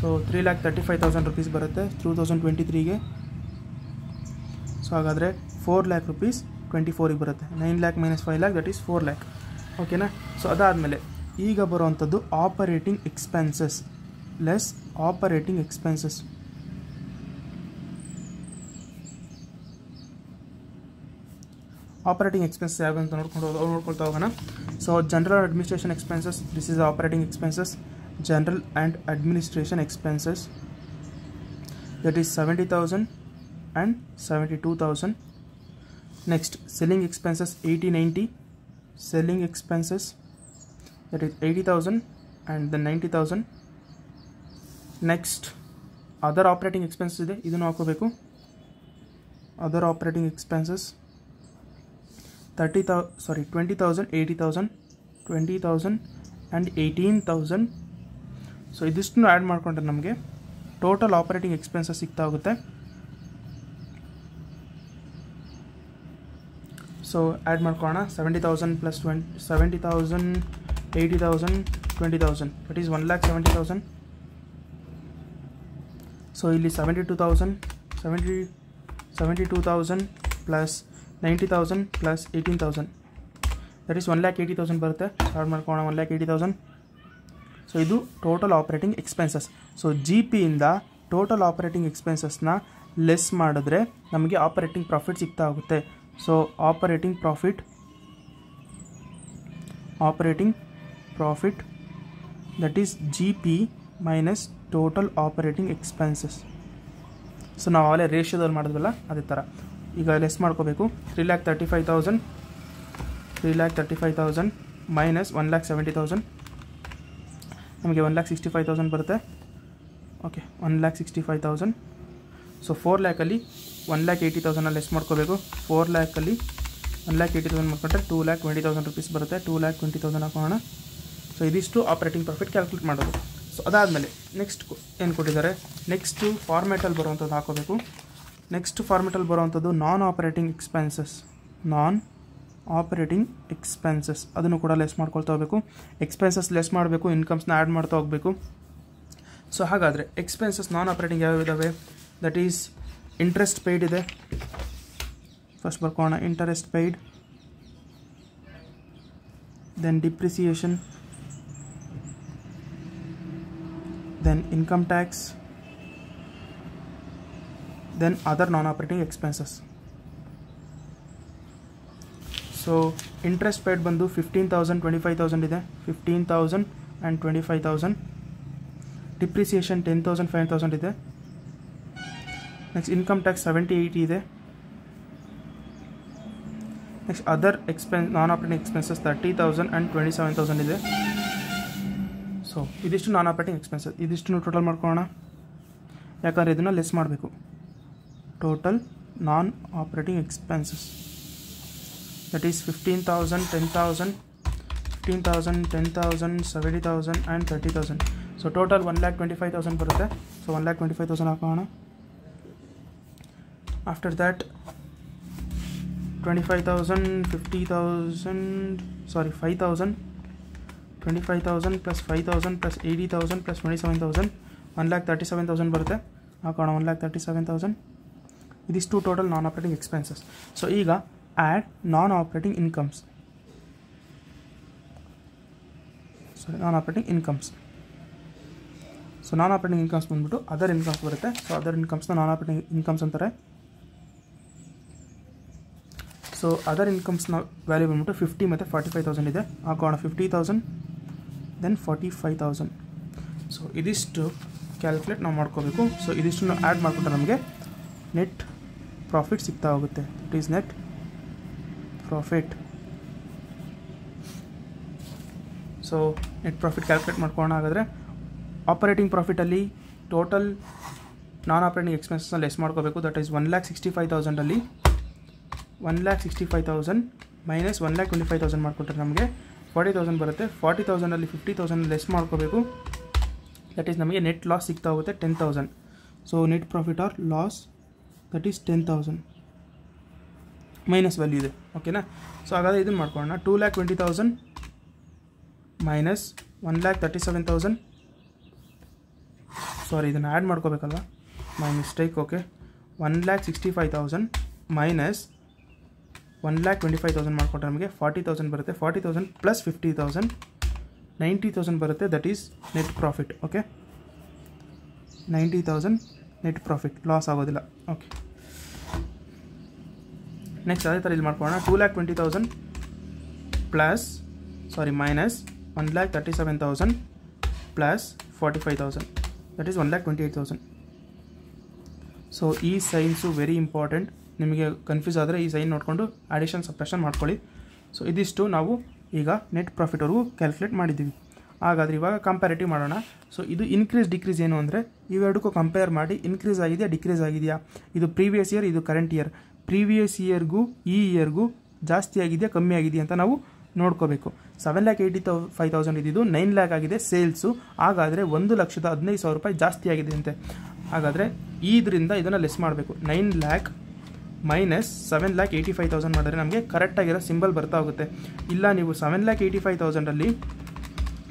ಸೊ 3,35,000 rupees ಬರುತ್ತೆ 2023ಗೆ. ಸೊ ಹಾಗಾದರೆ 4 lakh rupees 24ಗೆ ಬರುತ್ತೆ. 9 lakh minus 5 lakh that is 4 lakh. ಓಕೆನಾ. ಸೊ ಅದಾದಮೇಲೆ ಈಗ ಬರುವಂಥದ್ದು operating expenses less operating expenses. Operating expenses ಯಾವ ಅಂತ ನೋಡ್ಕೊಳ್ತಾ ಹೋಗೋಣ. So general administration expenses, this is operating expenses. General and administration expenses that is 70,000 and 72,000. Next, selling expenses 80-90. Selling expenses that is 80,000 and then 90,000. Next, other operating expenses ಇದೆ, ಇದನ್ನು ಹಾಕೋಬೇಕು. Other operating expenses 20,000, 80,000, 20,000 and 18,000. So ಇದಿಷ್ಟನ್ನು ಆ್ಯಡ್ ಮಾಡಿಕೊಂಡ್ರೆ ನಮಗೆ ಟೋಟಲ್ ಆಪರೇಟಿಂಗ್ ಎಕ್ಸ್ಪೆನ್ಸಸ್ ಸಿಗ್ತಾ ಹೋಗುತ್ತೆ. ಸೊ ಆ್ಯಡ್ ಮಾಡ್ಕೊಳ್ಳೋಣ. 70,000 ಪ್ಲಸ್ 70,000, 80,000, 20,000 ದಟ್ ಈಸ್ 1,70,000. ಸೊ ಇಲ್ಲಿ 72,000 ಪ್ಲಸ್ 90,000 ಪ್ಲಸ್ 18,000 ದಟ್ ಈಸ್ 1,80,000 ಬರುತ್ತೆ. ಆ್ಯಡ್ ಮಾಡ್ಕೊಳ್ಳೋಣ 1,80,000. ಸೊ ಇದು total operating expenses. So G ಪಿಯಿಂದ ಟೋಟಲ್ ಆಪರೇಟಿಂಗ್ ಎಕ್ಸ್ಪೆನ್ಸಸ್ನ ಲೆಸ್ ಮಾಡಿದ್ರೆ ನಮಗೆ ಆಪರೇಟಿಂಗ್ ಪ್ರಾಫಿಟ್ ಸಿಗ್ತಾ ಹೋಗುತ್ತೆ. So operating profit that is G P minus total operating expenses. So ನಾವು ಅಲ್ಲೇ ರೇಷಿಯೋದಲ್ಲಿ ಮಾಡಿದ್ವಲ್ಲ ಅದೇ ಥರ. ಈಗ ಲೆಸ್ ಮಾಡ್ಕೋಬೇಕು. 3,35,000 ಮೈನಸ್ 1,70,000 ನಮಗೆ 1,65,000 ಬರುತ್ತೆ. ಓಕೆ, 1,65,000. ಸೊ 4 ಲ್ಯಾಕಲ್ಲಿ 1,80,000 ಲೆಸ್ ಮಾಡ್ಕೋಬೇಕು. 4 ಲ್ಯಾಕಲ್ಲಿ 1,80,000 ಮಾಡ್ಕೊಂಡ್ರೆ 2,20,000 ರುಪೀಸ್ ಬರುತ್ತೆ. 2,20,000 ಹಾಕೋಣ. ಸೊ ಇದಿಷ್ಟು ಆಪರೇಟಿಂಗ್ ಪ್ರಾಫಿಟ್ ಕ್ಯಾಲ್ಕುಲೇಟ್ ಮಾಡೋದು. ಸೊ ಅದಾದಮೇಲೆ ನೆಕ್ಸ್ಟ್ ಏನು ಕೊಟ್ಟಿದ್ದಾರೆ, ನೆಕ್ಸ್ಟು ಫಾರ್ಮೇಟಲ್ಲಿ ಬರುವಂಥದ್ದು ಹಾಕೋಬೇಕು. ನೆಕ್ಸ್ಟ್ ಫಾರ್ಮೇಟಲ್ಲಿ ಬರುವಂಥದ್ದು ನಾನ್ ಆಪರೇಟಿಂಗ್ ಎಕ್ಸ್ಪೆನ್ಸಸ್ ಅದನ್ನು ಕೂಡ ಲೆಸ್ ಮಾಡ್ಕೊಳ್ತಾ ಹೋಗಬೇಕು. ಎಕ್ಸ್ಪೆನ್ಸಸ್ ಲೆಸ್ ಮಾಡಬೇಕು, ಇನ್ಕಮ್ಸ್ನ ಆ್ಯಡ್ ಮಾಡ್ತಾ ಹೋಗಬೇಕು. ಸೊ ಹಾಗಾದರೆ ಎಕ್ಸ್ಪೆನ್ಸಸ್ ನಾನ್ ಆಪರೇಟಿಂಗ್ ಯಾವ್ಯಾವ ಇದ್ದಾವೆ? ದಟ್ ಈಸ್ ಇಂಟ್ರೆಸ್ಟ್ ಪೇಯ್ಡ್ ಇದೆ. ಫಸ್ಟ್ ಬರ್ಕೋಣ, interest paid, then depreciation, then income tax, then other non-operating expenses. So interest paid ಬಂದು 15,000 25,000 ಇದೆ. 15,000 and 25,000. ಡಿಪ್ರಿಸಿಯೇಷನ್ 10,000 5,000 ಇದೆ. ನೆಕ್ಸ್ಟ್ ಇನ್ಕಮ್ ಟ್ಯಾಕ್ಸ್ 70-80 ಇದೆ. Next other non operating expenses 30,000 and 27,000 ಇದೆ. ಸೊ ಇದಿಷ್ಟು ನಾನ್ ಆಪರೇಟಿಂಗ್ ಎಕ್ಸ್ಪೆನ್ಸಸ್. ಇದಿಷ್ಟು ಟೋಟಲ್ ಮಾಡ್ಕೊಳ್ಳೋಣ, ಯಾಕಂದರೆ ಇದನ್ನು ಲೆಸ್ ಮಾಡಬೇಕು. Total non operating expenses that is 15,000 10,000 70,000 and 30,000. So total 1,25,000 ಬರುತ್ತೆ. ಸೊ 1,25,000 ಹಾಕೋಣ. After that 25,000 5,000 25,000 plus 5,000 plus 80,000 plus 27,000 1,37,000 ಬರುತ್ತೆ. ಹಾಕೋಣ 1,37,000. ಇದಿಷ್ಟು total non operating expenses. So ಈಗ add non operating incomes. So non operating incomes ಬಂದ್ಬಿಟ್ಟು ಅದರ್ ಇನ್ಕಮ್ಸ್ ಬರುತ್ತೆ. ಸೊ ಅದರ್ ಇನ್ಕಮ್ಸ್ನ ನಾನ್ ಆಪರೇಟಿಂಗ್ ಇನ್ಕಮ್ಸ್ ಅಂತಾರೆ. ಸೊ ಅದರ್ ಇನ್ಕಮ್ಸ್ನ ವ್ಯಾಲ್ಯೂ ಬಂದ್ಬಿಟ್ಟು 50 ಮತ್ತು 45,000 ಇದೆ. ಹಾಕೋಣ 50,000 ದೆನ್ 45,000. ಸೊ ಇದಿಷ್ಟು ಕ್ಯಾಲ್ಕುಲೇಟ್ ನಾವು ಮಾಡ್ಕೋಬೇಕು. ಸೊ ಇದಿಷ್ಟು ಆ್ಯಡ್ ಮಾಡಿಕೊಂಡ್ರೆ ನಮಗೆ ನೆಟ್ ಪ್ರಾಫಿಟ್ ಸಿಗ್ತಾ ಹೋಗುತ್ತೆ. It is net profit. So net profit calculate ಮಾಡ್ಕೊಳ್ಳೋಣ. ಹಾಗಾದರೆ ಆಪರೇಟಿಂಗ್ ಪ್ರಾಫಿಟಲ್ಲಿ ಟೋಟಲ್ ನಾನ್ ಆಪರೇಟಿಂಗ್ ಎಕ್ಸ್ಪೆನ್ಸಸ್ನ ಲೆಸ್ ಮಾಡ್ಕೋಬೇಕು. ದಟ್ ಈಸ್ 1,65,000 1,65,000 ಮೈನಸ್ 1,25,000 ಮಾಡಿಕೊಟ್ರೆ ನಮಗೆ 40,000 ಬರುತ್ತೆ. 40,000 50,000 ಲೆಸ್ ಮಾಡ್ಕೋಬೇಕು. ದಟ್ ಈಸ್ ನಮಗೆ ನೆಟ್ ಲಾಸ್ ಸಿಗ್ತಾ ಹೋಗುತ್ತೆ 10,000. So net profit or loss that is 10,000 minus value ಇದೆ. ಓಕೆನಾ? ಸೊ ಹಾಗಾದರೆ ಇದನ್ನು ಮಾಡ್ಕೊಳ್ಳೋಣ. 2,20,000 ಮೈನಸ್ 1,37,000. ಸಾರಿ, ಇದನ್ನು ಆ್ಯಡ್ ಮಾಡ್ಕೋಬೇಕಲ್ವ, ಮೈ ಮಿಸ್ಟೇಕ್. ಓಕೆ, 1,65,000 ಮೈನಸ್ 1,25,000 ಮಾಡಿಕೊಟ್ರೆ ನಮಗೆ 40,000 ಬರುತ್ತೆ. 40,000 ಪ್ಲಸ್ 50,000 90,000 ಬರುತ್ತೆ. That is net profit. Okay, 90,000 net profit, loss ಆಗೋದಿಲ್ಲ. ಓಕೆ, ನೆಕ್ಸ್ಟ್ ಅದೇ ಥರ ಇಲ್ಲಿ ಮಾಡ್ಕೊಳ್ಳೋಣ. 2,20,000 plus minus 1,37,000 plus 45,000 that is 1,28,000. So ಈ ಸೈನ್ಸು ವೆರಿ ಇಂಪಾರ್ಟೆಂಟ್. ನಿಮಗೆ ಕನ್ಫ್ಯೂಸ್ ಆದರೆ ಈ ಸೈನ್ ನೋಡಿಕೊಂಡು ಅಡಿಷನ್ ಸಬ್ಟ್ರಾಕ್ಷನ್ ಮಾಡ್ಕೊಳ್ಳಿ. ಸೊ ಇದಿಷ್ಟು ನಾವು ಈಗ ನೆಟ್ ಪ್ರಾಫಿಟ್ವರೆಗೂ ಕ್ಯಾಲ್ಕುಲೇಟ್ ಮಾಡಿದ್ದೀವಿ. ಹಾಗಾದರೆ ಇವಾಗ ಕಂಪ್ಯಾರಿಟಿವ್ ಮಾಡೋಣ. ಸೊ ಇದು ಇನ್ಕ್ರೀಸ್ ಡಿಕ್ರೀಸ್ ಏನು ಅಂದರೆ ಇವೆರಡಕ್ಕೂ ಕಂಪೇರ್ ಮಾಡಿ ಇನ್ಕ್ರೀಸ್ ಆಗಿದೆಯಾ ಡಿಕ್ರೀಸ್ ಆಗಿದೆಯಾ, ಇದು ಪ್ರೀವಿಯಸ್ ಇಯರ್, ಇದು ಕರೆಂಟ್ ಇಯರ್, ಪ್ರೀವಿಯಸ್ ಇಯರ್ಗೂ ಈ ಇಯರ್ಗೂ ಜಾಸ್ತಿ ಆಗಿದೆಯಾ ಕಮ್ಮಿ ಆಗಿದೆಯಾ ಅಂತ ನಾವು ನೋಡ್ಕೋಬೇಕು. 7,85,000 ಇದ್ದಿದ್ದು 9 ಲ್ಯಾಕ್ ಆಗಿದೆ ಸೇಲ್ಸು. ಹಾಗಾದರೆ 1,15,000 ರೂಪಾಯಿ ಜಾಸ್ತಿ ಆಗಿದೆ ಅಂತೆ. ಹಾಗಾದರೆ ಇದರಿಂದ ಇದನ್ನು ಲೆಸ್ ಮಾಡಬೇಕು. 9 ಲ್ಯಾಕ್ ಮೈನಸ್ 7,85,000 ಮಾಡಿದ್ರೆ ನಮಗೆ ಕರೆಕ್ಟಾಗಿರೋ ಸಿಂಬಲ್ ಬರ್ತಾ ಹೋಗುತ್ತೆ. ಇಲ್ಲ ನೀವು 7,85,000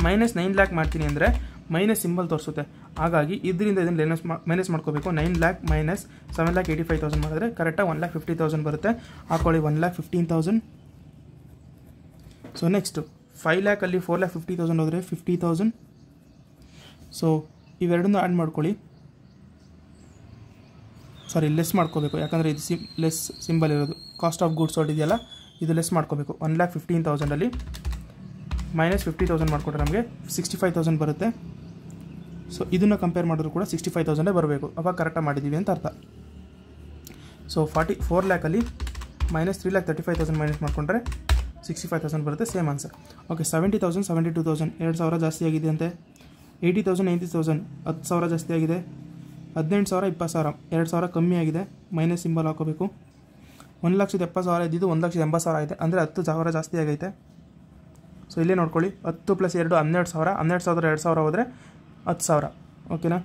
ಮೈನಸ್ 9 ಲ್ಯಾಕ್ ಮಾಡ್ತೀನಿ ಅಂದರೆ ಮೈನಸ್ ಸಿಂಬಲ್ ತೋರಿಸುತ್ತೆ. ಹಾಗಾಗಿ ಇದರಿಂದ ಇದನ್ನು ಮೈನಸ್ ಮಾಡ್ಕೋಬೇಕು. 9 ಲ್ಯಾಕ್ ಮೈನಸ್ 7,85,000 ಮಾಡಿದ್ರೆ ಕರೆಕ್ಟಾಗಿ 1,50,000 ಬರುತ್ತೆ. ಹಾಕೊಳ್ಳಿ 1,15,000. ಸೊ ನೆಕ್ಸ್ಟು 5 ಲ್ಯಾಕಲ್ಲಿ 4,50,000 ಹೋದರೆ 50,000. ಸೊ ಇವೆರಡನ್ನೂ ಆ್ಯಡ್ ಮಾಡ್ಕೊಳ್ಳಿ. ಲೆಸ್ ಮಾಡ್ಕೋಬೇಕು, ಯಾಕಂದರೆ ಇದು ಲೆಸ್ ಸಿಂಬಲ್ ಇರೋದು. ಕಾಸ್ಟ್ ಆಫ್ ಗುಡ್ಸ್ ಸೋಲ್ಡ್ ಇದೆಯಲ್ಲ, ಇದು ಲೆಸ್ ಮಾಡ್ಕೋಬೇಕು. 1,15,000 ಮೈನಸ್ 50,000 ಮಾಡಿಕೊಟ್ರೆ ನಮಗೆ 65,000 ಬರುತ್ತೆ. ಸೊ ಇದನ್ನು ಕಂಪೇರ್ ಮಾಡಿದ್ರು ಕೂಡ 65,000 ಬರಬೇಕು. ಅವಾಗ ಕರೆಕ್ಟಾಗಿ ಮಾಡಿದ್ದೀವಿ ಅಂತ ಅರ್ಥ. ಸೊ 4 ಲ್ಯಾಕಲ್ಲಿ -3,35,000 ಮೈನಸ್ ಮಾಡಿಕೊಂಡ್ರೆ 65,000 ಬರುತ್ತೆ. Same answer. ಓಕೆ, 70,000 72,000 2,000 ಜಾಸ್ತಿ ಆಗಿದೆ ಅಂತೆ. 80,000 90,000 10,000 ಜಾಸ್ತಿ ಆಗಿದೆ. 18,000 20,000 2,000 ಕಮ್ಮಿ ಆಗಿದೆ. ಮೈನಸ್ ಸಿಂಬಲ್ ಹಾಕೋಬೇಕು. 1,70,000 ಇದ್ದಿದ್ದು 1,80,000 ಆಗಿದೆ, ಅಂದರೆ 10,000 ಜಾಸ್ತಿ ಆಗೈತೆ. ಸೊ ಇಲ್ಲೇ ನೋಡ್ಕೊಳ್ಳಿ, 10 + 2 12,000 12,000 2,000 ಹೋದರೆ 10,000. ಓಕೆನಾ?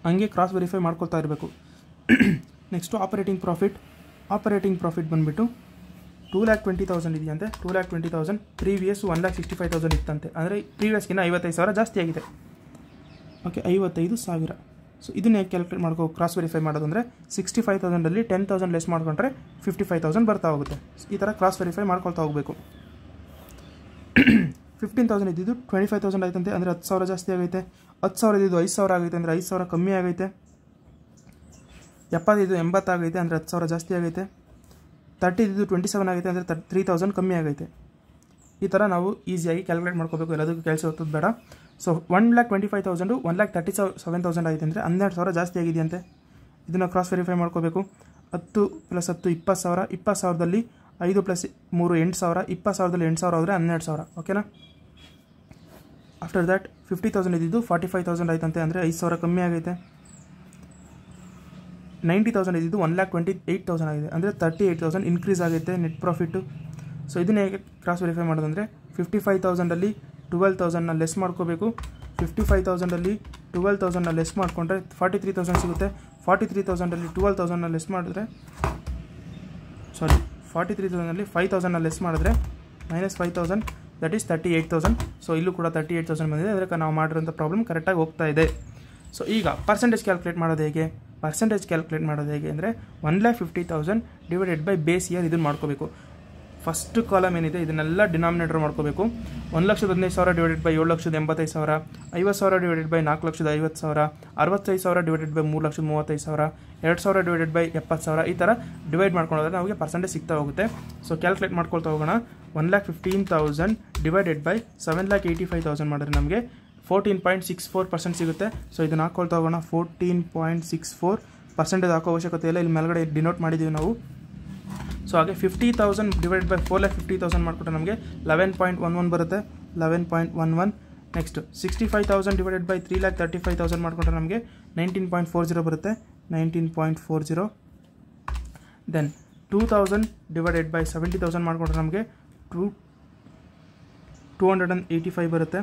ಹಂಗೆ ಕ್ರಾಸ್ ವೆರಿಫೈ ಮಾಡ್ಕೊಳ್ತಾ ಇರಬೇಕು. ನೆಕ್ಸ್ಟು ಆಪರೇಟಿಂಗ್ ಪ್ರಾಫಿಟ್ ಬಂದುಬಿಟ್ಟು 2,20,000 ಇದೆಯಂತೆ. 2,20,000 ಪ್ರೀವಿಯಸ್ 1,65,000 ಇತ್ತಂತೆ, ಅಂದರೆ ಪ್ರೀವಿಯಸ್ಗಿನ್ನ 55,000 ಜಾಸ್ತಿ ಆಗಿದೆ. ಓಕೆ, 55,000. ಸೊ ಇದನ್ನೇ ಕ್ಯಾಲ್ಕುಲೇಟ್ ಕ್ರಾಸ್ ವೆರಿಫೈ ಮಾಡೋದು ಅಂದರೆ 65,000ಅಲ್ಲಿ 10,000 ಲೆಸ್ ಮಾಡ್ಕೊಂಡ್ರೆ 55,000 ಬರ್ತಾ ಹೋಗುತ್ತೆ. ಈ ಥರ ಕ್ರಾಸ್ ವೆರಿಫೈ ಮಾಡ್ಕೊಳ್ತಾ ಹೋಗಬೇಕು. 15,000 ಇದ್ದಿದ್ದು 25,000 ಆಯ್ತಂತೆ, ಅಂದರೆ 10,000 ಜಾಸ್ತಿ ಆಗೈತೆ. 10,000 ಇದ್ದಿದ್ದು 5,000 ಆಗೈತೆ, ಅಂದರೆ 5,000 ಕಮ್ಮಿ ಆಗೈತೆ. 70 ಇದ್ದು 80 ಆಗೈತೆ, ಅಂದರೆ 10,000 ಜಾಸ್ತಿ ಆಗೈತೆ. 30 ಇದ್ದು 27 ಆಗೈತೆ, ಅಂದರೆ 3,000 ಕಮ್ಮಿ ಆಗೈತೆ. ಈ ಥರ ನಾವು ಈಸಿಯಾಗಿ ಕ್ಯಾಲ್ಕುಲೇಟ್ ಮಾಡ್ಕೋಬೇಕು, ಎಲ್ಲದಕ್ಕೂ ಕೆಲಸ ಹೊತ್ತದ್ದು ಬೇಡ. ಸೊ 1,25,000 1,37,000 ಆಗಿದೆ, ಅಂದರೆ 12,000 ಜಾಸ್ತಿ ಆಗಿದೆಯಂತೆ. ಇದನ್ನು ಕ್ರಾಸ್ ವೆರಿಫೈ ಮಾಡ್ಕೋಬೇಕು. 10 + 10 20,000. 20,000ದಲ್ಲಿ 5 + 3 8,000. 20,000ದಲ್ಲಿ 8,000 ಹೋದರೆ 12,000. ಓಕೆನಾ? ಆಫ್ಟರ್ ದ್ಯಾಟ್ 50,000 ಇದ್ದಿದ್ದು 45,000 ಆಯ್ತಂತೆ, ಅಂದರೆ 5,000 ಕಮ್ಮಿ ಆಗೈತೆ. 90,000 ಇದ್ದಿದ್ದು 1,28,000 ಆಗಿದೆ, ಅಂದರೆ 38,000 ಇನ್ಕ್ರೀಸ್ ಆಗೈತೆ ನೆಟ್ ಪ್ರಾಫಿಟ್ಟು. ಸೊ ಇದನ್ನ ಹೇಗೆ ಕ್ರಾಸ್ ವೆರಿಫೈ ಮಾಡೋದಂದರೆ 55,000ಅಲ್ಲಿ 12,000ನ ಲೆಸ್ ಮಾಡ್ಕೋಬೇಕು. 55,000ಅಲ್ಲಿ 12,000ನ ಲೆಸ್ ಮಾಡಿಕೊಂಡ್ರೆ 43,000 ಸಿಗುತ್ತೆ. 43,000ಅಲ್ಲಿ 12,000ನ ಲೆಸ್ ಮಾಡಿದ್ರೆ 43,000ಅಲ್ಲಿ 5,000ನ ಲೆಸ್ ಮಾಡಿದ್ರೆ -5,000 ದಟ್ ಈಸ್ 38,000. ಸೊ ಇಲ್ಲೂ ಕೂಡ 38,000 ಬಂದಿದೆ, ಅದಕ್ಕೆ ನಾವು ಮಾಡಿರೋಂಥ ಪ್ರಾಬ್ಲಮ್ ಕರೆಕ್ಟಾಗಿ ಹೋಗ್ತಾ ಇದೆ. ಸೊ ಈಗ ಪರ್ಸೆಂಟೇಜ್ ಕ್ಯಾಲ್ಕುಲೇಟ್ ಮಾಡೋದು ಹೇಗೆ ಅಂದರೆ 1,50,000 ಡಿವೈಡೆಡ್ ಬೈ ಬೇಸ್ ಇಯರ್ ಇದನ್ನು ಮಾಡ್ಕೋಬೇಕು. ಫಸ್ಟ್ ಕಾಲಮ್ ಏನಿದೆ ಇದನ್ನೆಲ್ಲ ಡಿನಾಮಿನೇಟರ್ ಮಾಡ್ಕೋಬೇಕು. 1,15,000 divided by 7,85,000, 50,000 divided by 4,50,000, 65,000 divided by 3,35,000, 2,000 divided by 70,000. ಈ ಥರ ಡಿವೈಡ್ ಮಾಡ್ಕೊಂಡ್ರೆ ನಮಗೆ ಪರ್ಸೆಂಟೇಜ್ ಸಿಗ್ತಾ ಹೋಗುತ್ತೆ. ಸೊ ಕ್ಯಾಲ್ಕುಲೇಟ್ ಮಾಡ್ಕೊಳ್ತಾ ಹೋಗೋಣ. 1,15,000 ಡಿವೈಡೆಡ್ ಬೈ 7,85,000 ಮಾಡಿದ್ರೆ ನಮಗೆ 14.64% ಸಿಗುತ್ತೆ. ಸೊ ಇದನ್ನು ಹಾಕ್ಕೊಳ್ತಾ ಹೋಗೋಣ. 14.64% ಹಾಕೋ ಅವಶ್ಯಕತೆ ಇಲ್ಲ, ಇಲ್ಲಿ ಮೇಲ್ಗಡೆ ಡಿನೋಟ್ ಮಾಡಿದ್ದೀವಿ ನಾವು. ಸೊ ಹಾಗೆ 50,000 ಡಿವೈಡೆಡ್ ಬೈ 4,50,000 ಮಾಡಿಕೊಟ್ರೆ ನಮಗೆ 11.11 ಬರುತ್ತೆ. 11.11. ನೆಕ್ಸ್ಟ್ 65,000 ಡಿವೈಡೆಡ್ ಬೈ 3,35,000 ಮಾಡಿಕೊಂಡ್ರೆ ನಮಗೆ 19.40 ಬರುತ್ತೆ. 19.40. ದೆನ್ 2,000 ಡಿವೈಡೆಡ್ ಬೈ 70,000 ಮಾಡಿಕೊಂಡ್ರೆ ನಮಗೆ 285 ಬರುತ್ತೆ,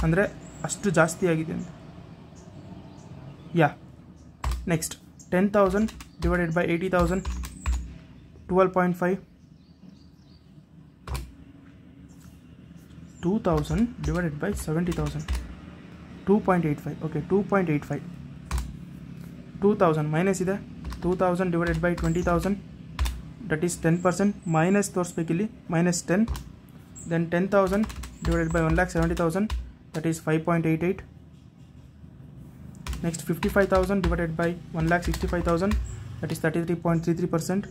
ಅಂದರೆ ಅಷ್ಟು ಜಾಸ್ತಿ ಆಗಿದೆ ಅಂತ. Next 10,000 divided by 80,000 12.5. 2,000 divided by 70,000 2.85. Okay, 2.85. 2,000 minus ಇದೆ. 2,000 divided by 20,000 that is 10%. Minus ತೋರಿಸ್ಬೇಕಿಲ್ಲಿ, -10. Then 10,000 divided by 1,70,000 that is 5.88. Next 55,000 divided by 1,65,000 that is 33.33%.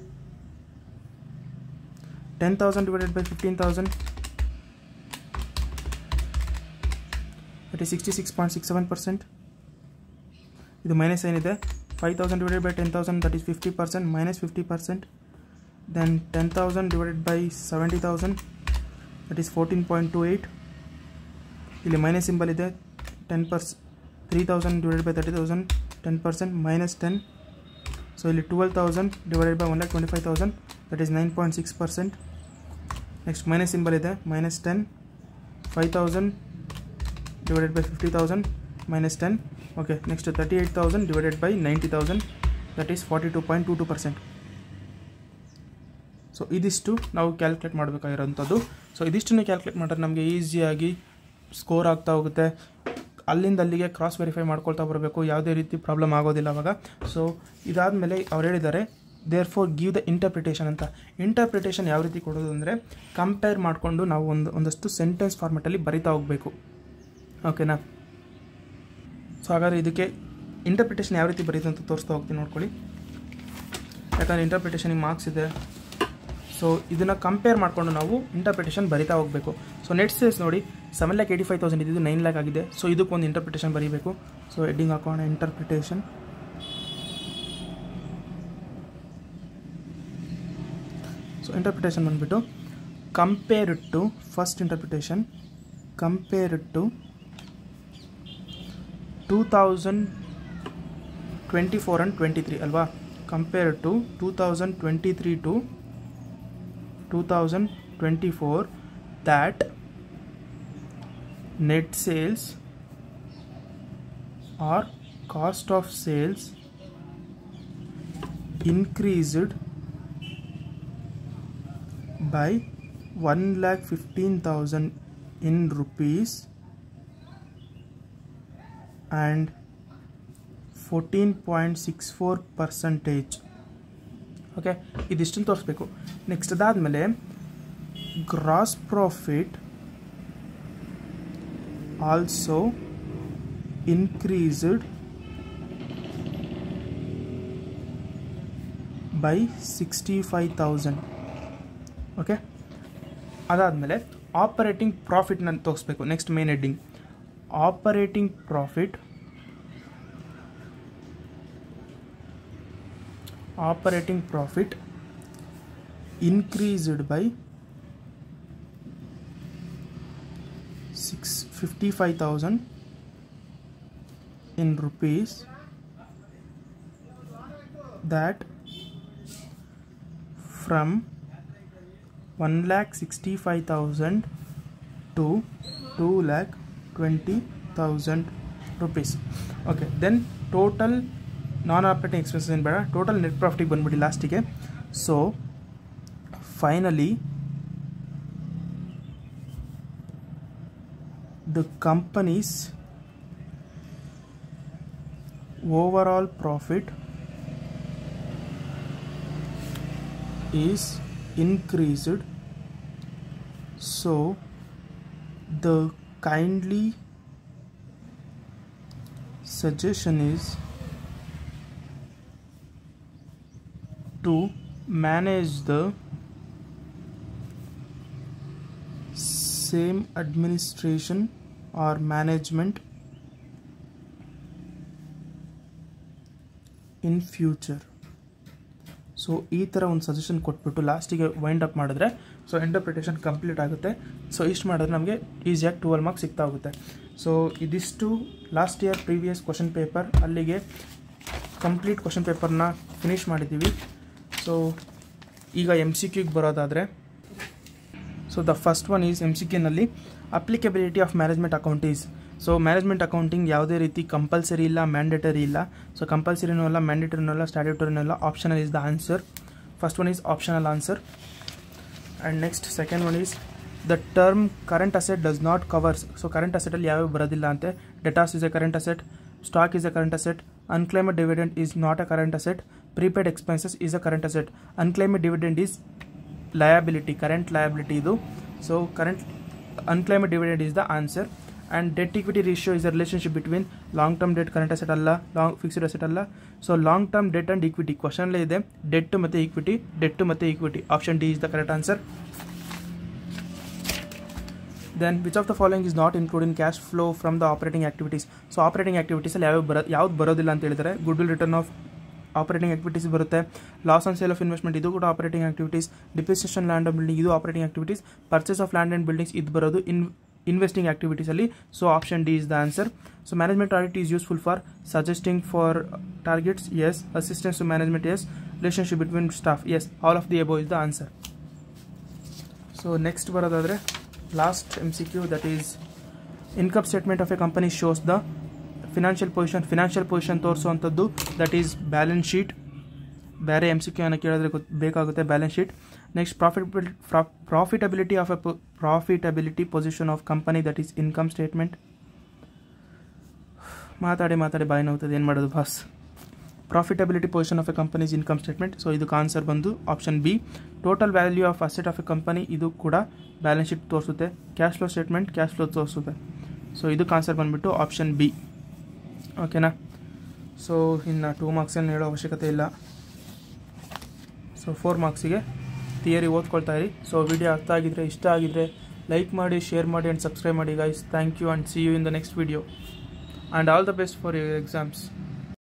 10,000 divided by 15,000 that is 66.67%. ಇದು ಮೈನಸ್ ಏನಿದೆ. 5,000 divided by 10,000 that is 50%, -50%. Then 10,000 divided by 70,000 that is 14.28. ಇಲ್ಲಿ ಮೈನಸ್ ಸಿಂಬಲ್ ಇದೆ. 10%. 3,000 divided by 30,000 10%, -10. ಸೊ ಇಲ್ಲಿ 12,000 divided by 1,25,000 that is 9.6%. Next minus symbol ಇದೆ. -10. 5,000 divided by 50,000 -10. Okay, next 38,000 divided by 90,000 that is 42.22%. So ಇದಿಷ್ಟು ನಾವು ಕ್ಯಾಲ್ಕುಲೇಟ್ ಮಾಡಬೇಕಾಗಿರೋಂಥದ್ದು. ಸೊ ಇದಿಷ್ಟನ್ನು ಕ್ಯಾಲ್ಕುಲೇಟ್ ಮಾಡಿದ್ರೆ ನಮಗೆ ಈಸಿಯಾಗಿ ಸ್ಕೋರ್ ಆಗ್ತಾ ಹೋಗುತ್ತೆ. ಅಲ್ಲಿಂದ ಅಲ್ಲಿಗೆ ಕ್ರಾಸ್ ವೆರಿಫೈ ಮಾಡ್ಕೊಳ್ತಾ ಬರಬೇಕು, ಯಾವುದೇ ರೀತಿ ಪ್ರಾಬ್ಲಮ್ ಆಗೋದಿಲ್ಲ ಅವಾಗ. ಸೊ ಇದಾದಮೇಲೆ ಅವ್ರು ಹೇಳಿದ್ದಾರೆ therefore give the interpretation ಅಂತ. ಇಂಟರ್ಪ್ರಿಟೇಷನ್ ಯಾವ ರೀತಿ ಕೊಡೋದು ಅಂದರೆ ಕಂಪೇರ್ ಮಾಡಿಕೊಂಡು ನಾವು ಒಂದಷ್ಟು ಸೆಂಟೆನ್ಸ್ ಫಾರ್ಮೆಟಲ್ಲಿ ಬರಿತಾ ಹೋಗಬೇಕು. ಓಕೆನಾ? ಸೊ ಹಾಗಾದರೆ ಇದಕ್ಕೆ ಇಂಟರ್ಪ್ರಿಟೇಷನ್ ಯಾವ ರೀತಿ ಬರೀತು ಅಂತ ತೋರಿಸ್ತಾ ಹೋಗ್ತೀನಿ, ನೋಡ್ಕೊಳ್ಳಿ. ಯಾಕಂದರೆ ಇಂಟರ್ಪ್ರಿಟೇಷನಿಗೆ ಮಾರ್ಕ್ಸ್ ಇದೆ. ಸೊ ಇದನ್ನು ಕಂಪೇರ್ ಮಾಡಿಕೊಂಡು ನಾವು ಇಂಟರ್ಪ್ರಿಟೇಷನ್ ಬರಿತಾ ಹೋಗಬೇಕು. ಸೊ ನೆಟ್ ಸೇಲ್ಸ್ ನೋಡಿ 7,85,000 ಇದ್ದಿದ್ದು 9 lakh ಆಗಿದೆ. ಸೊ ಇದಕ್ಕೊಂದು ಇಂಟರ್ಪ್ರಿಟೇಷನ್ ಬರೀಬೇಕು. ಸೊ ಹೆಡ್ಡಿಂಗ್ ಹಾಕೋಣ ಇಂಟರ್ಪ್ರಿಟೇಷನ್. ಇಂಟರ್ಪ್ರಿಟೇಷನ್ ಬಂದುಬಿಟ್ಟು compared to first interpretation compared to 2024 and 23 ಅಲ್ವಾ. Compared to 2023 to 2024 that net sales or cost of sales increased by 1,15,000 in rupees and 14.64%. Okay, ಇದಿಷ್ಟನ್ನು ತೋರಿಸ್ಬೇಕು. ನೆಕ್ಸ್ಟ್ ಅದಾದಮೇಲೆ gross profit also increased by 65,000. Okay, ಅದಾದಮೇಲೆ ಆಪರೇಟಿಂಗ್ ಪ್ರಾಫಿಟ್ನ ತೋರಿಸ್ಬೇಕು. Next main heading operating profit increased by 55,000 in rupees that from 1,65,000 to 2,20,000 rupees. Okay, then total non-operating expenses in ಬೇಡ, total net profit ಬಂದ್ಬಿಡಿ ಲಾಸ್ಟಿಗೆ. So finally the company's overall profit is increased. So the kindly suggestion is to manage the same administration or management in future. So ಈ ಥರ ಒಂದು ಸಜೆಷನ್ ಕೊಟ್ಬಿಟ್ಟು ಲಾಸ್ಟಿಗೆ ವೈಂಡ್ ಅಪ್ ಮಾಡಿದ್ರೆ ಸೊ ಇಂಟರ್ಪ್ರಿಟೇಷನ್ ಕಂಪ್ಲೀಟ್ ಆಗುತ್ತೆ. ಸೊ ಇಷ್ಟು ಮಾಡಿದ್ರೆ ನಮಗೆ ಈಸಿಯಾಗಿ 12 ಮಾರ್ಕ್ಸ್ ಸಿಗ್ತಾ ಹೋಗುತ್ತೆ. ಸೊ ಇದಿಷ್ಟು last year previous question paper, ಅಲ್ಲಿಗೆ ಕಂಪ್ಲೀಟ್ ಕ್ವಶನ್ ಪೇಪರ್ನ ಫಿನಿಷ್ ಮಾಡಿದ್ದೀವಿ. ಸೊ ಈಗ MCQಗೆ ಬರೋದಾದರೆ, so the first one is MCQನಲ್ಲಿ applicability of management account is. So management accounting ಯಾವುದೇ ರೀತಿ ಕಂಪಲ್ಸರಿ ಇಲ್ಲ, ಮ್ಯಾಂಡೇಟರಿ ಇಲ್ಲ. ಸೊ ಕಂಪಲ್ಸರಿನೂ ಅಲ್ಲ, ಮ್ಯಾಂಡೇಟರಿನೂ ಅಲ್ಲ, ಸ್ಟ್ಯಾಟ್ಯೂಟರಿನೂ ಅಲ್ಲ, optional is the answer. First one is optional answer. And next second one is the term current asset does not covers. So current ಅಸೆಟಲ್ಲಿ ಯಾವ್ಯಾವ ಬರೋದಿಲ್ಲ ಅಂತೆ. Debtors is a current asset, stock is a current asset, unclaimed dividend is not a current asset, prepaid expenses is a current asset, unclaimed dividend is liability, current liability idu. So current unclaimed dividend is the answer. And debt equity ratio is a relationship between long term debt, current asset alla, long fixed asset alla. So long term debt and equity question le ide, debt ಮತ್ತೆ equity, debt ಮತ್ತೆ equity, option D is the correct answer. Then which of the following is not included in cash flow from the operating activities? So operating activities ಅಲ್ಲಿ ಯಾವ್ದು ಬರೋದಿಲ್ಲ ಅಂತ ಹೇಳಿದರೆ, goodwill return of operating activities ಬರುತ್ತೆ, loss on sale of investment ಇದು ಕೂಡ operating activities, depreciation land and building ಇದು operating activities, purchase of land and buildings ಇದು ಬರೋದು ಇನ್ವೆಸ್ಟಿಂಗ್ ಆಕ್ಟಿವಿಟೀಸಲ್ಲಿ. So option D is the answer. So management audit is useful for suggesting for targets, yes. Assistance to management, yes. Relationship between staff, yes. All of the above is the answer. So next ಬರೋದಾದರೆ last MCQ, that is income statement of a company shows the financial position ತೋರಿಸುವಂಥದ್ದು, that is balance sheet. ಬೇರೆ MCQ ಅನ್ನು ಕೇಳಿದ್ರೆ ಬೇಕಾಗುತ್ತೆ balance sheet. Next profitability position of company, that is income statement. ಮಾತಾಡಿ ಬಾಯಿ ನೋವುತ್ತದೆ, ಏನು ಮಾಡೋದು boss. Profitability position of A companies income statement. So ಇದಕ್ಕೆ ಆನ್ಸರ್ ಬಂದು option B. Total value of asset of A company ಇದು ಕೂಡ ಬ್ಯಾಲೆನ್ಸ್ ಶೀಟ್ ತೋರಿಸುತ್ತೆ. Cash flow statement cash flow ತೋರಿಸುತ್ತೆ. ಸೊ ಇದಕ್ಕೆ ಆನ್ಸರ್ ಬಂದುಬಿಟ್ಟು ಆಪ್ಷನ್ ಬಿ. ಓಕೆನಾ. ಸೊ ಇನ್ನು 2 ಮಾರ್ಕ್ಸನ್ನು ಹೇಳೋ ಅವಶ್ಯಕತೆ ಇಲ್ಲ. ಸೊ 4 ಮಾರ್ಕ್ಸಿಗೆ ಥಿಯರಿ ಓದ್ಕೊಳ್ತಾ ಇರಿ. ಸೊ ವಿಡಿಯೋ ಅರ್ಥ ಆಗಿದ್ರೆ, ಇಷ್ಟ ಆಗಿದ್ರೆ ಲೈಕ್ ಮಾಡಿ, ಶೇರ್ ಮಾಡಿ ಆ್ಯಂಡ್ ಸಬ್ಸ್ಕ್ರೈಬ್ ಮಾಡಿ guys. Thank you and see you in the next video and all the best for your exams.